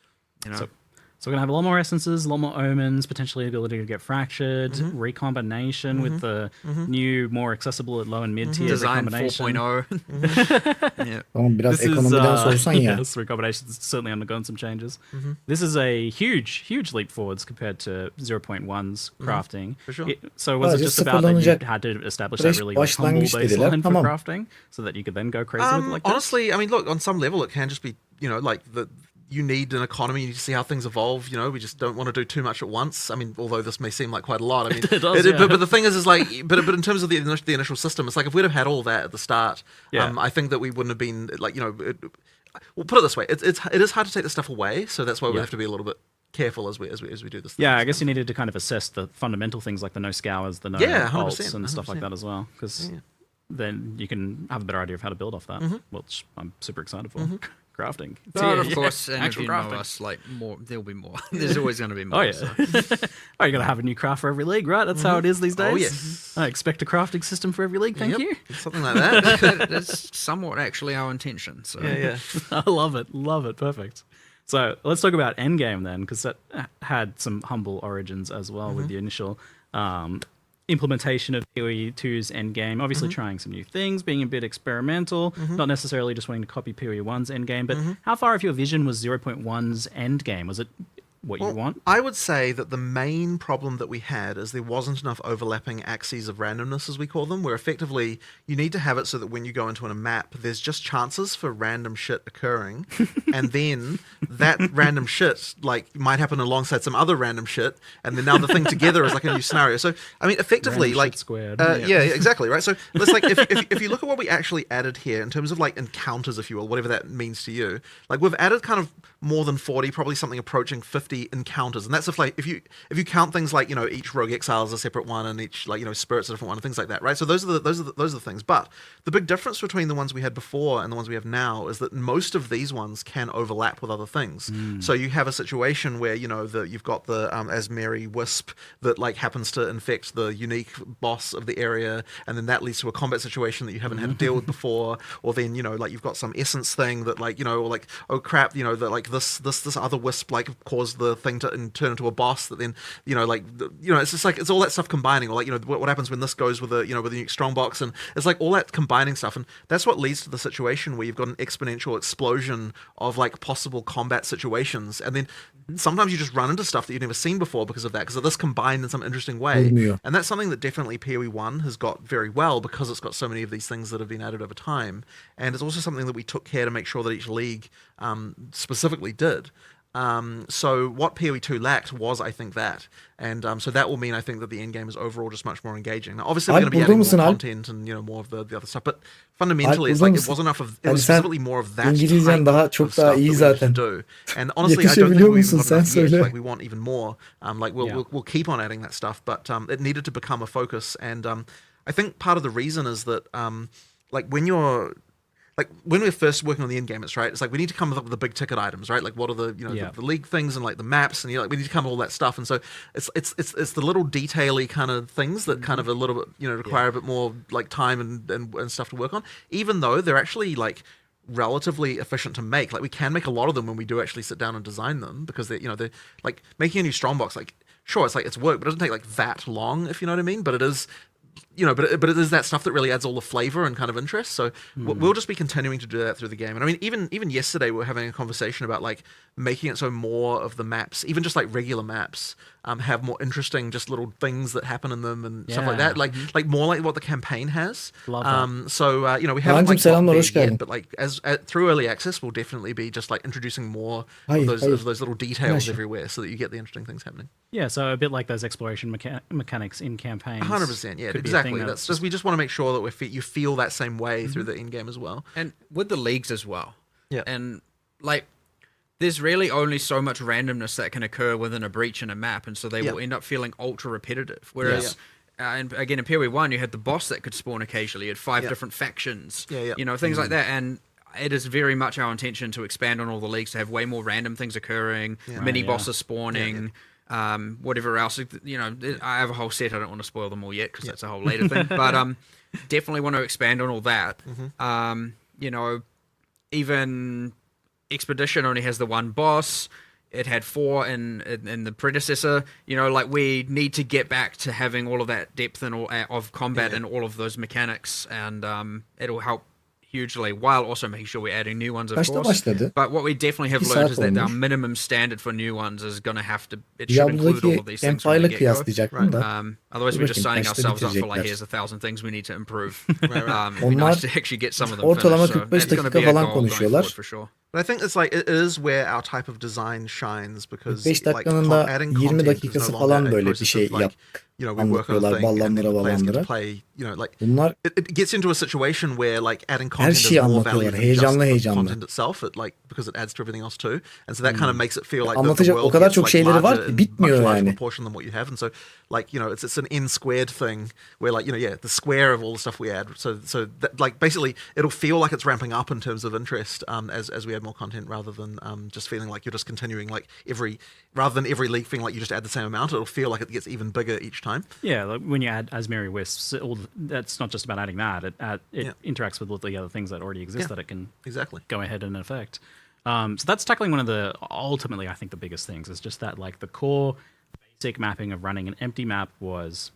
You know, So we're gonna have a lot more essences, a lot more omens, potentially the ability to get fractured, recombination with the new, more accessible at low and mid tier design recombination. 4.0. Yeah. Tamam biraz ekonomiden sorsan ya. Yes, recombination's certainly undergone some changes. This is a huge leap forwards compared to 0.1's crafting. For sure. So was it Sadece just about that you sıfırlanacak had to establish that fresh really like, humble başlangıç dediler, baseline for tamam. crafting so that you could then go crazy with it like this? Honestly, I mean, look, on some level, it can just be, like you need an economy. You need to see how things evolve. We just don't want to do too much at once. I mean, although this may seem like quite a lot. I mean, It does, yeah. but the thing is like, but in terms of the initial system, it's like if we'd have had all that at the start, Yeah. I think that we wouldn't have been like, we'll put it this way: it is hard to take the stuff away. So that's why we Yeah. have to be a little bit careful as we do this. Yeah, I guess you needed to kind of assess the fundamental things like the no scours, the no Yeah, bolts 100%, and stuff like 100%. that as well, because then you can have a better idea of how to build off that, which I'm super excited for. Crafting. But of course, and if actual you know crafting. us, like more, there'll be more. There's always going to be more. Oh yeah. so. Oh, you gotta have a new craft for every league, right? That's how it is these days. Oh, yes. I expect a crafting system for every league. Thank Yep, you. something like that. That's somewhat actually our intention. So yeah. I love it. Love it. Perfect. So let's talk about Endgame then, because that had some humble origins as well with the initial implementation of PoE 2's Endgame. Obviously trying some new things, being a bit experimental, not necessarily just wanting to copy PoE 1's Endgame, but how far of your vision was 0.1's Endgame? Was it what you want? I would say that the main problem that we had is there wasn't enough overlapping axes of randomness, as we call them, where effectively you need to have it so that when you go into a map, there's just chances for random shit occurring, and then that random shit like might happen alongside some other random shit, and then now the thing together is like a new scenario. So I mean, effectively, Random like shit squared. yeah, exactly, right. So let's like if you look at what we actually added here in terms of like encounters, if you will, whatever that means to you, like we've added kind of more than 40, probably something approaching 50 encounters, and that's if you count things like each rogue exile is a separate one, and each spirit's a different one, and things like that, right? So those are the things. But the big difference between the ones we had before and the ones we have now is that most of these ones can overlap with other things. So you have a situation where you've got the Asmeri wisp that like happens to infect the unique boss of the area, and then that leads to a combat situation that you haven't had to deal with before, or then like you've got some essence thing that like or like oh crap that like this other wisp like caused the thing to turn into a boss that then it's just like it's all that stuff combining, or like what happens when this goes with a with a unique strongbox, and it's like all that combining stuff, and that's what leads to the situation where you've got an exponential explosion of like possible combat situations, and then sometimes you just run into stuff that you've never seen before because of that, because of this combined in some interesting way. Olmuyor. And that's something that definitely PoE 1 has got very well, because it's got so many of these things that have been added over time, and it's also something that we took care to make sure that each league specifically did. So what PoE 2 lacked was, I think, that. And so that will mean, I think, that the end game is overall just much more engaging. Now, obviously, we're Alp, going to be burada adding more mısın, Alp? content and more of the other stuff, but fundamentally, Alp, it's burada like it mısın? was enough of, it Yani was sen specifically more of that İngilizcen type daha çok of daha stuff iyi that we needed zaten. to do. And honestly, I don't think Yetişebiliyor we've musun? got Sen enough yet. söyle. Like, we want even more. Like, we'll keep on adding that stuff, but it needed to become a focus, and I think part of the reason is that like when you're like when we're first working on the end game, it's right. It's like we need to come up with the big ticket items, right? Like what are the the league things and like the maps, and like we need to come up with all that stuff. And so it's the little detaily kind of things that kind of a little bit require a bit more like time and stuff to work on. Even though they're actually like relatively efficient to make. Like we can make a lot of them when we do actually sit down and design them, because they're like making a new strongbox. Like sure, it's like it's work, but it doesn't take like that long, if you know what I mean. But it is. But it is that stuff that really adds all the flavor and kind of interest. So we'll just be continuing to do that through the game. And I mean, even yesterday we were having a conversation about like making it so more of the maps, even just like regular maps, have more interesting just little things that happen in them and stuff like that. Like more like what the campaign has. Love that. So we haven't like selamlar, got there hoş geldin. yet, but like through early access, we'll definitely be just like introducing more of those little details Hayır. everywhere, so that you get the interesting things happening. Yeah, so a bit like those exploration mechanics in campaigns. 100%, yeah, could be a thing exactly. That's just we just want to make sure that you feel that same way through the in game as well. And with the leagues as well. Yeah. And like there's really only so much randomness that can occur within a breach in a map, and so they will end up feeling ultra repetitive. Whereas and again in PoE1 you had the boss that could spawn occasionally, you had 5 different factions. Things like that. And it is very much our intention to expand on all the leagues, to have way more random things occurring, mini bosses spawning. Whatever else, I have a whole set. I don't want to spoil them all yet because that's a whole later thing. But definitely want to expand on all that. Even Expedition only has the one boss. It had 4 in the predecessor. Like we need to get back to having all of that depth and all of combat and all of those mechanics, and it'll help hugely, while also making sure we're adding new ones, of Kaçta course. başladı? But what we definitely have 2 learned saat is that our olmuş. minimum standard for new ones is going to have to, it should include all of Diablo'daki these things from the Empire'la get-go. kıyaslayacaktım da. Otherwise Dur we're just bakayım, signing kaçta ourselves up for like, bitirecekler? here's 1,000 things we need to improve. Right. It'd be Onlar nice to actually get some of them ortalama finished, so 45 it's gonna dakika be a falan goal going konuşuyorlar. forward for sure. But I think it's like it is where our type of design shines, because 45 like dakikanın da adding 20 content is dakikası no falan longer a böyle bir process şey of, like, yap. we work on a Anlatıyorlar thing and then the ballandıra players get to ballandıra. play, like Bunlar it gets into a situation where like adding her content is şeyi more anlatıyorlar. valuable than Heyecanlı just the heyecanlı. content itself, because it adds to everything else too, and so that kind of makes it feel like Anlatacak the o world kadar gets, çok like, şeyleri var larger ki in bitmiyor much larger yani. proportion than what you have, and so like it's an n squared thing where like the square of all the stuff we add, so that, like basically it'll feel like it's ramping up in terms of interest as we add more content, rather than just feeling like you're just continuing like rather than every league feeling like you just add the same amount. It'll feel like it gets even bigger each time. Yeah, like when you add Asmeri Wisps, that's not just about adding that. It interacts with all the other things that already exist that it can go ahead and affect. So that's tackling one of the, ultimately, I think the biggest things is just that like the core basic mapping of running an empty map was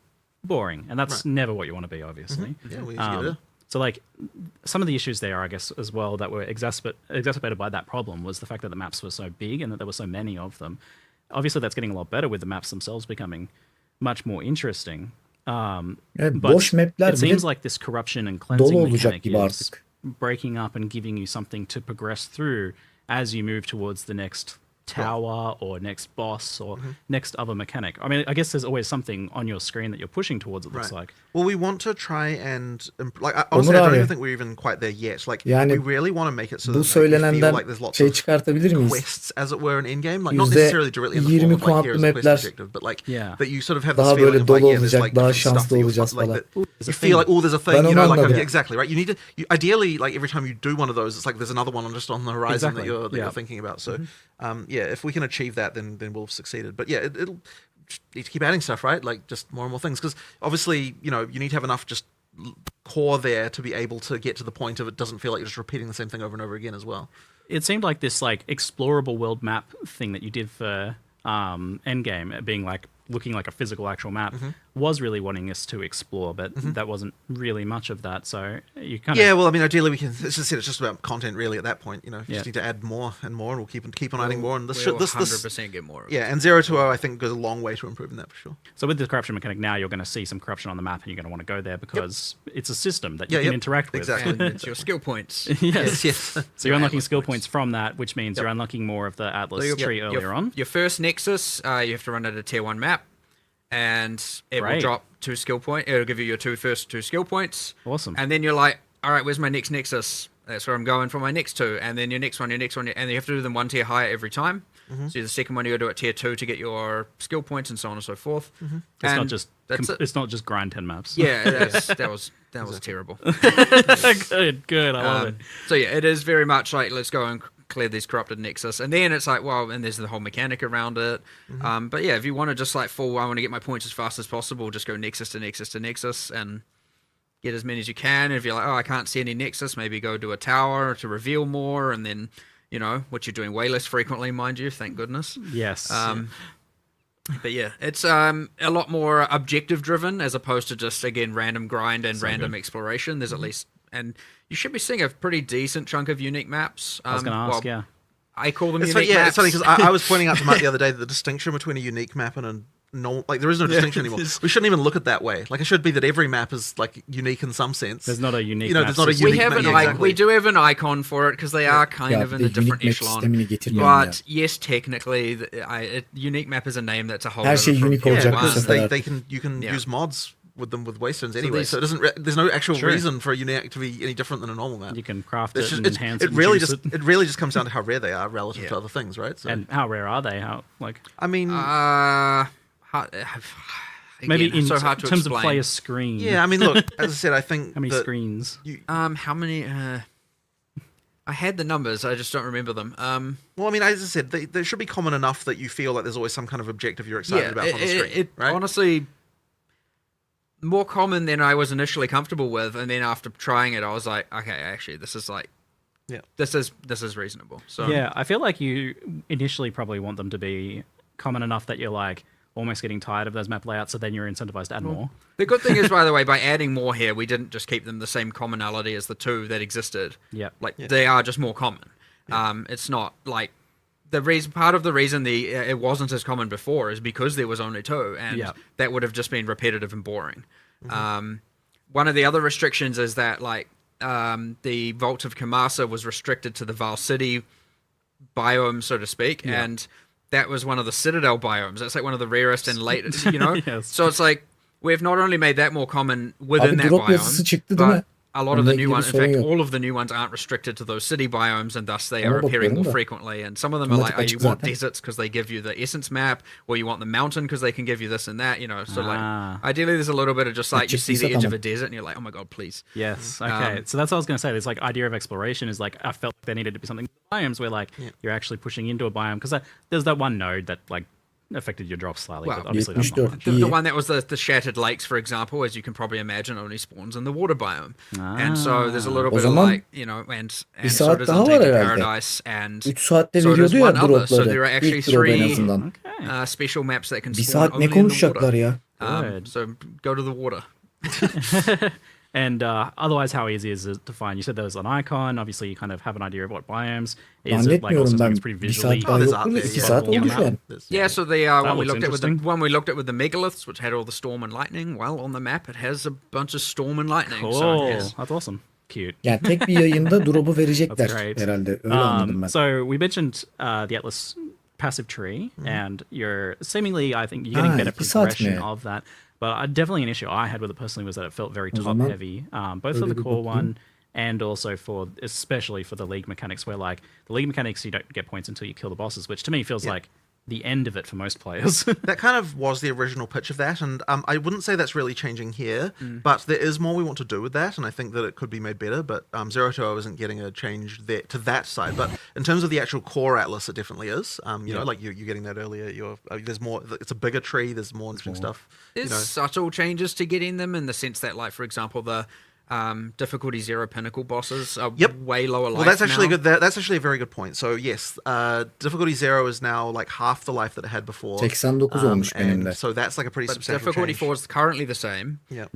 boring. And that's never what you want to be, obviously. Yeah, we usually do. So like some of the issues there, I guess, as well, that were exacerbated by that problem was the fact that the maps were so big and that there were so many of them. Obviously, that's getting a lot better with the maps themselves becoming much more interesting. Evet, But boş map'ler it seems bile like this corruption and dolu cleansing olacak mechanic gibi is artık. breaking up and giving you something to progress through as you move towards the next tower or next boss or next other mechanic. I mean, I guess there's always something on your screen that you're pushing towards, it looks like. Well, we want to try and honestly, I don't even think we're even quite there yet. Like Yani we really want to make it so bu that like, you feel söylenenden like there's lots şey of çıkartabilir miyiz? quests, as it were, in in-game. Like not necessarily directly in the form 20 of like, here's a quest mapler objective, but like that you sort of have daha this feeling böyle of like, dolu there's olacak, like daha different stuff şanslı that you olacağız like falan. that you feel like there's a thing, Ben onu like anladım. exactly right. You ideally like every time you do one of those, it's like there's another one just on the horizon that you're thinking about. So if we can achieve that, then we'll have succeeded. But yeah, it'll need to keep adding stuff, right? Like just more and more things, because obviously you need to have enough just core there to be able to get to the point of it doesn't feel like you're just repeating the same thing over and over again as well. It seemed like this like explorable world map thing that you did for Endgame, being like looking like a physical actual map, was really wanting us to explore, but that wasn't really much of that. So you kind of well, I mean, ideally we can. It's just about content, really. At that point, you just need to add more and more, and we'll keep on adding more. And this 100% get more. And 0-0, I think, goes a long way to improving that for sure. So with the corruption mechanic now, you're going to see some corruption on the map, and you're going to want to go there because it's a system that you can interact with. Exactly. And it's your skill points. yes. So you're unlocking skill points from that, which means you're unlocking more of the Atlas tree earlier on. Your first Nexus, you have to run at a tier 1 map, and it will drop 2 skill points. It'll give you your first two skill points. Awesome. And then you're like, all right, where's my next Nexus? that's where I'm going for my next 2, and then your next one, and you have to do them 1 tier higher every time. So the second one you got to do at tier 2 to get your skill points and so on and so forth. It's not just grind 10 maps. Yeah, that was terrible. Good. I love it. So yeah, it is very much like, let's go and clear these corrupted nexus, and then it's like, well, and there's the whole mechanic around it. But yeah, if you want to just like I want to get my points as fast as possible, just go nexus to nexus to nexus and get as many as you can. And if you're like, oh, I can't see any nexus, maybe go to a tower to reveal more, and then, you know, which you're doing way less frequently, mind you, thank goodness. Yes. But yeah, it's a lot more objective driven as opposed to just, again, random grind and random exploration. There's at least, and you should be seeing a pretty decent chunk of unique maps. I was going to ask, yeah. I call them It's unique funny, maps. it's funny because I was pointing out to Mark the other day that the distinction between a unique map and a normal, like there is no distinction anymore. We shouldn't even look at that way. Like it should be that every map is like unique in some sense. There's not a unique You know, map there's not a system. unique We have map. an Yeah, exactly. we do have an icon for it because they are kind Ya of bir in de a different unique map echelon. sistemini getirmiyorum ya. But yes, technically, unique map is a name that's a whole. Her şey other unique from- olacak Yeah, bu well, sefer. You can Yeah. use mods with them with Wastelands anyway, these- so it doesn't. There's no actual True. reason for a unique to be any different than a normal map. You can craft It's it just- and it's- enhance it it. really and just juice it. it really just comes down to how rare they are relative Yeah. to other things, right? So And how rare are they? How like I mean, maybe again, in so hard to terms of explain. player screen. yeah, I mean, look, as I said, I think How many that screens? How many? I had the numbers, I just don't remember them. Well, I mean, as I said, they should be common enough that you feel like there's always some kind of objective you're excited about on the screen, right? Honestly, more common than I was initially comfortable with, and then after trying it, I was like, okay, actually, this is like, Yeah. this is reasonable. So Yeah, I feel like you initially probably want them to be common enough that you're like almost getting tired of those map layouts, so then you're incentivized to add more. The good thing is, by the way, by adding more here, we didn't just keep them the same commonality as the 2 that existed. Yep. Like they are just more common. It's not like part of the reason it wasn't as common before is because there was only 2, and Yep. that would have just been repetitive and boring. One of the other restrictions is that like the Vault of Kamasa was restricted to the Val City biome, so to speak, and that was one of the Citadel biomes. That's like one of the rarest and latest, you know. Yes. So it's like we've not only made that more common within Abi that drop yazısı biome, çıktı değil mi? but a lot of Onunla the new ilgili ones, in sorun fact, yok. all of the new ones aren't restricted to those city biomes, and thus they Ona are appearing bakıyorum more da. frequently. And some of them are Onlar like, çok oh, you açık want zaten. deserts because they give you the essence map, or you want the mountain because they can give you this and that, you know. So Ah. like, ideally, there's a little bit of just like you see the Açık edge of tamam. a desert, and you're like, oh my god, please. Yes. Okay. So that's what I was going to say. This like idea of exploration is like I felt there needed to be something biomes where like you're actually pushing into a biome because there's that one node that like affected your drops slightly, Well, but obviously that's not 74. much. The İyi. one that was the Shattered Lakes, for example, as you can probably imagine, only spawns in the water biome. And so there's a little O bit of zaman like, you know, and bir so saat does daha var Untainted herhalde. Paradise, and 3 saatte so does veriyordu ya one other. So there are dropları. actually İlk drop en 3 azından. special maps that can Bir spawn saat only ne in the konuşacaklar water. ya? Good. So go to the water. And otherwise, how easy is it to find? You said there was an icon. Obviously, you kind of have an idea of what biomes. Is it like also Zannetmiyorum something ben. that's pretty Bir visually? saat daha there's yoktur art da there, 2 yeah. saat oldu Yeah. şu an. Yeah, so the one looks we looked at with the interesting. one we looked at with the megaliths, which had all the storm and lightning. Well, on the map, it has a bunch of storm and lightning. So Cool. it has, That's awesome. Cute. Yani tek bir yayında drop'u verecekler That's great. herhalde. Öyle anladım ben. So we mentioned the Atlas passive tree, and you're seemingly, I think, you're getting Ah, better 2 saat progression mi? of that. But definitely an issue I had with it personally was that it felt very O top zaman heavy, both for öyle the bir core bakayım. one and also especially for the league mechanics, where like the league mechanics you don't get points until you kill the bosses, which to me feels like the end of it for most players. that kind of was the original pitch of that, and I wouldn't say that's really changing here, but there is more we want to do with that, and I think that it could be made better, but 0-2-0 isn't getting a change there to that side, but in terms of the actual core Atlas, it definitely is. You know, like you're getting that earlier, there's more, it's a bigger tree, there's more interesting stuff. there's You know. subtle changes to getting them in the sense that, like, for example, the difficulty 0 pinnacle bosses are way lower life. Well, that's actually now. good. That's actually a very good point. So yes, difficulty 0 is now like half the life that it had before. 89 olmuş and benimle. so that's like a pretty But substantial difficulty change. 4 is currently the same Yeah.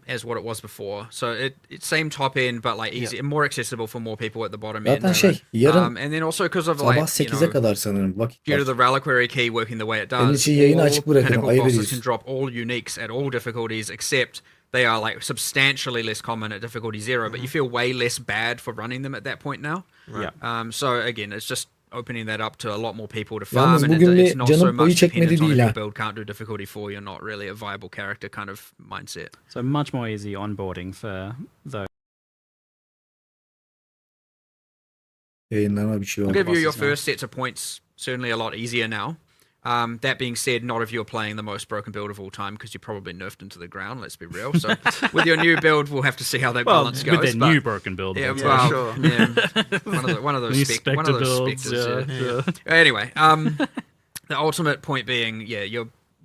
as what it was before. So it's same top end, but like easy, more accessible for more people at the bottom end. Zaten şey yarın And then also because of sabah like, you 8'e know, kadar sanırım vakit due to var. the reliquary key working the way it Benim does, için yayını all açık bırakırım, pinnacle ayıp bosses ediyorsun. can drop all uniques at all difficulties except they are like substantially less common at difficulty 0, but you feel way less bad for running them at that point now. Yeah. So again, it's just opening that up to a lot more people to Yalnız farm, and bugün it's bir not so canım payı much çekmedi dependent on if değil your ha. build can't do difficulty 4, you're not really a viable character kind of mindset. So much more easy onboarding for those. Yayınlarıma bir şey oldu. I'll give you your first sets of points certainly a lot easier now. That being said, not if you're playing the most broken build of all time, because you're probably nerfed into the ground, let's be real. So with your new build, we'll have to see how that balance goes. With their new broken build. Yeah, of well, sure. yeah, one of those New specters. builds, yeah. Anyway, the ultimate point being, yeah,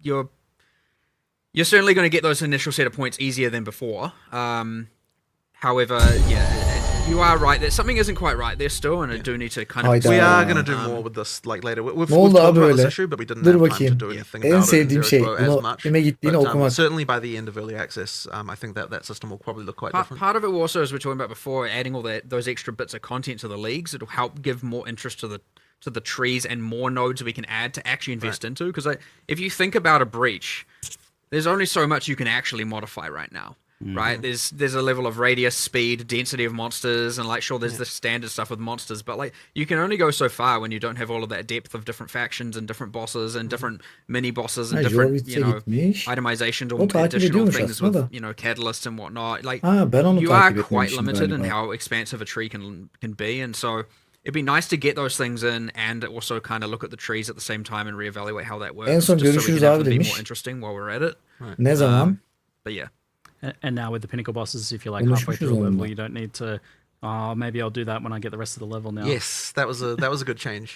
you're certainly going to get those initial set of points easier than before. However, yeah, you are right that something isn't quite right there still, and I do need to kind of. Hayda. We are going to do more with this like later. We've Ne oldu talked abi about this öyle? issue, but we didn't Dur have time bakayım. to do anything En about it sevdiğim in şey Zero Expo as bunu much. kime gittiğini But, okumak. certainly by the end of early access, I think that system will probably look quite different. Part of it also, as we were talking about before, adding all those extra bits of content to the leagues, it'll help give more interest to the trees and more nodes we can add to actually invest into. Because if you think about a breach, there's only so much you can actually modify right now. Right, there's a level of radius, speed, density of monsters, and like sure there's the standard stuff with monsters, but like you can only go so far when you don't have all of that depth of different factions and different bosses and different mini bosses and Ha, different Jorvit'e gitmiş. itemizations O or takip additional ediyormuş things aslında with da. catalysts and whatnot. Like Ha, ben onu you are takip quite etmemişim limited in galiba. how expansive a tree can be, and so it'd be nice to get those things in and also kind of look at the trees at the same time and reevaluate how that works. En son just so we görüşürüz can have abi them be demiş. more interesting while we're at it. Ne zaman? But yeah. And now with the pinnacle bosses, if you're like halfway Konuşmuşuz through a level, onunla. you don't need to. Maybe I'll do that when I get the rest of the level now. Yes, that was a good change.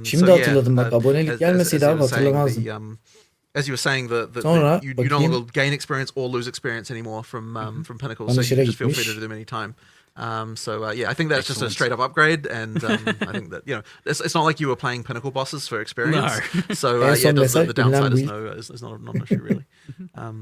Şimdi hatırladım bak, abonelik gelmeseydi abi hatırlamazdım. As you were saying, Sonra you no bakayım. longer gain experience or lose experience anymore from Pinnacle, so Anlaşıra you just feel free gitmiş. to do them anytime. Yeah, I think that's just a straight up upgrade, and I think that it's not like you were playing Pinnacle bosses for experience. No. So En son the mesaj downside bilinen is not an issue really.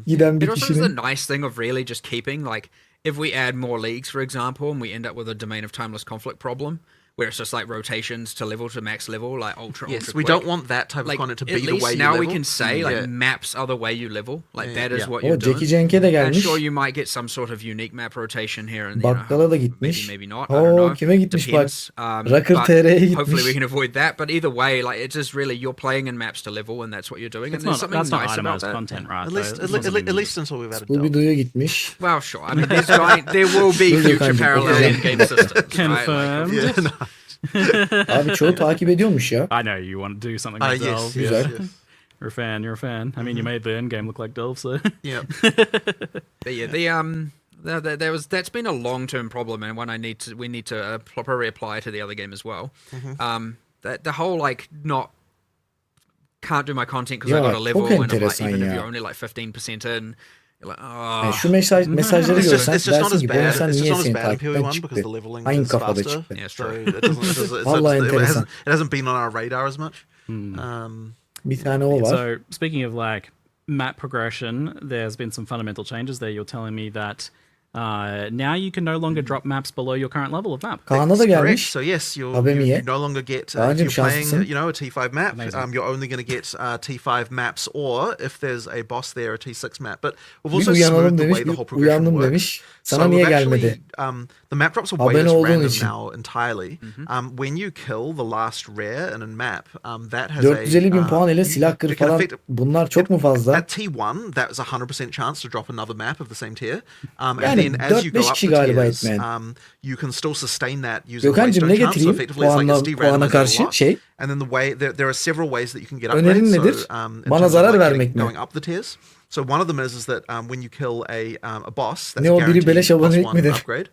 Giden bir It also has the kişinin nice thing of really just keeping, like, if we add more leagues, for example, and we end up with a domain of timeless conflict problem, where it's just like rotations to max level, like ultra. Yes, ultra we quick. don't want that type of Like, content to at be the least way you now level. we can say like Yeah. maps are the way you level. Like that is Yeah. what o you're doing. Jackie Cenk'e de And gelmiş. sure, you might get some sort of unique map rotation here and Bakkala da gitmiş. maybe not. I don't know. Kime gitmiş Depends. bak. Rakır but TR'ye gitmiş. hopefully we can avoid that. But either way, like it's just really you're playing in maps to level, and that's what you're doing. It's and there's not, something that's not nice about itemized that. content, right? At though? least, It's at, not least, something- at least until we've added Scooby-Doo'ya gitmiş. Well, sure. I mean, there will be Dur future Gökhan'cığım, parallel okuyacağım. in-game systems. Right? Confirmed. Yeah, no. Abi çoğu takip ediyormuş ya. I know you want to do something with Yes, Delve. yes, Güzel. yes. You're a fan. You're a fan. I mean, you made the end game look like Delve, so. Yeah. But yeah, that's been a long-term problem, and one we need to properly apply to the other game as well. That the whole like can't do my content because I Ya, got a level, çok and I'm like, enteresan even if ya. you're only like 15% in, you're like, Yani oh. şu mesajları It's görsen just not dersin as ki bu bad. insan It's just niye not as senin bad in takipten PoE1 çıktı? because the leveling Aynı is kafada faster. çıktı. Yeah, it's So true. Vallahi it enteresan. hasn't been on our radar as much. Bir tane o var. So, speaking of like map progression, there's been some fundamental changes there. You're telling me that now you can no longer drop maps below your current level of map. Kaan'a da Correct. gelmiş. So yes, you Habemiye. no longer get if Kaan'cığım you're playing şanslısın. a T5 map. Amazing. You're only going to get T5 maps, or if there's a boss there, a T6 map. But we've Bir also uyanalım smoothed the demiş, way the bir whole progression uyandım works. demiş. Sana So niye we've actually, gelmedi? the map drops are way Abone less olduğun random için. now entirely. When you kill the last rare in a map, that has 450 bin puan ile you- silah kır it can falan. affect- Bunlar çok mu fazla? At T1, that was a 100% chance to drop another map of the same tier. And Yani then as you go 4-5 up kişi the galiba tiers, etmeyen. you can still sustain that using Gökhan'cığım ne waystone chance. So getireyim effectively it's like it's puana de-randomized a karşı lot. şey? And then the way there are several ways that you can get Önerin upgrades. nedir? So, in Bana terms of, zarar like, vermek mi? going up the tiers. So one of them is that when you kill a boss, that's Ne o, biri guaranteed beleş plus abonelik one mi dedi? upgrade.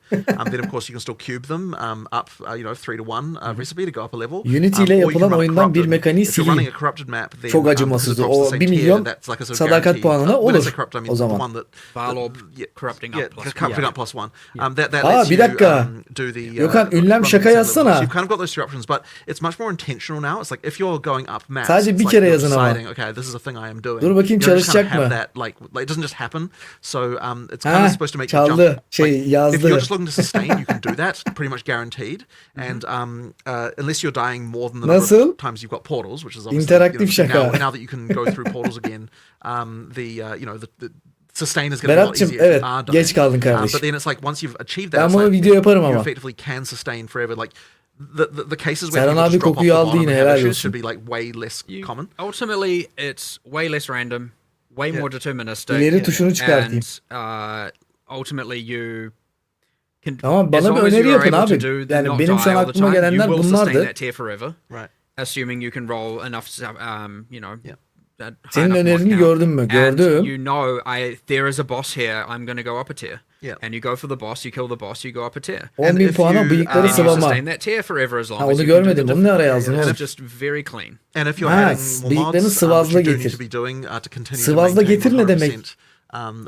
Then of course you can still cube them up, 3-to-1 recipe to go up a level. Unity ile Or you can yapılan run oyundan bir corrupted. mekaniği If you're running sileyim. a corrupted map, then, Çok because acımasızdı. it drops the O same 1 tier, milyon that's like a sort of sadakat guaranteed- puanına when it's olur a corrupt, I mean o zaman. the one that Varlob corrupting up plus one. corrupting up plus one. That Aa, lets bir you dakika. do the Gökhan, ünlem run şaka the same yazsana. level. So you've kind of got those three options, but it's much more intentional now. It's like if you're going up maps, Sadece it's bir like kere you're yazın ama. deciding, okay, this is a thing I am doing. Dur bakayım You don't just kind of çalışacak have mı? that, like it doesn't just happen. So it's kind of Ha, supposed to make you çaldı. jump. Şey, Like, if yazdı. you're just looking to sustain, you can do that, pretty much guaranteed. And unless you're dying more than the number Nasıl? of times you've got portals, which is obviously İnteraktif şaka. now that you can go through portals again, the sustain is going to be a lot Berat'cığım, easier if evet, you are dying. geç kaldın kardeşim. But then it's like once you've achieved that, Ben it's bunu like video yaparım you ama. effectively can sustain forever. Like the cases where Serhan people abi just drop off the kokuyu aldı bottom yine, and have helal issues olsun. should be like way less common. Ultimately, it's way less random, way more deterministic. İleri tuşunu çıkartayım. And ultimately, Tamam, as bana long bir as öneri you are yapın able to abi. do the Yani not benim şu an die all the aklıma time, gelenler you will sustain bunlardı. that tier forever. Right. Assuming you can roll enough, you know, Yeah. that high Senin enough mod önerini count. gördün mü? And Gördüm. you know, there is a boss here. I'm going to go up a tier. Yeah. And you go for the boss, you kill the boss, you go up a tier. 10.000 if puana you, bıyıkları And you sıvama. sustain that tier forever as long Ha, as onu you can do görmedim. the Onu ne ara different- yazdın It's oğlum? just very clean. And if you're Ha, adding more bıyıklarını mods, sıvazla which you do getir. need to be doing to continue Sıvazla to maintain getir ne 100%, demek?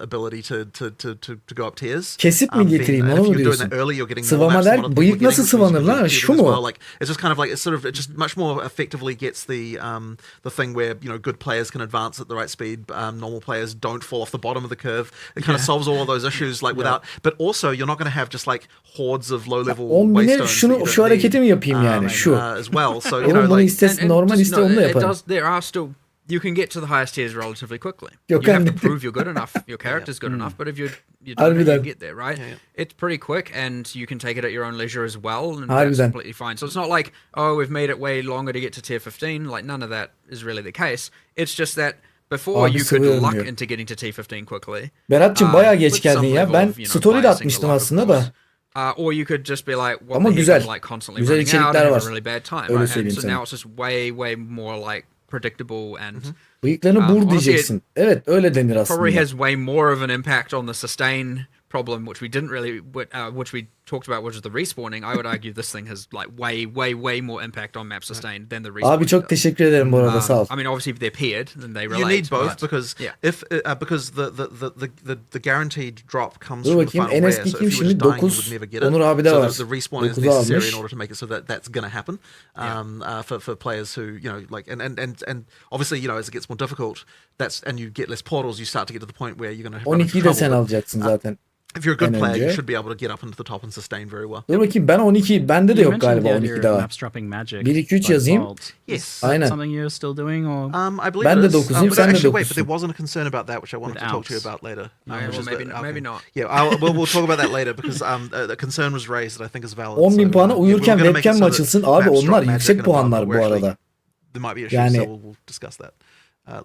ability to go up tiers. Kesip mi getireyim, then, onu if mu you're doing diyorsun? that early, you're getting more Sıvama maps than a lot der, of bıyık people are nasıl getting, which means sıvanır you lan? can Şu do it as mu? well. Like, it's just kind of like, it's sort of, it just much more effectively gets the thing where, you know, good players can advance at the right speed, normal players don't fall off the bottom of the curve. It kind of solves all of those issues, like without, but also you're not going to have just like hordes of low level 10.000'e waystones. şunu, şu hareketi mi yapayım yani? Şu. As well, so you Oğlum know, bunu like, istesin, normal just iste onu da it yaparım. does. There are still. You can get to the highest tiers relatively quickly. Yok, You have to anladım. prove you're good enough. Your character's good enough. But if you don't, know, Harbiden. you get there, right? It's pretty quick, and you can take it at your own leisure as well, and that's Harbiden. completely fine. So it's not like, oh, we've made it way longer to get to tier 15. Like, none of that is really the case. It's just that before Abi you could sıvıyorum luck diyor. into getting to tier 15 quickly. Berat'cığım bayağı geç with some geldin ya. level Ben of, you know, story de biasing atmıştım the luck, of aslında course. da. Or you could just be like, what Ama the heck, güzel. I'm like constantly Güzel running out içerikler and var. having a really bad time. Öyle Right? And söyleyeyim so sana. now it's just way more like predictable and Bıyıklarını bur honestly, diyeceksin. Evet, öyle denir probably aslında. has way more of an impact on the sustain problem, which we didn't really, which we talked about, which is the respawning. I would argue this thing has like way more impact on map sustain than the respawning. Abi çok does. teşekkür ederim bu arada, sağ ol. I mean, obviously, if they're paired, then they relate. you need both but- because yeah. if because the guaranteed drop comes Dur from the bakayım, final Enes rare. So Dikim if you were şimdi just dying, you 9, would never get it. Onur abi de so var. the respawn is 9'u necessary almış. in order to make it so that that's going to happen for players who, you know, like and obviously, you know, as it gets more difficult, and you get less portals, you start to get to the point where you're going to have 12'yi de trouble. sen But alacaksın zaten. if you're a good en player, you önce. should be able to get up into the top and sustain very well. Dur bakayım, ben 12, bende de You yok mentioned galiba the idea 12 of daha. maps dropping magic 1, 2, 3 by yazayım. default. Yes. Is that Aynen. something you're still doing, or I believe Ben it de is. 9'uyum, But sen de actually, wait, 9'sun. but there was a concern about that which I wanted With to talk to you Alps. about later. well, which is maybe- the maybe alchemy. not. Yeah, we'll talk about that later because the concern was raised that I think is valid. 10.000 puana yeah, uyurken we're gonna make it webcam so mi that açılsın? Abi maps drop onlar magic yüksek and above, puanlar but bu we're actually- arada. There might be issues, Yani- so we'll discuss that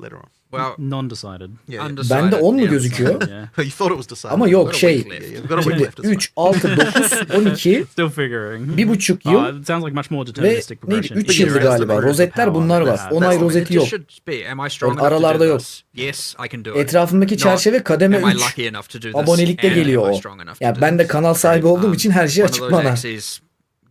later on. Well, non-decided? Yeah, undecided. Bende 10 mu yeah. gözüküyor? Yeah, you thought it was decided. Ama yok Got a şey. week left. Yeah, we've got a week Şimdi left. it's fine. 3, 6, 9, 12, still figuring. 1,5 yıl It sounds like much more ve deterministic neydi? progression. 3 Yeah, yıldı that's the galiba. power Rozetler bunlar var. that. 10 ay It rozeti just yok. should be. Am I strong Yok, enough to aralarda do yok. this? Yes, I can do it. Etrafındaki Not, çerçeve kademe am I 3. lucky enough to do this? Abonelikte and geliyor am I o. strong enough to Ya do ben de this? kanal sahibi olduğum için her şey One of açık those bana. axes,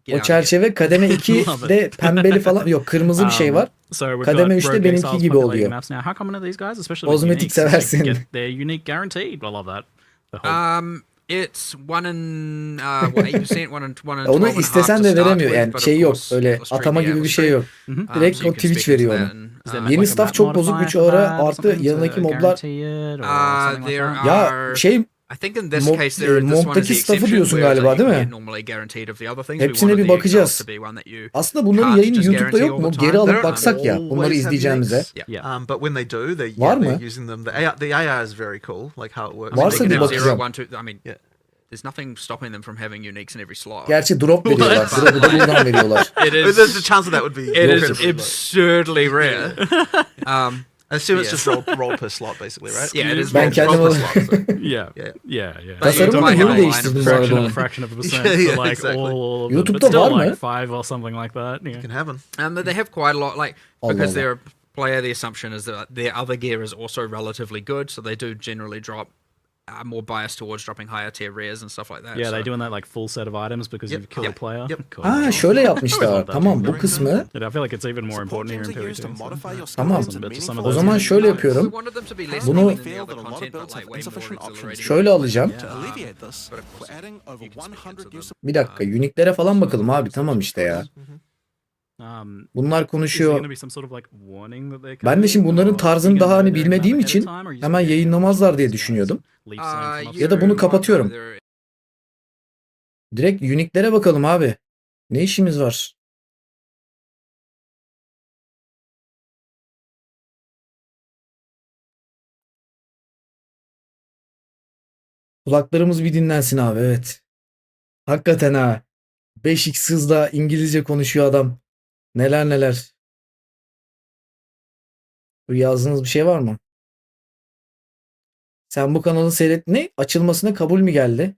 get O out of çerçeve kademe 2'de pembeli falan yok, kırmızı bir şey var. So we've Kademe got 3'te rogue benimki exiles gibi populating oluyor. maps now. How common are these guys, especially with Kozmetik uniques? Since seversin. you get their unique guaranteed. I love that. The whole It's 1 in 8%, 1 in 12 Onu and a half istesen to de start veremiyor. with, Yani but of şey yok. course, Öyle let's treat atama the gibi bir şey yok. Direkt so you o can Twitch speak into veriyor that onu. and, Is there Yeni like a staff map çok bozuk, modifier 3 for ara that or artı something to yanındaki moblar. guarantee it or something like there that? Ya are- şey I think in this Mob- case there, this one is Mont'taki the staff'ı exception, diyorsun whereas galiba, you değil mi? get normally guaranteed of the other things. Hepsine We bir wanted the bakacağız. exiles to be one that you aslında bunların can't yayını just YouTube'da guarantee yok mu? all the time. Geri alıp There baksak ya. Always Bunları have izleyeceğimize. uniques. Yeah. But when they do, Var mı? they're using them. The AI is very cool, like how it works. Varsa They bir can have bakacağım. 0, 1, 2. I mean, Yeah. there's nothing stopping them from having uniques in every slot. Gerçi drop veriyorlar. Drop'u da buradan veriyorlar. It There's is. a chance of that would be It incredibly is low. absurdly rare. I assume it's Yeah. just roll per slot, basically, right? Yeah, it is. Ben roll- kendim roll per alayım. slot, so- Yeah, Yeah. yeah. Tasarımı might yeni have a line of değiştirdim bu fraction arada. of a fraction of a percent. Yeah, so yeah, like exactly. all of it, YouTube'da but still var mı? like 5 or something like that. Yeah. Can happen. But they have quite a lot, like, Allah because Allah. they're a player, the assumption is that their other gear is also relatively good, so they do generally drop more biased towards dropping higher tier rares and stuff like that. Yeah, so. they're doing that like full set of items because Yep, you've killed yep, a player. yep. Cool. Ha şöyle yapmışlar. Tamam bu kısmı. Yeah, I feel like it's even more important here in PvP. Tamam. Some of O those zaman things- şöyle We yapıyorum. wanted them to be less Bunu- common than the other content, but like way more exhilarating. Şöyle alacağım. To alleviate this, we're adding over 100 new Bir dakika, uniklere falan bakalım abi. Tamam işte ya. Bunlar Is there konuşuyor. gonna be some sort of like warning that they're Ben de coming, şimdi bunların or tarzını you daha gonna hani know their bilmediğim map ahead of için time, or you just hemen gonna yayınlamazlar diye düşünüyordum. leave something from Ya da bunu kapatıyorum. Direkt uniklere bakalım abi. Ne işimiz var? Kulaklarımız bir dinlensin abi, evet. Hakikaten ha. 5x hızla İngilizce konuşuyor adam. Neler neler. Yazdığınız bir şey var mı? Sen bu kanalı seyret... Ne? Açılmasına kabul mü geldi?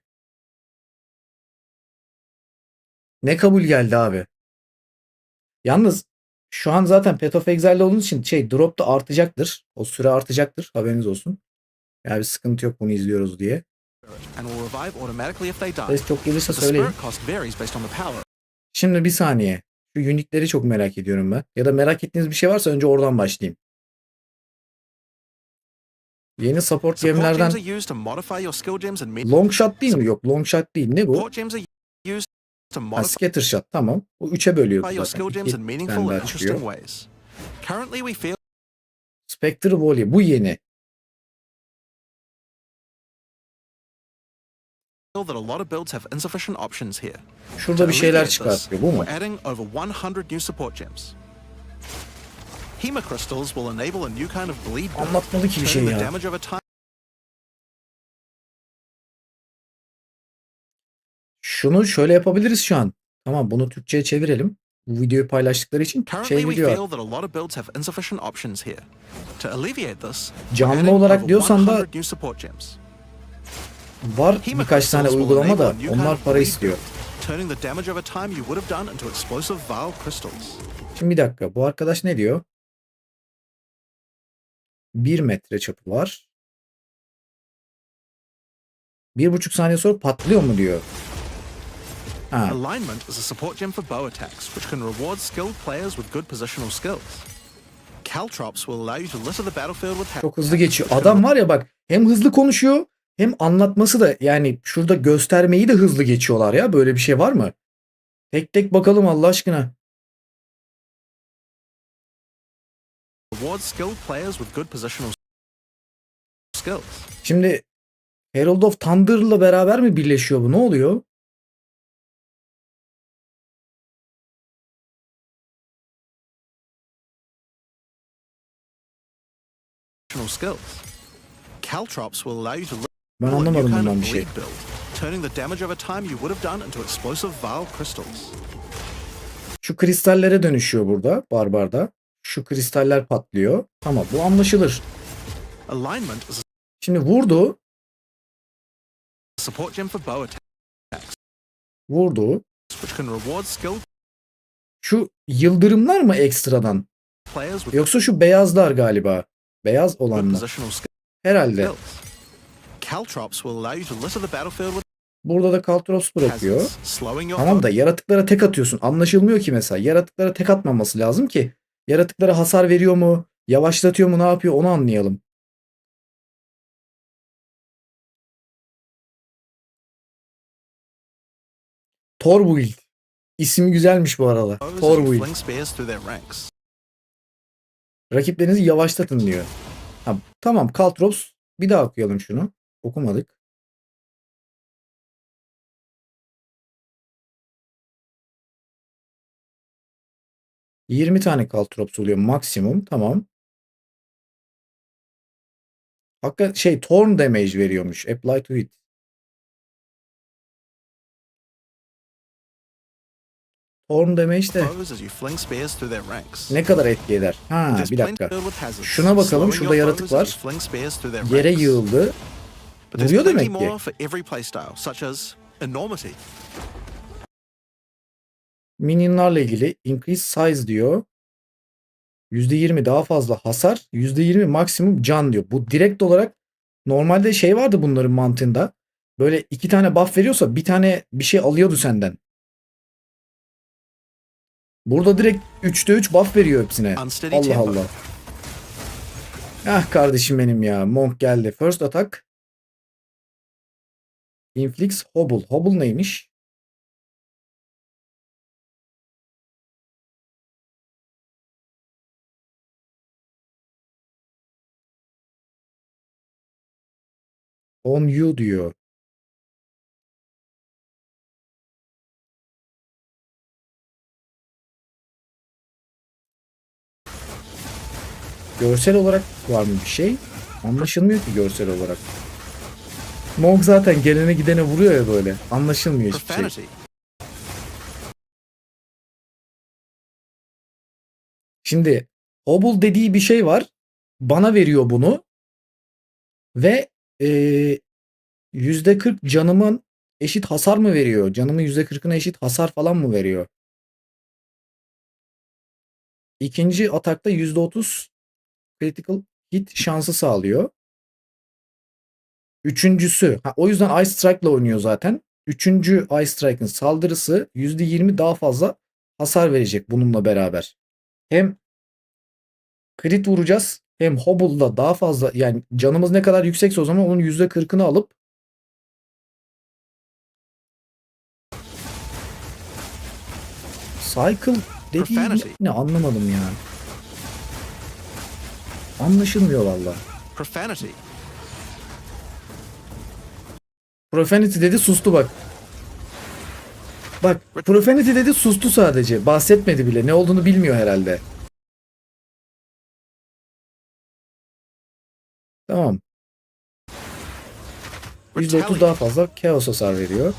Ne kabul geldi abi. Yalnız şu an zaten Path of Exile'de olduğunuz için drop da artacaktır. O süre artacaktır. Haberiniz olsun. Yani bir sıkıntı yok bunu izliyoruz diye. And will revive automatically if they die. Ses çok gelirse The söyleyin. spirit cost varies based on the power. Şimdi bir saniye. Şu unique'leri çok merak ediyorum ben. Ya da merak ettiğiniz bir şey varsa önce oradan başlayayım. Yeni support Support gems gemlerden are used to modify your skill gems and long shot değil mi? Yok long shot değil. Ne bu? support gems are used to Ha, modify scatter shot tamam. Bu 3'e bölüyordu your zaten. skill gems in İki meaningful tane and daha çıkıyor. interesting ways. Currently we feel Spectre Volley. Bu yeni. that a lot of builds have insufficient options here. Şurada To bir şeyler alleviate this, çıkartıyor. Bu mu? we're adding over 100 new support gems. Hema crystals will enable a new kind of bleed build, Anlatmalı ki bir şey turning the ya. damage over time. Şunu şöyle yapabiliriz şu an. Tamam bunu Türkçe'ye çevirelim. Bu videoyu paylaştıkları için Currently we gidiyor. feel that a lot of builds have insufficient options here. To alleviate this, we're Canlı adding olarak over diyorsan da 100 new support gems. var Hema birkaç tane crystals will uygulama da enable a new kind onlar of para bleed istiyor. build, turning the damage over time you would have done into explosive vial crystals. Şimdi bir dakika bu arkadaş ne diyor? 1 metre çapı var. 1,5 saniye sonra patlıyor mu diyor. Ha. Alignment is a support gem for bow attacks, which can reward skilled players with good positional skills. Caltrops will allow you to litter the battlefield with Çok hızlı geçiyor. Adam var ya bak hem hızlı konuşuyor hem anlatması da yani şurada göstermeyi de hızlı geçiyorlar ya. Böyle bir şey var mı? Tek tek bakalım Allah aşkına. reward skilled players with good positional skills. Şimdi Herald of Thunder'la beraber mi birleşiyor bu? Ne oluyor? Skills. Caltrops will allow you to Ben level a new anlamadım kind bundan of bir şey. bleed build, turning the damage over time you would have done into explosive vial crystals. Şu kristallere dönüşüyor burada barbarda. Şu kristaller patlıyor. Tamam bu anlaşılır. Alignment is Şimdi vurdu. a support gem for bow attacks, Vurdu. which can reward skilled Şu yıldırımlar mı ekstradan? players with Yoksa şu beyazlar galiba. Beyaz good olanlar. positional Herhalde. skills. Caltrops will allow you to litter the battlefield with Burada da Kaltros bırakıyor. hazards, slowing your Tamam da yaratıklara tek atıyorsun. Anlaşılmıyor ki mesela. Yaratıklara tek atmaması lazım ki. Yaratıklara hasar veriyor mu? Yavaşlatıyor mu? Ne yapıyor? Onu anlayalım. Thor build. İsmi güzelmiş bu arada. foes as Thor you build. fling spears through their ranks. Rakiplerinizi yavaşlatın diyor. Ha, tamam Kaltros. Bir daha okuyalım şunu. Okumadık. ...20 tane Kaltrops oluyor maksimum. Tamam. Hakikaten Torn damage veriyormuş. Apply to it. Torn damage de Foes as you fling spears through their ranks. ne kadar etki eder? Ha There's bir plenty dakika. filled with hazards, Şuna bakalım. slowing Şurada your yaratık foes as var. you fling spears through their Yere ranks. yığıldı. But there's Vuruyor plenty demek ki. more for every playstyle, such as enormity. Minionlarla ilgili increase size diyor. %20 daha fazla hasar. %20 maksimum can diyor. Bu direkt olarak normalde vardı bunların mantığında. Böyle 2 tane buff veriyorsa bir tane bir şey alıyordu senden. Burada direkt 3'te 3 buff veriyor hepsine. Unsteady Allah tempo. Allah. Ah kardeşim benim ya. Monk geldi. First attack. Inflicts Hobble. Hobble neymiş? On you diyor. Görsel olarak var mı bir şey? Anlaşılmıyor ki görsel olarak. Monk zaten gelene gidene vuruyor ya böyle. Anlaşılmıyor hiçbir şey. Profanity. Şimdi Hobble dediği bir şey var. Bana veriyor bunu. Ve %40 canımın eşit hasar mı veriyor? Canımın %40'ına eşit hasar falan mı veriyor? İkinci atakta %30 critical hit şansı sağlıyor. Üçüncüsü, o yüzden Ice Strike'la oynuyor zaten. Üçüncü Ice Strike'ın saldırısı %20 daha fazla hasar verecek bununla beraber. Hem crit vuracağız hem Hobble'da daha fazla, yani canımız ne kadar yüksekse o zaman onun %40'ını alıp Cycle dediği ne anlamadım ya. Anlaşılmıyor valla. Profanity. Profanity dedi, sustu bak. Bak, Profanity dedi, sustu sadece. Bahsetmedi bile. Ne olduğunu bilmiyor herhalde. Tamam. %30 daha fazla Chaos hasar veriyor.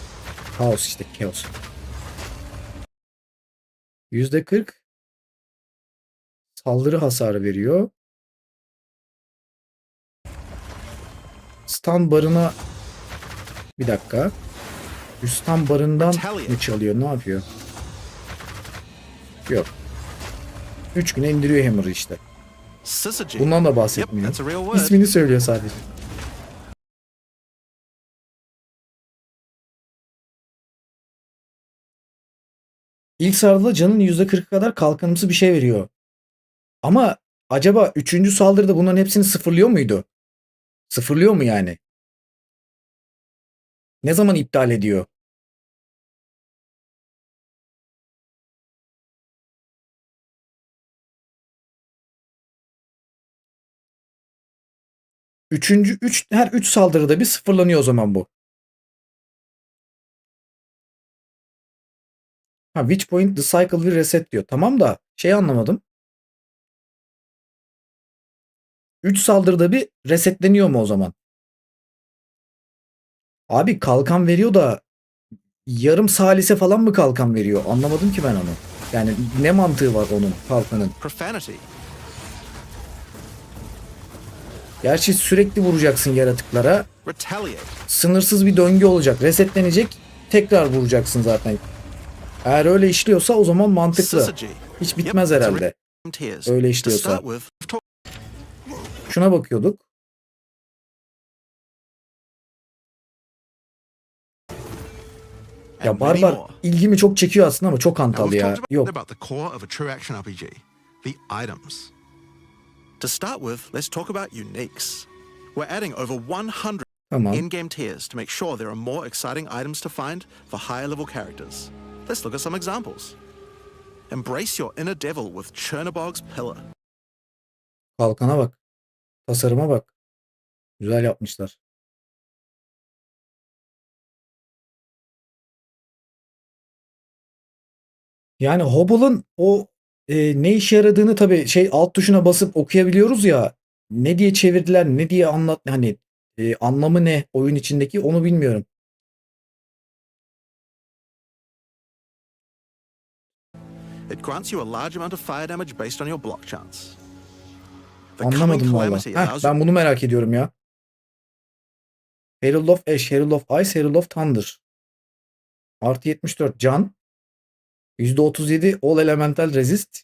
Chaos işte, Chaos. %40 saldırı hasarı veriyor. Stun barına bir dakika. Stun barından mı çalıyor? Ne yapıyor? Yok. 3 güne indiriyor Hammer'ı işte. Bundan da bahsetmiyor. İsmini söylüyor sadece. İlk saldırıda canın %40 kadar kalkanımsı bir şey veriyor. Ama acaba 3. saldırıda bunların hepsini sıfırlıyor muydu? Sıfırlıyor mu yani? Ne zaman iptal ediyor? Her 3 saldırıda bir sıfırlanıyor o zaman bu. Ha, which point the cycle will reset diyor. Tamam da şey anlamadım. 3 saldırıda bir resetleniyor mu o zaman? Abi kalkan veriyor da yarım salise falan mı kalkan veriyor? Anlamadım ki ben onu. Yani ne mantığı var onun kalkanın? Profanity. Gerçi sürekli vuracaksın yaratıklara. Retaliate. Sınırsız bir döngü olacak. Resetlenecek. Tekrar vuracaksın zaten. Eğer öyle işliyorsa o zaman mantıklı. Hiç bitmez herhalde. Öyle işliyorsa. Şuna bakıyorduk. Ya barbar ilgimi çok çekiyor aslında ama çok hantal ya. Yok. About the core of a true action RPG, the items. To start with, let's talk about uniques. We're adding over 100 Tamam. in-game tiers to make sure there are more exciting items to find for higher level characters. Let's look at some examples. Embrace your inner devil with Chernobog's Pillar. Kalkana bak. Tasarıma bak. Güzel yapmışlar. Yani Hobble'ın o ne işe yaradığını tabii alt tuşuna basıp okuyabiliyoruz ya. Ne diye çevirdiler, ne diye hani anlamı ne oyun içindeki onu bilmiyorum. It grants you a large amount of fire damage based on your block chance. The Anlamadım Coming valla. Calamity allows Ben bunu merak ediyorum ya. Herald of Ash, Herald of Ice, Herald of Thunder. Artı 74 can. %37 All Elemental Resist.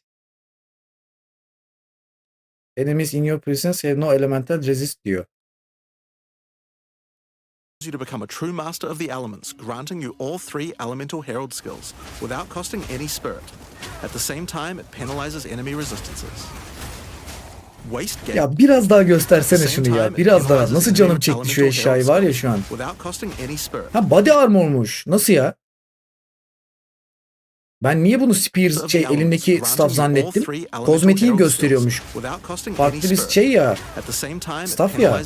Enemies in your presence have no elemental resist diyor. you to become a true master of the elements, granting you all 3 elemental herald skills without costing any spirit. At the same time, it penalizes enemy resistances. Waste Gate. Ya biraz daha göstersene şunu ya. Biraz daha. Nasıl canım çekti şu eşyayı var ya şu an. Ha, body armormuş. Nasıl ya? Ben niye bunu Spears elindeki staff zannettim? Kozmetiği gösteriyormuş. Farklı bir ya. Staff ya.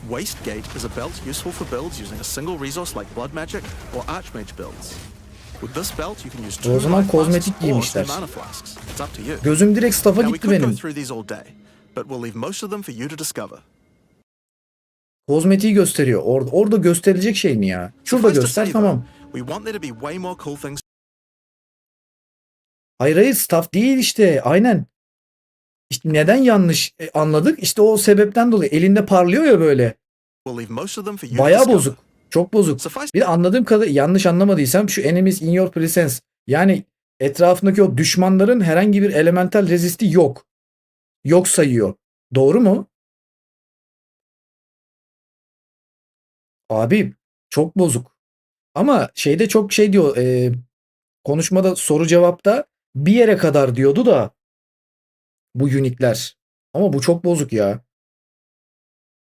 Waste Gate is a belt useful for builds using a single resource like Blood Magic or Archmage builds. With this belt you can use 2 o zaman kozmetik giymişler. Gözüm direkt staff'a gitti benim. Kozmetiği gösteriyor. Orada gösterilecek şey mi ya? Şurada göster, tamam. Hayır staff değil işte. Aynen. İşte neden yanlış anladık? İşte o sebepten dolayı. Elinde parlıyor ya böyle. We'll leave most of them for you to Bayağı discover. bozuk. Çok bozuk. Bir de anladığım kadarıyla, yanlış anlamadıysam, şu enemies in your presence, yani etrafındaki o düşmanların herhangi bir elemental resisti yok. Yok sayıyor. Doğru mu? Abi çok bozuk. Ama şeyde çok şey diyor, konuşmada, soru cevapta bir yere kadar diyordu da bu unikler. Ama bu çok bozuk ya.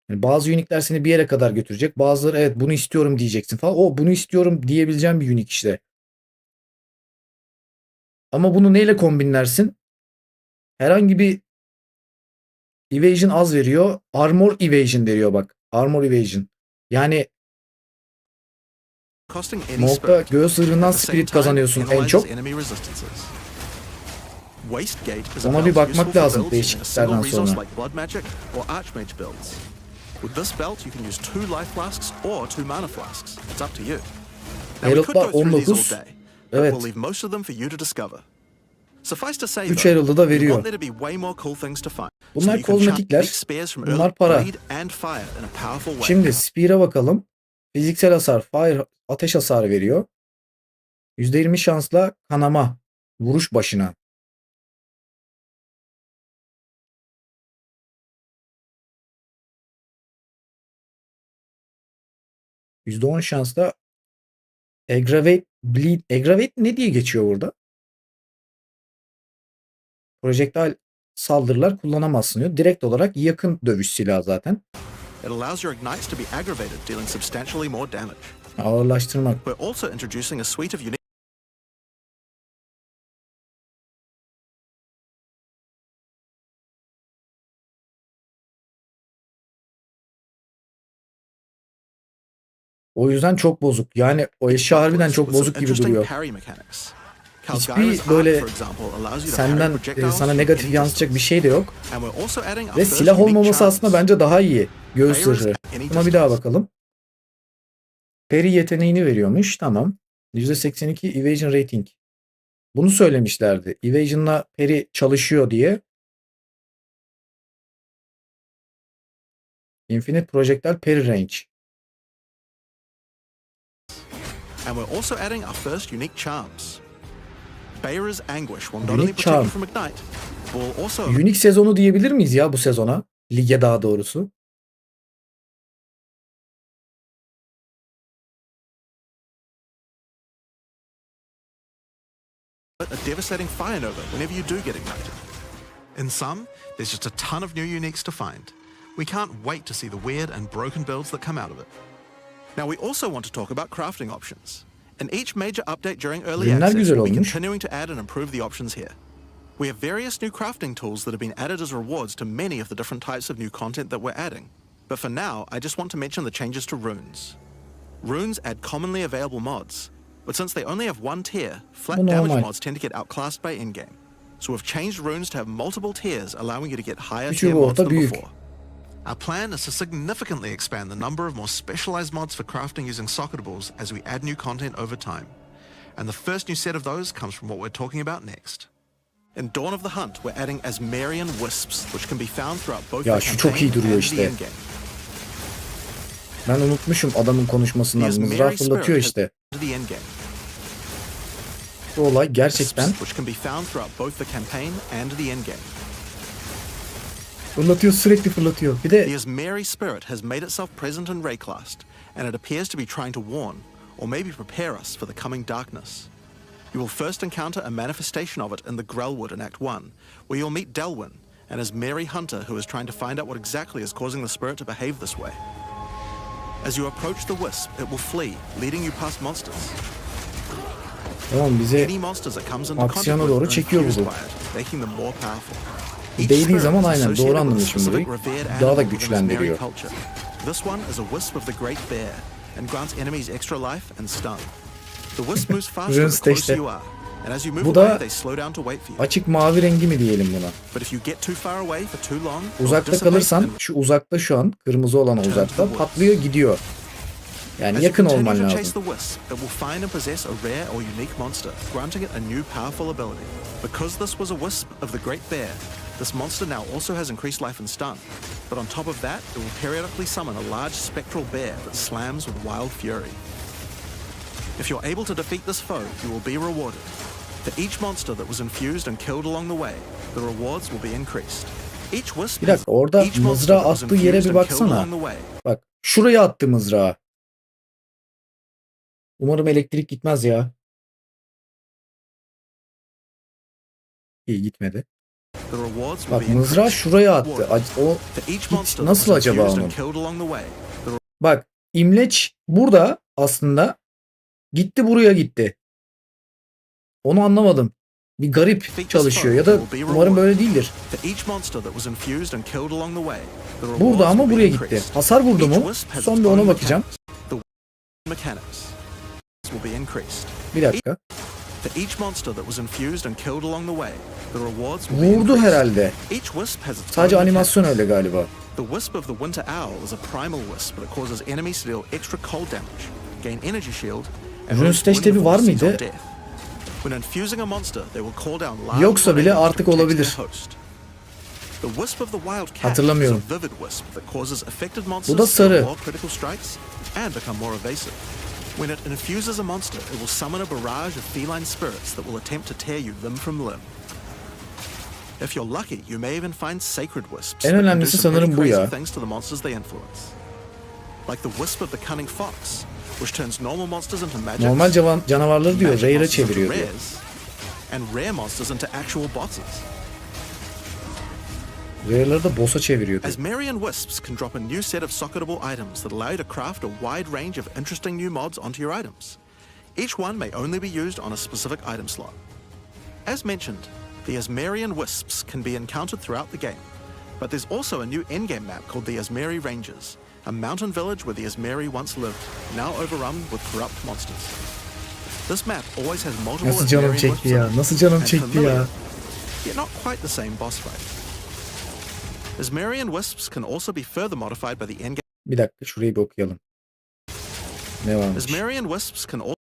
Yani bazı unikler seni bir yere kadar götürecek. Bazıları evet bunu istiyorum diyeceksin falan. O bunu istiyorum diyebileceğim bir unik işte. Ama bunu neyle kombinlersin? Herhangi bir evasion az veriyor. Armor evasion veriyor bak. Armor evasion. Yani Costing any Smoke'da spirit. göğüs zırhından At the same spirit time, kazanıyorsun en analyzes çok. enemy resistances. Wastegate is a Ona bir belt bakmak useful for lazım builds using a değişikliklerden single resource sonra. like Blood Magic or Archmage builds. With this belt, you can use 2 life flasks or 2 mana flasks. It's up to you. Now, we could Herald'lar go through these 19. all day, but Evet. we'll leave most of them for you to discover. Suffice to say, 3 though, Herald'ı da we veriyor. want there to be way more cool things to find. So Bunlar you can chant kozmetikler. big spears from Bunlar early para. bleed and fire in a powerful way. Şimdi Spear'a bakalım. Fiziksel hasar, fire, ateş hasarı veriyor. %20 şansla kanama, vuruş başına. %10 şansla aggravate, bleed. Aggravate ne diye geçiyor burada? Projektile saldırılar kullanamazsın diyor. Direkt olarak yakın dövüş silahı zaten. It allows your ignites to be aggravated, dealing substantially more damage. Ağırlaştırmak. We're also introducing a suite of unique O yüzden çok bozuk. Yani o eşya harbiden çok with some bozuk gibi interesting duruyor. parry mechanics. Hiçbir Calgary's böyle Arc, for example, allows you to parry senden projectiles sana from negatif any yansıtacak bir distance. şey de yok. And we're also adding our Ve first silah unique olmaması charms. aslında bence daha iyi. Göğüs Players zırhı. at any Buna bir daha distance. bakalım. Parry yeteneğini veriyormuş. Tamam. %82 evasion rating. Bunu söylemişlerdi. Evasion'la parry çalışıyor diye. Infinite projectile parry range. And we're also adding our first unique charms. Bayer's Anguish will not Unique only protect charm. you from ignite, but will also Unique sezonu diyebilir miyiz ya bu sezona? Lige daha doğrusu. a devastating fire nova whenever you do get ignited. In some, there's just a ton of new uniques to find. We can't wait to see the weird and broken builds that come out of it. Now, we also want to talk about crafting options. In each major update during early Ürünler access, güzel we'll be olmuş. continuing to add and improve the options here. We have various new crafting tools that have been added as rewards to many of the different types of new content that we're adding. But for now, I just want to mention the changes to runes. Runes add commonly available mods, but since they only have one tier, flat Bu damage normal. mods tend to get outclassed by in-game. So we've changed runes to have multiple tiers, allowing you to get higher Küçük, tier mods orta, than büyük. before. Our plan is to significantly expand the number of more specialized mods for crafting using socketables as we add new content over time. And the first new set of those comes from what we're talking about next. In Dawn of the Hunt, we're adding Asmarian Wisps, which can be found throughout both Ya the şu çok campaign iyi duruyor and işte. the in-game. Ben unutmuşum adamın konuşmasından. The Mızrağı Asmari fırlatıyor Spirit işte. has the in-game. Bu olay gerçekten Wisps, which can be found throughout both the campaign and the in-game. fırlatıyor, sürekli fırlatıyor. Bir de The Asmari Spirit has made itself present in Rayclast, and it appears to be trying to warn, or maybe prepare us for the coming darkness. You will first encounter a manifestation of it in the Grellwood in Act 1, where you'll meet Delwyn, an Asmari hunter who is trying to find out what exactly is causing the spirit to behave this way. As you approach the Wisp, it will flee, leading you past monsters. tamam bize Any monsters that comes into aksiyona contact doğru with are çekiyor infused bu. by it, making them more powerful. Değdiği zaman aynen doğru anlamışım burayı. Daha da güçlendiriyor. This one is a wisp of the Great Bear and grants enemies extra life and stun. The wisp moves faster Runes the de closer işte. you are, and as you move Bu da away, they slow down to wait for you. Açık mavi rengi mi diyelim buna? But if you get too far away for too long, you'll Uzakta dissipate kalırsan, and şu uzakta şu an kırmızı olan uzakta patlıyor gidiyor. Yani as you yakın continue olman to chase lazım. the wisp, it will find and possess a rare or unique monster, granting it a new powerful ability. Because this was a wisp of the Great Bear, This monster now also has increased life and stun, but on top of that, it will periodically summon a large spectral bear that slams with wild fury. If you're able to defeat this foe, you will be rewarded. For each monster that was infused and killed along the way, the rewards will be increased. Each wisp Bir dakika, orada each monster mızrağı that was attığı yere infused bir and killed baksana. along the way. Bak şuraya attı mızrağı. Umarım elektrik gitmez ya. İyi, gitmedi. The rewards will Bak be mızrağı increased. şuraya attı. O For each monster that nasıl was acaba infused onun? and killed along the way, the Bak imleç burada aslında, gitti buraya gitti. Onu anlamadım. Bir garip çalışıyor ya da umarım böyle değildir. For each monster that was infused and killed along the way, the rewards Burada ama will be buraya gitti. increased. Hasar vurdu Each mu? wisp has Son its bir ona own bakacağım. mechanics will be increased. Bir dakika. For each monster that was infused and killed along the way, the rewards will be Vurdu increased. herhalde. Each wisp has its Sadece own animasyon mechanics. öyle galiba. The wisp of the winter owl is a primal wisp that causes enemies to deal extra cold damage, gain energy shield, and Rune release Stash wind tabi var velocities on mıydı? death. When infusing a monster, they will call down large Yoksa bile tornadoes artık to protect olabilir. their host. The wisp of the wild cat is Hatırlamıyorum. a vivid wisp that causes affected Bu da monsters to sarı. more critical strikes and become more evasive. When it infuses a monster, it will summon a barrage of feline spirits that will attempt to tear you limb from limb. If you're lucky, you may even find sacred wisps En that can do önemlisi some pretty sanırım bu crazy ya. things to the monsters they influence. Like the wisp of the cunning fox, which turns normal monsters into magics, Normal canavarları diyor, magic rare'a monsters into çeviriyor diyor. rares, and rare monsters into actual bosses. Rare'ları da boss'a çeviriyor diyor. As Marian Wisps can drop a new set of socketable items that allow you to craft a wide range of interesting new mods onto your items. Each one may only be used on a specific item slot. As mentioned, the Asmarian Wisps can be encountered throughout the game, but there's also a new endgame map called the Asmari Ranges, a mountain village where the Asmari once lived, now overrun with corrupt monsters. This map always has multiple Nasıl canım Asmarian çekti Wisps ya? in it, Nasıl canım and çekti familiar, ya? yet not quite the same boss fight. Asmarian Wisps can also be further modified by the endgame. Bir dakika şurayı bir okuyalım. Ne varmış? Asmarian Wisps can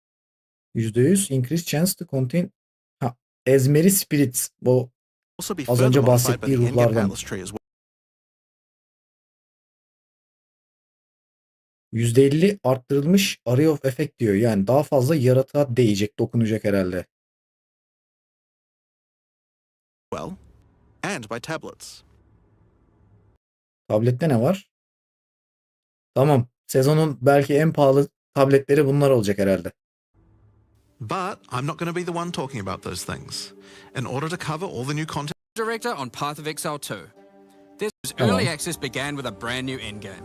%100 increase chance to contain Ezmeri Spirits. Bu also be az further önce modified by the bahsettiği endgame ruhlardan. Atlas tree as well. %50 arttırılmış Array of Effect diyor. Yani daha fazla yaratığa değecek, dokunacak herhalde. And by tablets. Tablette ne var? Tamam. Sezonun belki en pahalı tabletleri bunlar olacak herhalde. But I'm not going to be the one talking about those things. In order to cover all the new content Director on Path of Exile 2. This Tamam. early access began with a brand new endgame,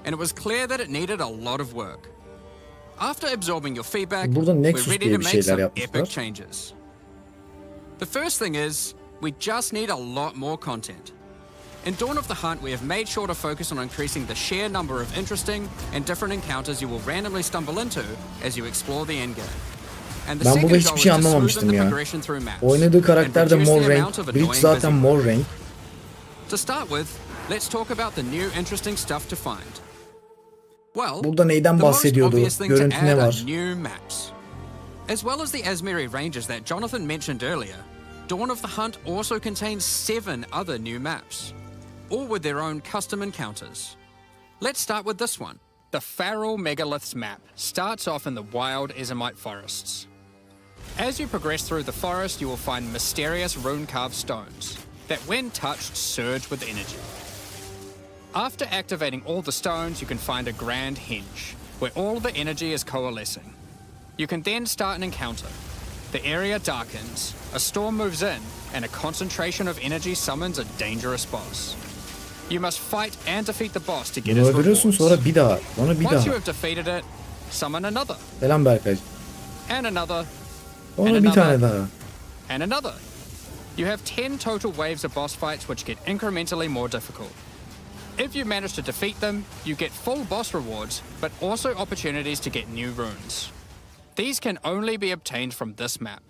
and it was clear that it needed a lot of work. After absorbing your feedback, Burada we're Nexus ready diye to bir make şeyler some yapmışlar. epic changes. The first thing is, we just need a lot more content. In Dawn of the Hunt, we have made sure to focus on increasing the sheer number of interesting and different encounters you will randomly stumble into as you explore the endgame. And the Ben second burada hiçbir goal şey is to smoothen anlamamıştım the ya. progression through maps Oynadığı karakter de and reduce mor the renk. amount of Bridge annoying zaten busy mor renk. To start with, let's talk about the new interesting stuff to find. Well, Burada neyden the most bahsediyordu? obvious thing to Görüntü ne add are var? new maps. As well as the Asmeri Ranges that Jonathan mentioned earlier, Dawn of the Hunt also contains 7 other new maps, all with their own custom encounters. Let's start with this one. The Feral Megaliths map starts off in the wild Ezomite forests. As you progress through the forest, you will find mysterious rune-carved stones that, when touched, surge with energy. After activating all the stones, you can find a grand henge, where all the energy is coalescing. You can then start an encounter. The area darkens, a storm moves in, and a concentration of energy summons a dangerous boss. You must fight and defeat the boss to get Bunu his öldürüyorsun, rewards. sonra bir daha. Sonra bir Once you daha. have defeated it, summon another, Selam Berkay. and another, Sonra bir tane daha. and another. You have 10 total waves of boss fights which get incrementally more difficult. If you manage to defeat them, you get full boss rewards, but also opportunities to get new runes. These can only be obtained from this map.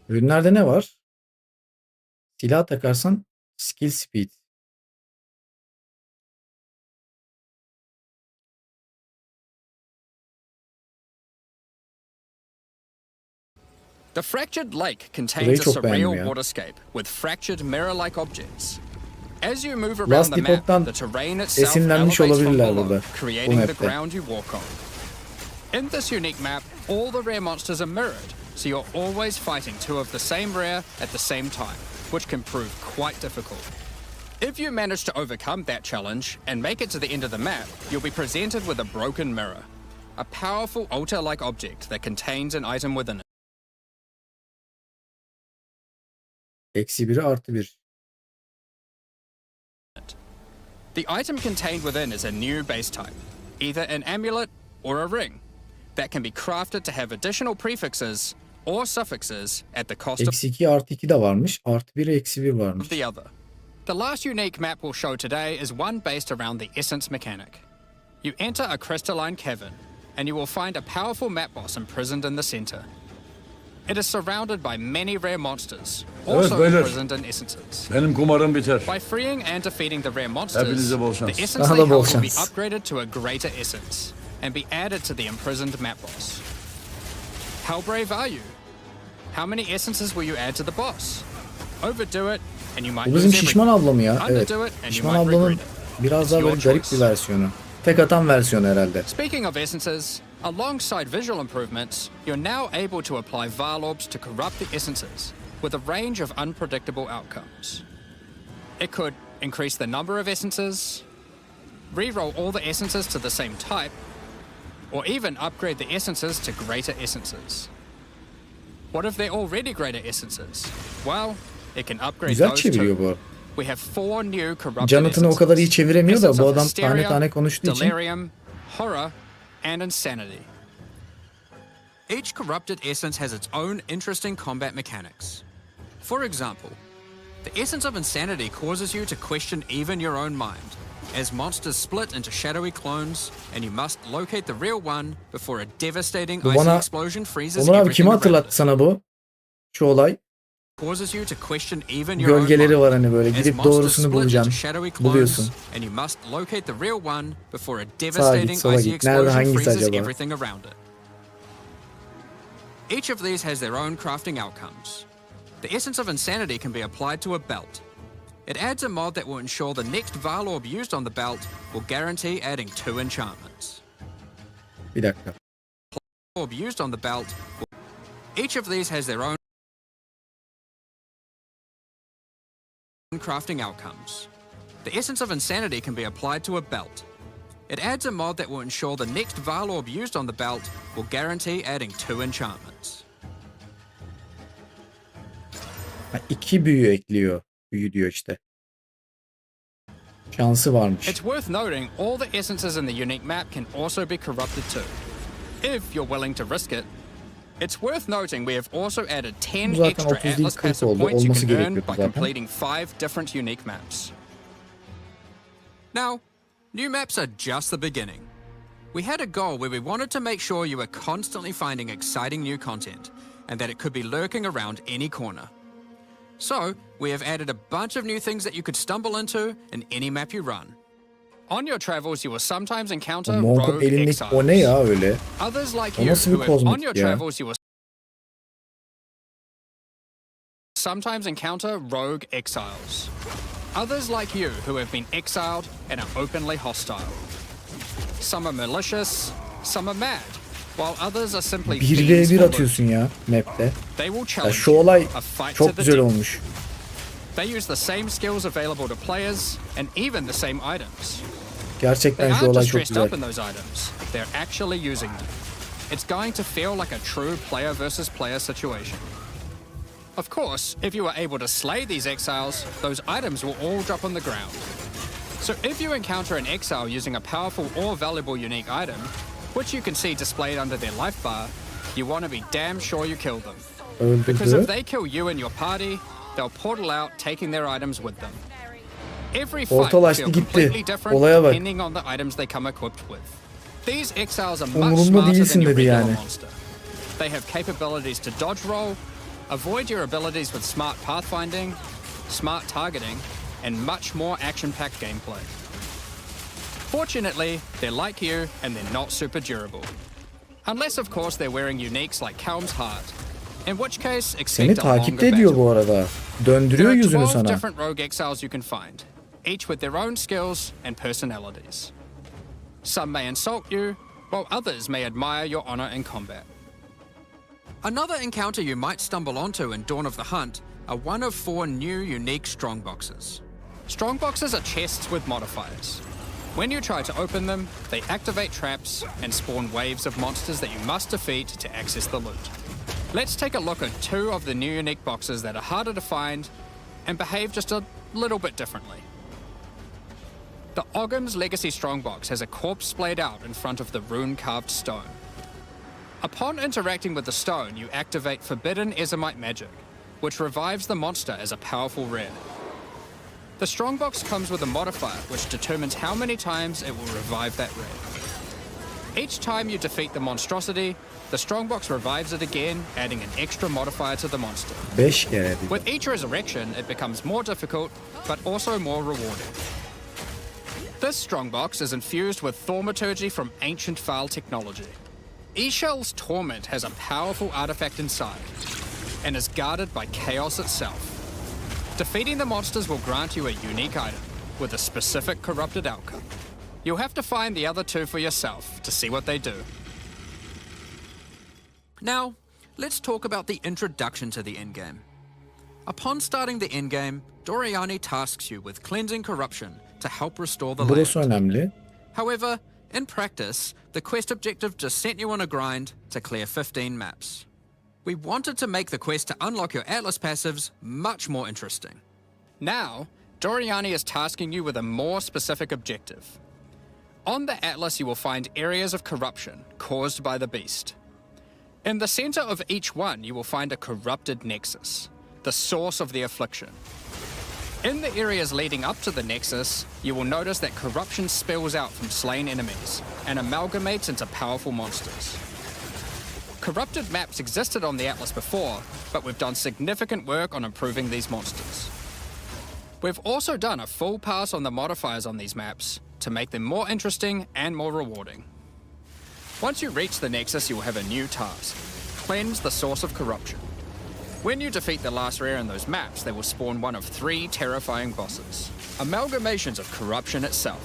Ürünlerde ne var? Silah takarsan skill speed. The Fractured Lake Burayı contains a çok beğendim surreal ya. waterscape with fractured mirror-like objects. As you move around Last the map, Epoch'tan the terrain itself esinlenmiş elevates from olabilirler below, burada. Bu creating the map'te. ground you walk on. In this unique map, all the rare monsters are mirrored, so you're always fighting two of the same rare at the same time, which can prove quite difficult. If you manage to overcome that challenge and make it to the end of the map, you'll be presented with a broken mirror, a powerful altar-like object that contains an item within it. -1 artı 1. The item contained within is a new base type, either an amulet or a ring, that can be crafted to have additional prefixes or suffixes at the cost of -2 artı 2 de varmış. Artı 1 eksi 1 varmış. the other. The last unique map we'll show today is one based around the essence mechanic. You enter a crystalline cavern, and you will find a powerful map boss imprisoned in the center. It is surrounded by many rare monsters, also beyler. imprisoned in essences. Benim kumarım biter. By freeing and defeating the rare monsters, Hepinize bol şans. the essence Daha they da bol hold will be şans. upgraded to a greater essence and be added to the imprisoned map boss. How brave are you? How many essences will you add to the boss? Overdo it and you might Bu bizim lose şişman everything. abla mı ya? Evet. Underdo it and you Şişman might ablanın regret it. biraz It's daha your böyle garip choice. bir versiyonu. Tek atan versiyonu herhalde. Speaking of essences, alongside visual improvements, you're now able to apply Varlorbs to corrupt the essences with a range of unpredictable outcomes. It could increase the number of essences, reroll all the essences to the same type, or even upgrade the essences to greater essences. What if they're already greater essences? Well, it can upgrade Güzel those çeviriyor too. bu. We have 4 new corrupted Jonathan'ı o kadar iyi essences. çeviremiyor da Essence bu of adam Hysteria, tane tane konuştuğu için. Delirium, Horror, and Insanity. Each corrupted essence has its own interesting combat mechanics. For example, the essence of Insanity causes you to question even your own mind, as monsters split into shadowy clones, and you must locate the real one before a devastating Bu icy bana explosion freezes Onur abi everything kimi around hatırlattı it. sana bu? Şu olay. Causes you to question even your own Gölgeleri mind, var hani böyle as gidip monsters doğrusunu split bulacaksın. into shadowy clones, Buluyorsun. and you must locate the real one before a Sağa devastating git, sola icy git. Nerede explosion hangisi freezes acaba? everything around it. Each of these has their own crafting outcomes. The essence of Insanity can be applied to a belt. It adds a mod that will ensure the next Varlorb used on the belt will guarantee adding 2 enchantments. Bir dakika. Orb used on the belt. Each of these has their own crafting outcomes. The essence of Insanity can be applied to a belt. It adds a mod that will ensure the next Varlorb used on the belt will guarantee adding 2 enchantments. Ha, 2 büyü ekliyor. Büyü diyor işte. Şansı varmış. It's worth noting all the essences in the unique map can also be corrupted too, if you're willing to risk it. It's worth noting we have also added 10 Bu zaten extra 30 değil, Atlas 40 passive oldu. points you Olması can earn gerekiyordu by zaten. completing 5 different unique maps. Now, new maps are just the beginning. We had a goal where we wanted to make sure you were constantly finding exciting new content, and that it could be lurking around any corner. So, we have added a bunch of new things that you could stumble into in any map you run. On your travels, you will sometimes encounter Monk'un rogue elindeki o ne exiles. ya öyle? Others like O you, nasıl bir who have, on kozmik your ya? travels, you will sometimes encounter rogue exiles. Others like you, who have been exiled and are openly hostile. Some are malicious, some are mad, while others are simply 1v1 fiends for loot. atıyorsun ya map'te. They will Ya challenge şu you, olay a fight to çok the güzel death. olmuş. They use the same skills available to players and even the same items. They Gerçekten şu aren't olay just çok dressed up güzel. in those items, they're actually using them. It's going to feel like a true player versus player situation. Of course, if you are able to slay these exiles, those items will all drop on the ground. So if you encounter an exile using a powerful or valuable unique item, which you can see displayed under their life bar, you want to be damn sure you kill them. Because if Öldürdü. they kill you and your party, they'll portal out, taking their items with them. Every fight Portal will açtı feel gitti. completely different Olaya bak. depending on the items they come equipped with. These exiles are much Umurumda smarter değilsin than your dedi regular yani. monster. They have capabilities to dodge roll, avoid your abilities with smart pathfinding, smart targeting, and much more action-packed gameplay. Fortunately, they're like you and they're not super durable. Unless of course they're wearing uniques like Calm's Heart, in which case Seni expect a longer takipte ediyor battle. bu arada. There Döndürüyor are yüzünü 12 sana. different rogue exiles you can find. each with their own skills and personalities. Some may insult you, while others may admire your honor in combat. Another encounter you might stumble onto in Dawn of the Hunt are one of 4 new unique strongboxes. Strongboxes are chests with modifiers. When you try to open them, they activate traps and spawn waves of monsters that you must defeat to access the loot. Let's take a look at 2 of the new unique boxes that are harder to find and behave just a little bit differently. The Ogham's Legacy Strongbox has a corpse splayed out in front of the rune-carved stone. Upon interacting with the stone, you activate Forbidden Ezomite magic, which revives the monster as a powerful rare. The Strongbox comes with a modifier which determines how many times it will revive that rare. Each time you defeat the monstrosity, the Strongbox revives it again, adding an extra modifier to the monster. 5 kere. With each resurrection, it becomes more difficult, but also more rewarding. This Strongbox is infused with thaumaturgy from ancient Fahl technology. Eshel's Torment has a powerful artifact inside, and is guarded by chaos itself. Defeating the monsters will grant you a unique item, with a specific corrupted outcome. You'll have to find the other 2 for yourself to see what they do. Now, let's talk about the introduction to the endgame. Upon starting the endgame, Doriani tasks you with cleansing corruption to help restore the Burası land. önemli. However, in practice, the quest objective just sent you on a grind to clear 15 maps. We wanted to make the quest to unlock your Atlas passives much more interesting. Now, Doriani is tasking you with a more specific objective. On the Atlas, you will find areas of corruption caused by the beast. In the center of each one, you will find a corrupted nexus, the source of the affliction. In the areas leading up to the nexus, you will notice that corruption spills out from slain enemies and amalgamates into powerful monsters. Corrupted maps existed on the Atlas before, but we've done significant work on improving these monsters. We've also done a full pass on the modifiers on these maps to make them more interesting and more rewarding. Once you reach the Nexus, you'll have a new task: cleanse the source of corruption. When you defeat the last rare in those maps, they will spawn one of 3 terrifying bosses, amalgamations of corruption itself.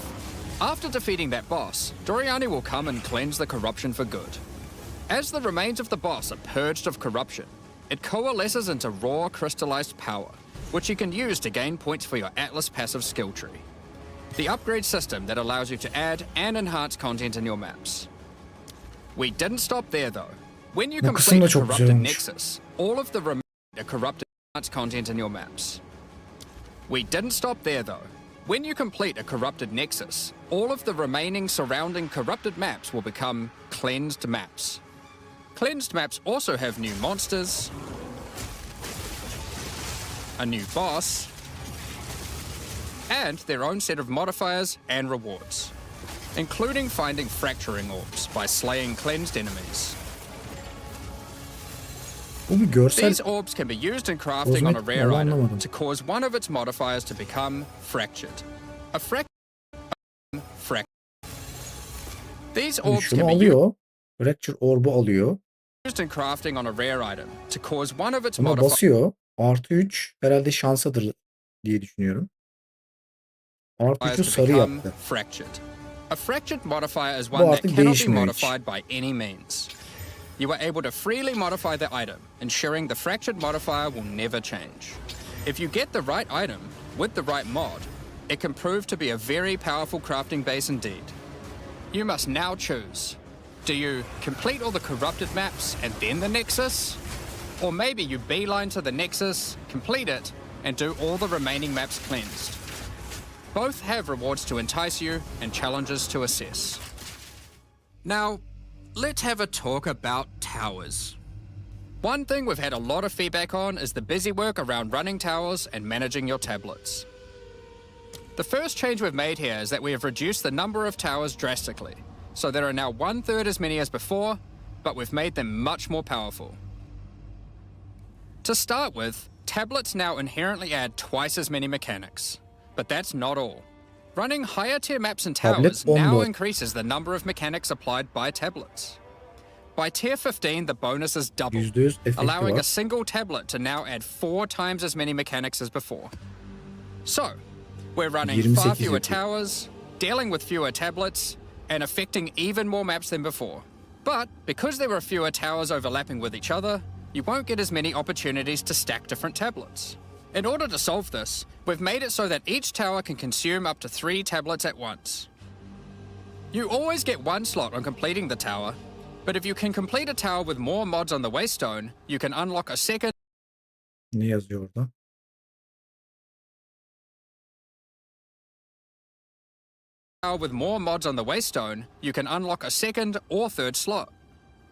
After defeating that boss, Doriani will come and cleanse the corruption for good. As the remains of the boss are purged of corruption, it coalesces into raw crystallized power, which you can use to gain points for your Atlas passive skill tree, the upgrade system that allows you to add and enhance content in your maps. We didn't stop there though. When you Bu kısım complete da a çok güzel corrupted olmuş. nexus, all of the remaining corrupted content in your maps. We didn't stop there though. When you complete a corrupted nexus, all of the remaining surrounding corrupted maps will become cleansed maps. Cleansed maps also have new monsters, a new boss, and their own set of modifiers and rewards, including finding fracturing orbs by slaying cleansed enemies. Bu bir görsel These orbs can be used in crafting on a kozmetik rare mi? item Anlamadım. to cause one of its modifiers to become fractured. A fractured. These Hani orbs şunu can be alıyor. Fracture Orb'u alıyor. used in crafting on a rare item to cause one of its Buna modifiers basıyor. Artı 3 herhalde şansadır diye düşünüyorum. Artı 3'ü to sarı become yaptı. fractured. A fractured modifier is Bu one that artık cannot be değişmiyor hiç. modified by any means. You are able to freely modify the item, ensuring the fractured modifier will never change. If you get the right item with the right mod, it can prove to be a very powerful crafting base indeed. You must now choose. Do you complete all the corrupted maps and then the Nexus? Or maybe you beeline to the Nexus, complete it, and do all the remaining maps cleansed. Both have rewards to entice you and challenges to assess. Now, let's have a talk about towers. One thing we've had a lot of feedback on is the busy work around running towers and managing your tablets. The first change we've made here is that we have reduced the number of towers drastically, so there are now 1/3 as many as before, but we've made them much more powerful. To start with, tablets now inherently add twice as many mechanics, but that's not all. Running higher tier maps and Tablet towers now 14. increases the number of mechanics applied by tablets. By tier 15, the bonus is doubled, %100 efekti allowing a var. single tablet to now add 4 times as many mechanics as before. So, We're running 28 far fewer yapıyor. towers, dealing with fewer tablets, and affecting even more maps than before. But because there are fewer towers overlapping with each other, you won't get as many opportunities to stack different tablets. In order to solve this, we've made it so that each tower can consume up to 3 tablets at once. You always get 1 slot on completing the tower, but if you can complete a tower with more mods on the waystone, you can unlock a second Ne yazıyor orada? tower with more mods on the waystone, you can unlock a second or third slot.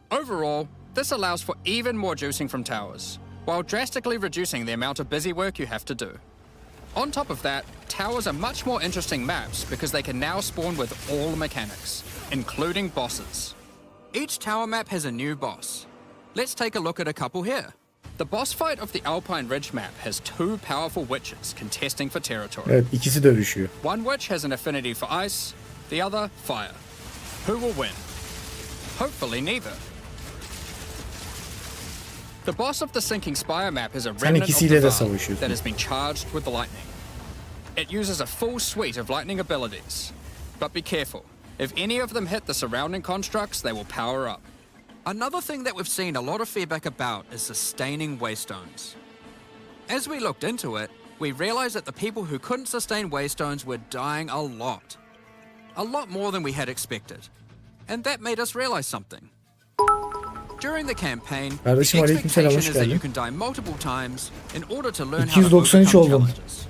Overall, this allows for even more juicing from towers, while drastically reducing the amount of busy work you have to do. On top of that, towers are much more interesting maps because they can now spawn with all mechanics, including bosses. Each tower map has a new boss. Let's take a look at a couple here. The boss fight of the Alpine Ridge map has 2 powerful witches contesting for territory. Evet, ikisi dövüşüyor. One witch has an affinity for ice, the other fire. Who will win? Hopefully neither. The boss of the Sinking Spire map is a remnant of ikisiyle de the savaşıyorsun. that has been charged with lightning. It uses a full suite of lightning abilities. But be careful. If any of them hit the surrounding constructs, they will power up. Another thing that we've seen a lot of feedback about is sustaining waystones. As we looked into it, we realized that the people who couldn't sustain waystones were dying a lot. A lot more than we had expected. And that made us realize something. During the campaign, the Kardeşim, aleykümselam, expectation hoş is that you geldin. can die multiple times in order to learn how to 293 overcome oldum. challenges.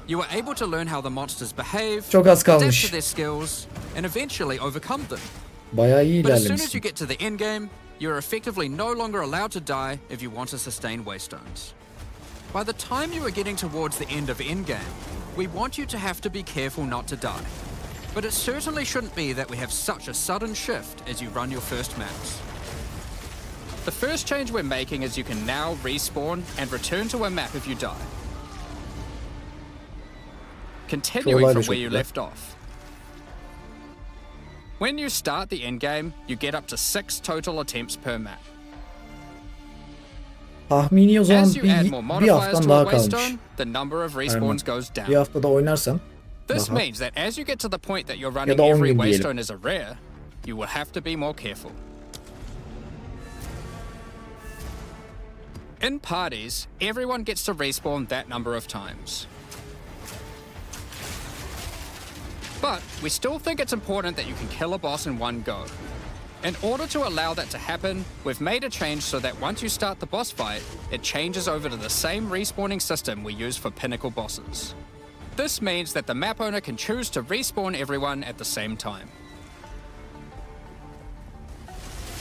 You are able to learn how the monsters behave, Çok az adapt kalmış. to their skills, and eventually overcome them. Bayağı iyi But as soon as you ilerlemişsin. get to the end game, you're effectively no longer allowed to die if you want to sustain waystones. By the time you are getting towards the end of endgame, we want you to have to be careful not to die. But it certainly shouldn't be that we have such a sudden shift as you run your first maps. The first change we're making is you can now respawn and return to a map if you die. Continuing olay da from çok where you güzel. left off. When you start the endgame, you get up to 6 total attempts per map. Tahmini o zaman As you add more bir modifiers haftan to daha a kalmış. waystone, the number of respawns goes Bir down. haftada oynarsan This daha. means that as you get to the point that you're running da 10 every gün diyelim. waystone as a rare, you will have to be more careful. In parties, everyone gets to respawn that number of times. But we still think it's important that you can kill a boss in one go. In order to allow that to happen, we've made a change so that once you start the boss fight, it changes over to the same respawning system we use for pinnacle bosses. This means that the map owner can choose to respawn everyone at the same time.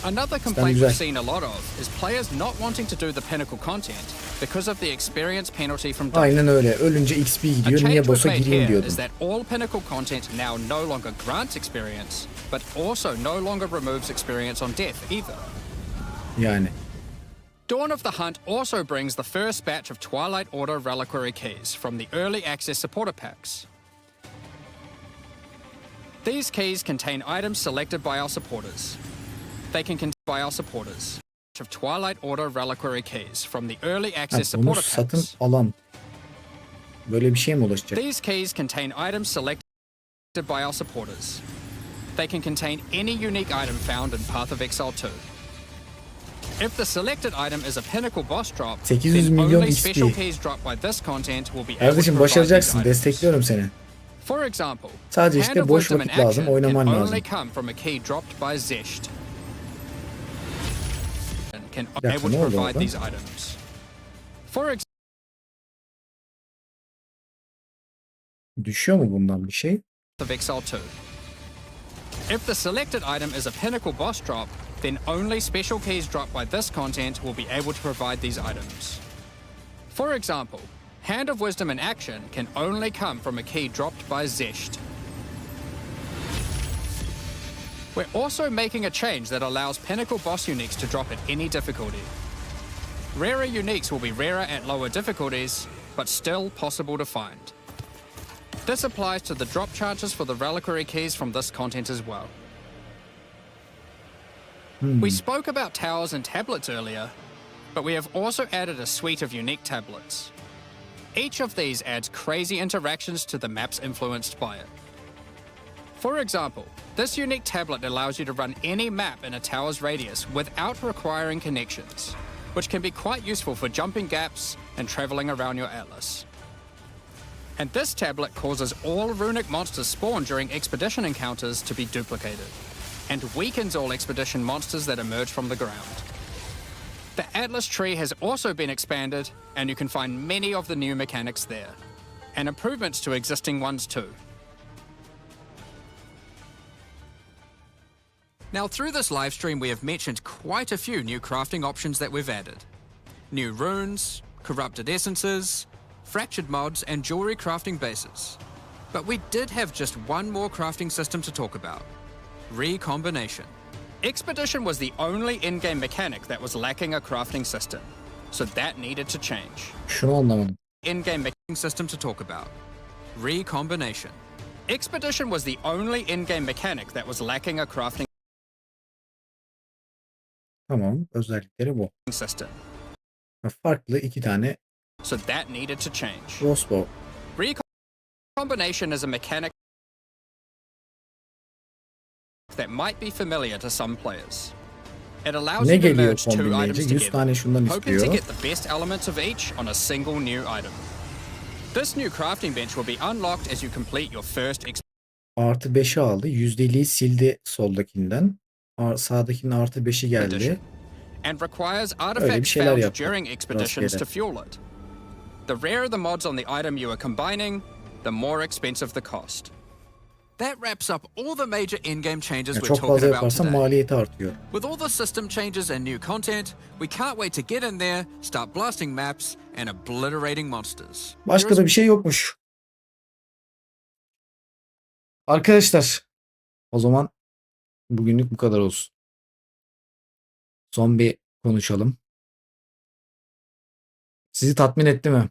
Another complaint güzel. we've seen a lot of is players not wanting to do the pinnacle content because of the experience penalty from dying. Aynen öyle. Ölünce XP A gidiyor. change Niye we've boss'a made gireyim here diyordum. is that all pinnacle content now no longer grants experience, but also no longer removes experience on death either. Yani. Dawn of the Hunt also brings the first batch of Twilight Order reliquary keys from the early access supporter packs. These keys contain items selected by our supporters. They can contain by our supporters of Twilight Order reliquary keys from the early Ha, access onu supporter satın packs. alan. Böyle bir şeye mi ulaşacak? These keys contain items selected by our supporters. They can contain any unique item found in Path of Exile 2. If the selected item is a pinnacle boss drop, 800 then milyon only XP. special keys dropped by this content will be able to Kardeşim provide these başaracaksın. items. Destekliyorum seni. For example, Sadece Hand işte of boş Wisdom in vakit lazım, action oynaman can lazım. only come from a key dropped by Zesht. Can dakika, able ne to oldu provide orada? these items. For example, Düşüyor mu bundan bir şey? of Exile 2. If the selected item is a pinnacle boss drop, then only special keys dropped by this content will be able to provide these items. For example, Hand of Wisdom in action can only come from a key dropped by Zesht. We're also making a change that allows pinnacle boss uniques to drop at any difficulty. Rarer uniques will be rarer at lower difficulties, but still possible to find. This applies to the drop charges for the reliquary keys from this content as well. We spoke about towers and tablets earlier, but we have also added a suite of unique tablets. Each of these adds crazy interactions to the maps influenced by it. For example, this unique tablet allows you to run any map in a tower's radius without requiring connections, which can be quite useful for jumping gaps and traveling around your atlas. And this tablet causes all runic monsters spawned during expedition encounters to be duplicated, and weakens all expedition monsters that emerge from the ground. The Atlas tree has also been expanded, and you can find many of the new mechanics there, and improvements to existing ones too. Now, through this live stream, we have mentioned quite a few new crafting options that we've added. New runes, corrupted essences, fractured mods, and jewelry crafting bases. But we did have just one more crafting system to talk about: recombination. Expedition was the only in-game mechanic that was lacking a crafting system, so that needed to change. Şunu anlamadım. In-game mechanic system to talk about: recombination. Expedition was the only in-game mechanic that was lacking a crafting Tamam. Özellikleri bu. system, Farklı iki tane so that needed to change. crossbow. Recombination is a mechanic that might be familiar to some players. It allows Ne you to geliyor merge two kombinleyici? items 100 together, tane şundan hoping to istiyor. get the best elements of each on a single new item. This new crafting bench will be unlocked as you complete your first Artı 5'i aldı. %50'yi sildi soldakinden. Sağdakinin artı 5'i geldi. expedition, and requires Öyle bir artifacts şeyler found yaptı. during expeditions Rastgele. to fuel it. The rarer the mods on the item you are combining, the more expensive the cost. That wraps up all the major in-game changes Yani we're çok talking fazla about yaparsan today. maliyeti artıyor. With all the system changes and new content, we can't wait to get in there, start blasting maps, and obliterating monsters. Başka da bir şey yokmuş. Arkadaşlar, o zaman bugünlük bu kadar olsun. Son bir konuşalım. Sizi tatmin etti mi?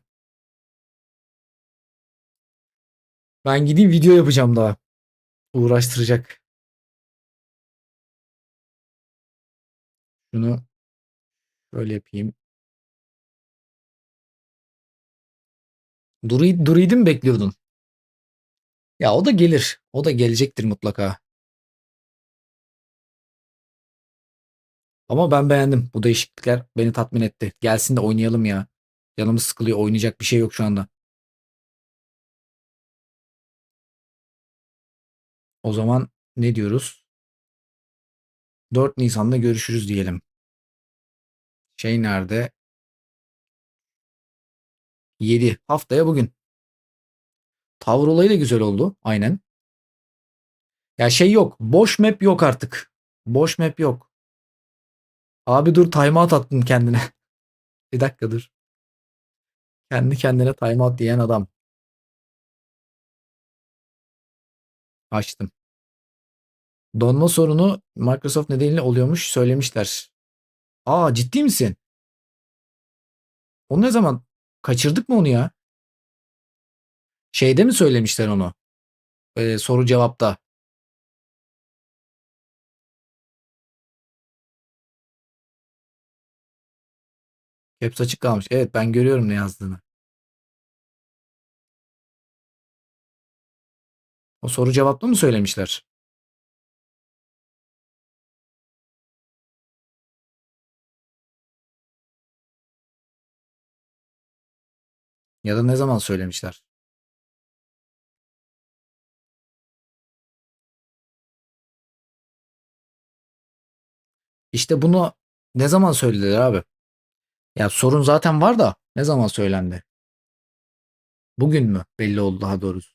Ben gideyim video yapacağım daha. Uğraştıracak. Şunu şöyle yapayım. Druid'i mi bekliyordun? Ya o da gelir. O da gelecektir mutlaka. Ama ben beğendim. Bu değişiklikler beni tatmin etti. Gelsin de oynayalım ya. Canımız sıkılıyor. Oynayacak bir şey yok şu anda. O zaman ne diyoruz? 4 Nisan'da görüşürüz diyelim. Şey nerede? 7. Haftaya bugün. Tavır olayı da güzel oldu. Aynen. Ya şey yok. Boş map yok artık. Boş map yok. Abi dur, timeout attın kendine. Bir dakika dur. Kendi kendine timeout diyen adam. Açtım. Donma sorunu Microsoft nedeniyle oluyormuş, söylemişler. Aa, ciddi misin? O ne zaman? Kaçırdık mı onu ya? Şeyde mi söylemişler onu? Soru cevapta. Caps açık kalmış. Evet, ben görüyorum ne yazdığını. O soru cevapta mı söylemişler? Ya da ne zaman söylemişler? İşte bunu ne zaman söylediler abi? Ya sorun zaten var da ne zaman söylendi? Bugün mü? Belli oldu daha doğrusu.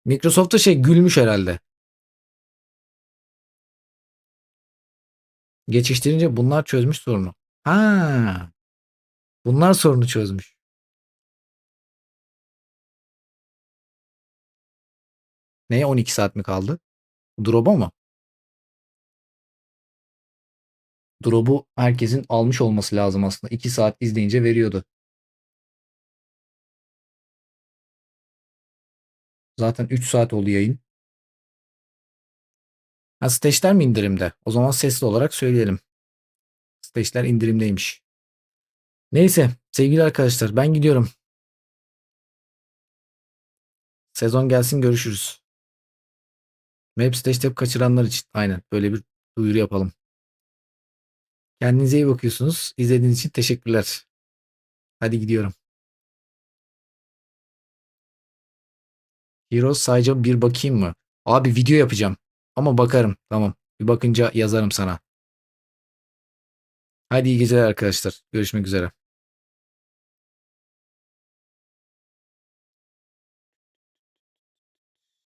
Microsoft'ta şey gülmüş herhalde. Geçiştirince bunlar çözmüş sorunu. Ha, bunlar sorunu çözmüş. Neye 12 saat mi kaldı? Drop'a mı? Drop'u herkesin almış olması lazım aslında. 2 saat izleyince veriyordu. Zaten 3 saat oldu yayın. Ha, Stage'ler mi indirimde? O zaman sesli olarak söyleyelim. Stage'ler indirimdeymiş. Neyse sevgili arkadaşlar, ben gidiyorum. Sezon gelsin, görüşürüz. Maps'te işte kaçıranlar için. Aynen böyle bir duyuru yapalım. Kendinize iyi bakıyorsunuz. İzlediğiniz için teşekkürler. Hadi gidiyorum. Heroes sadece bir bakayım mı? Abi video yapacağım. Ama bakarım. Tamam. Bir bakınca yazarım sana. Hadi iyi geceler arkadaşlar. Görüşmek üzere.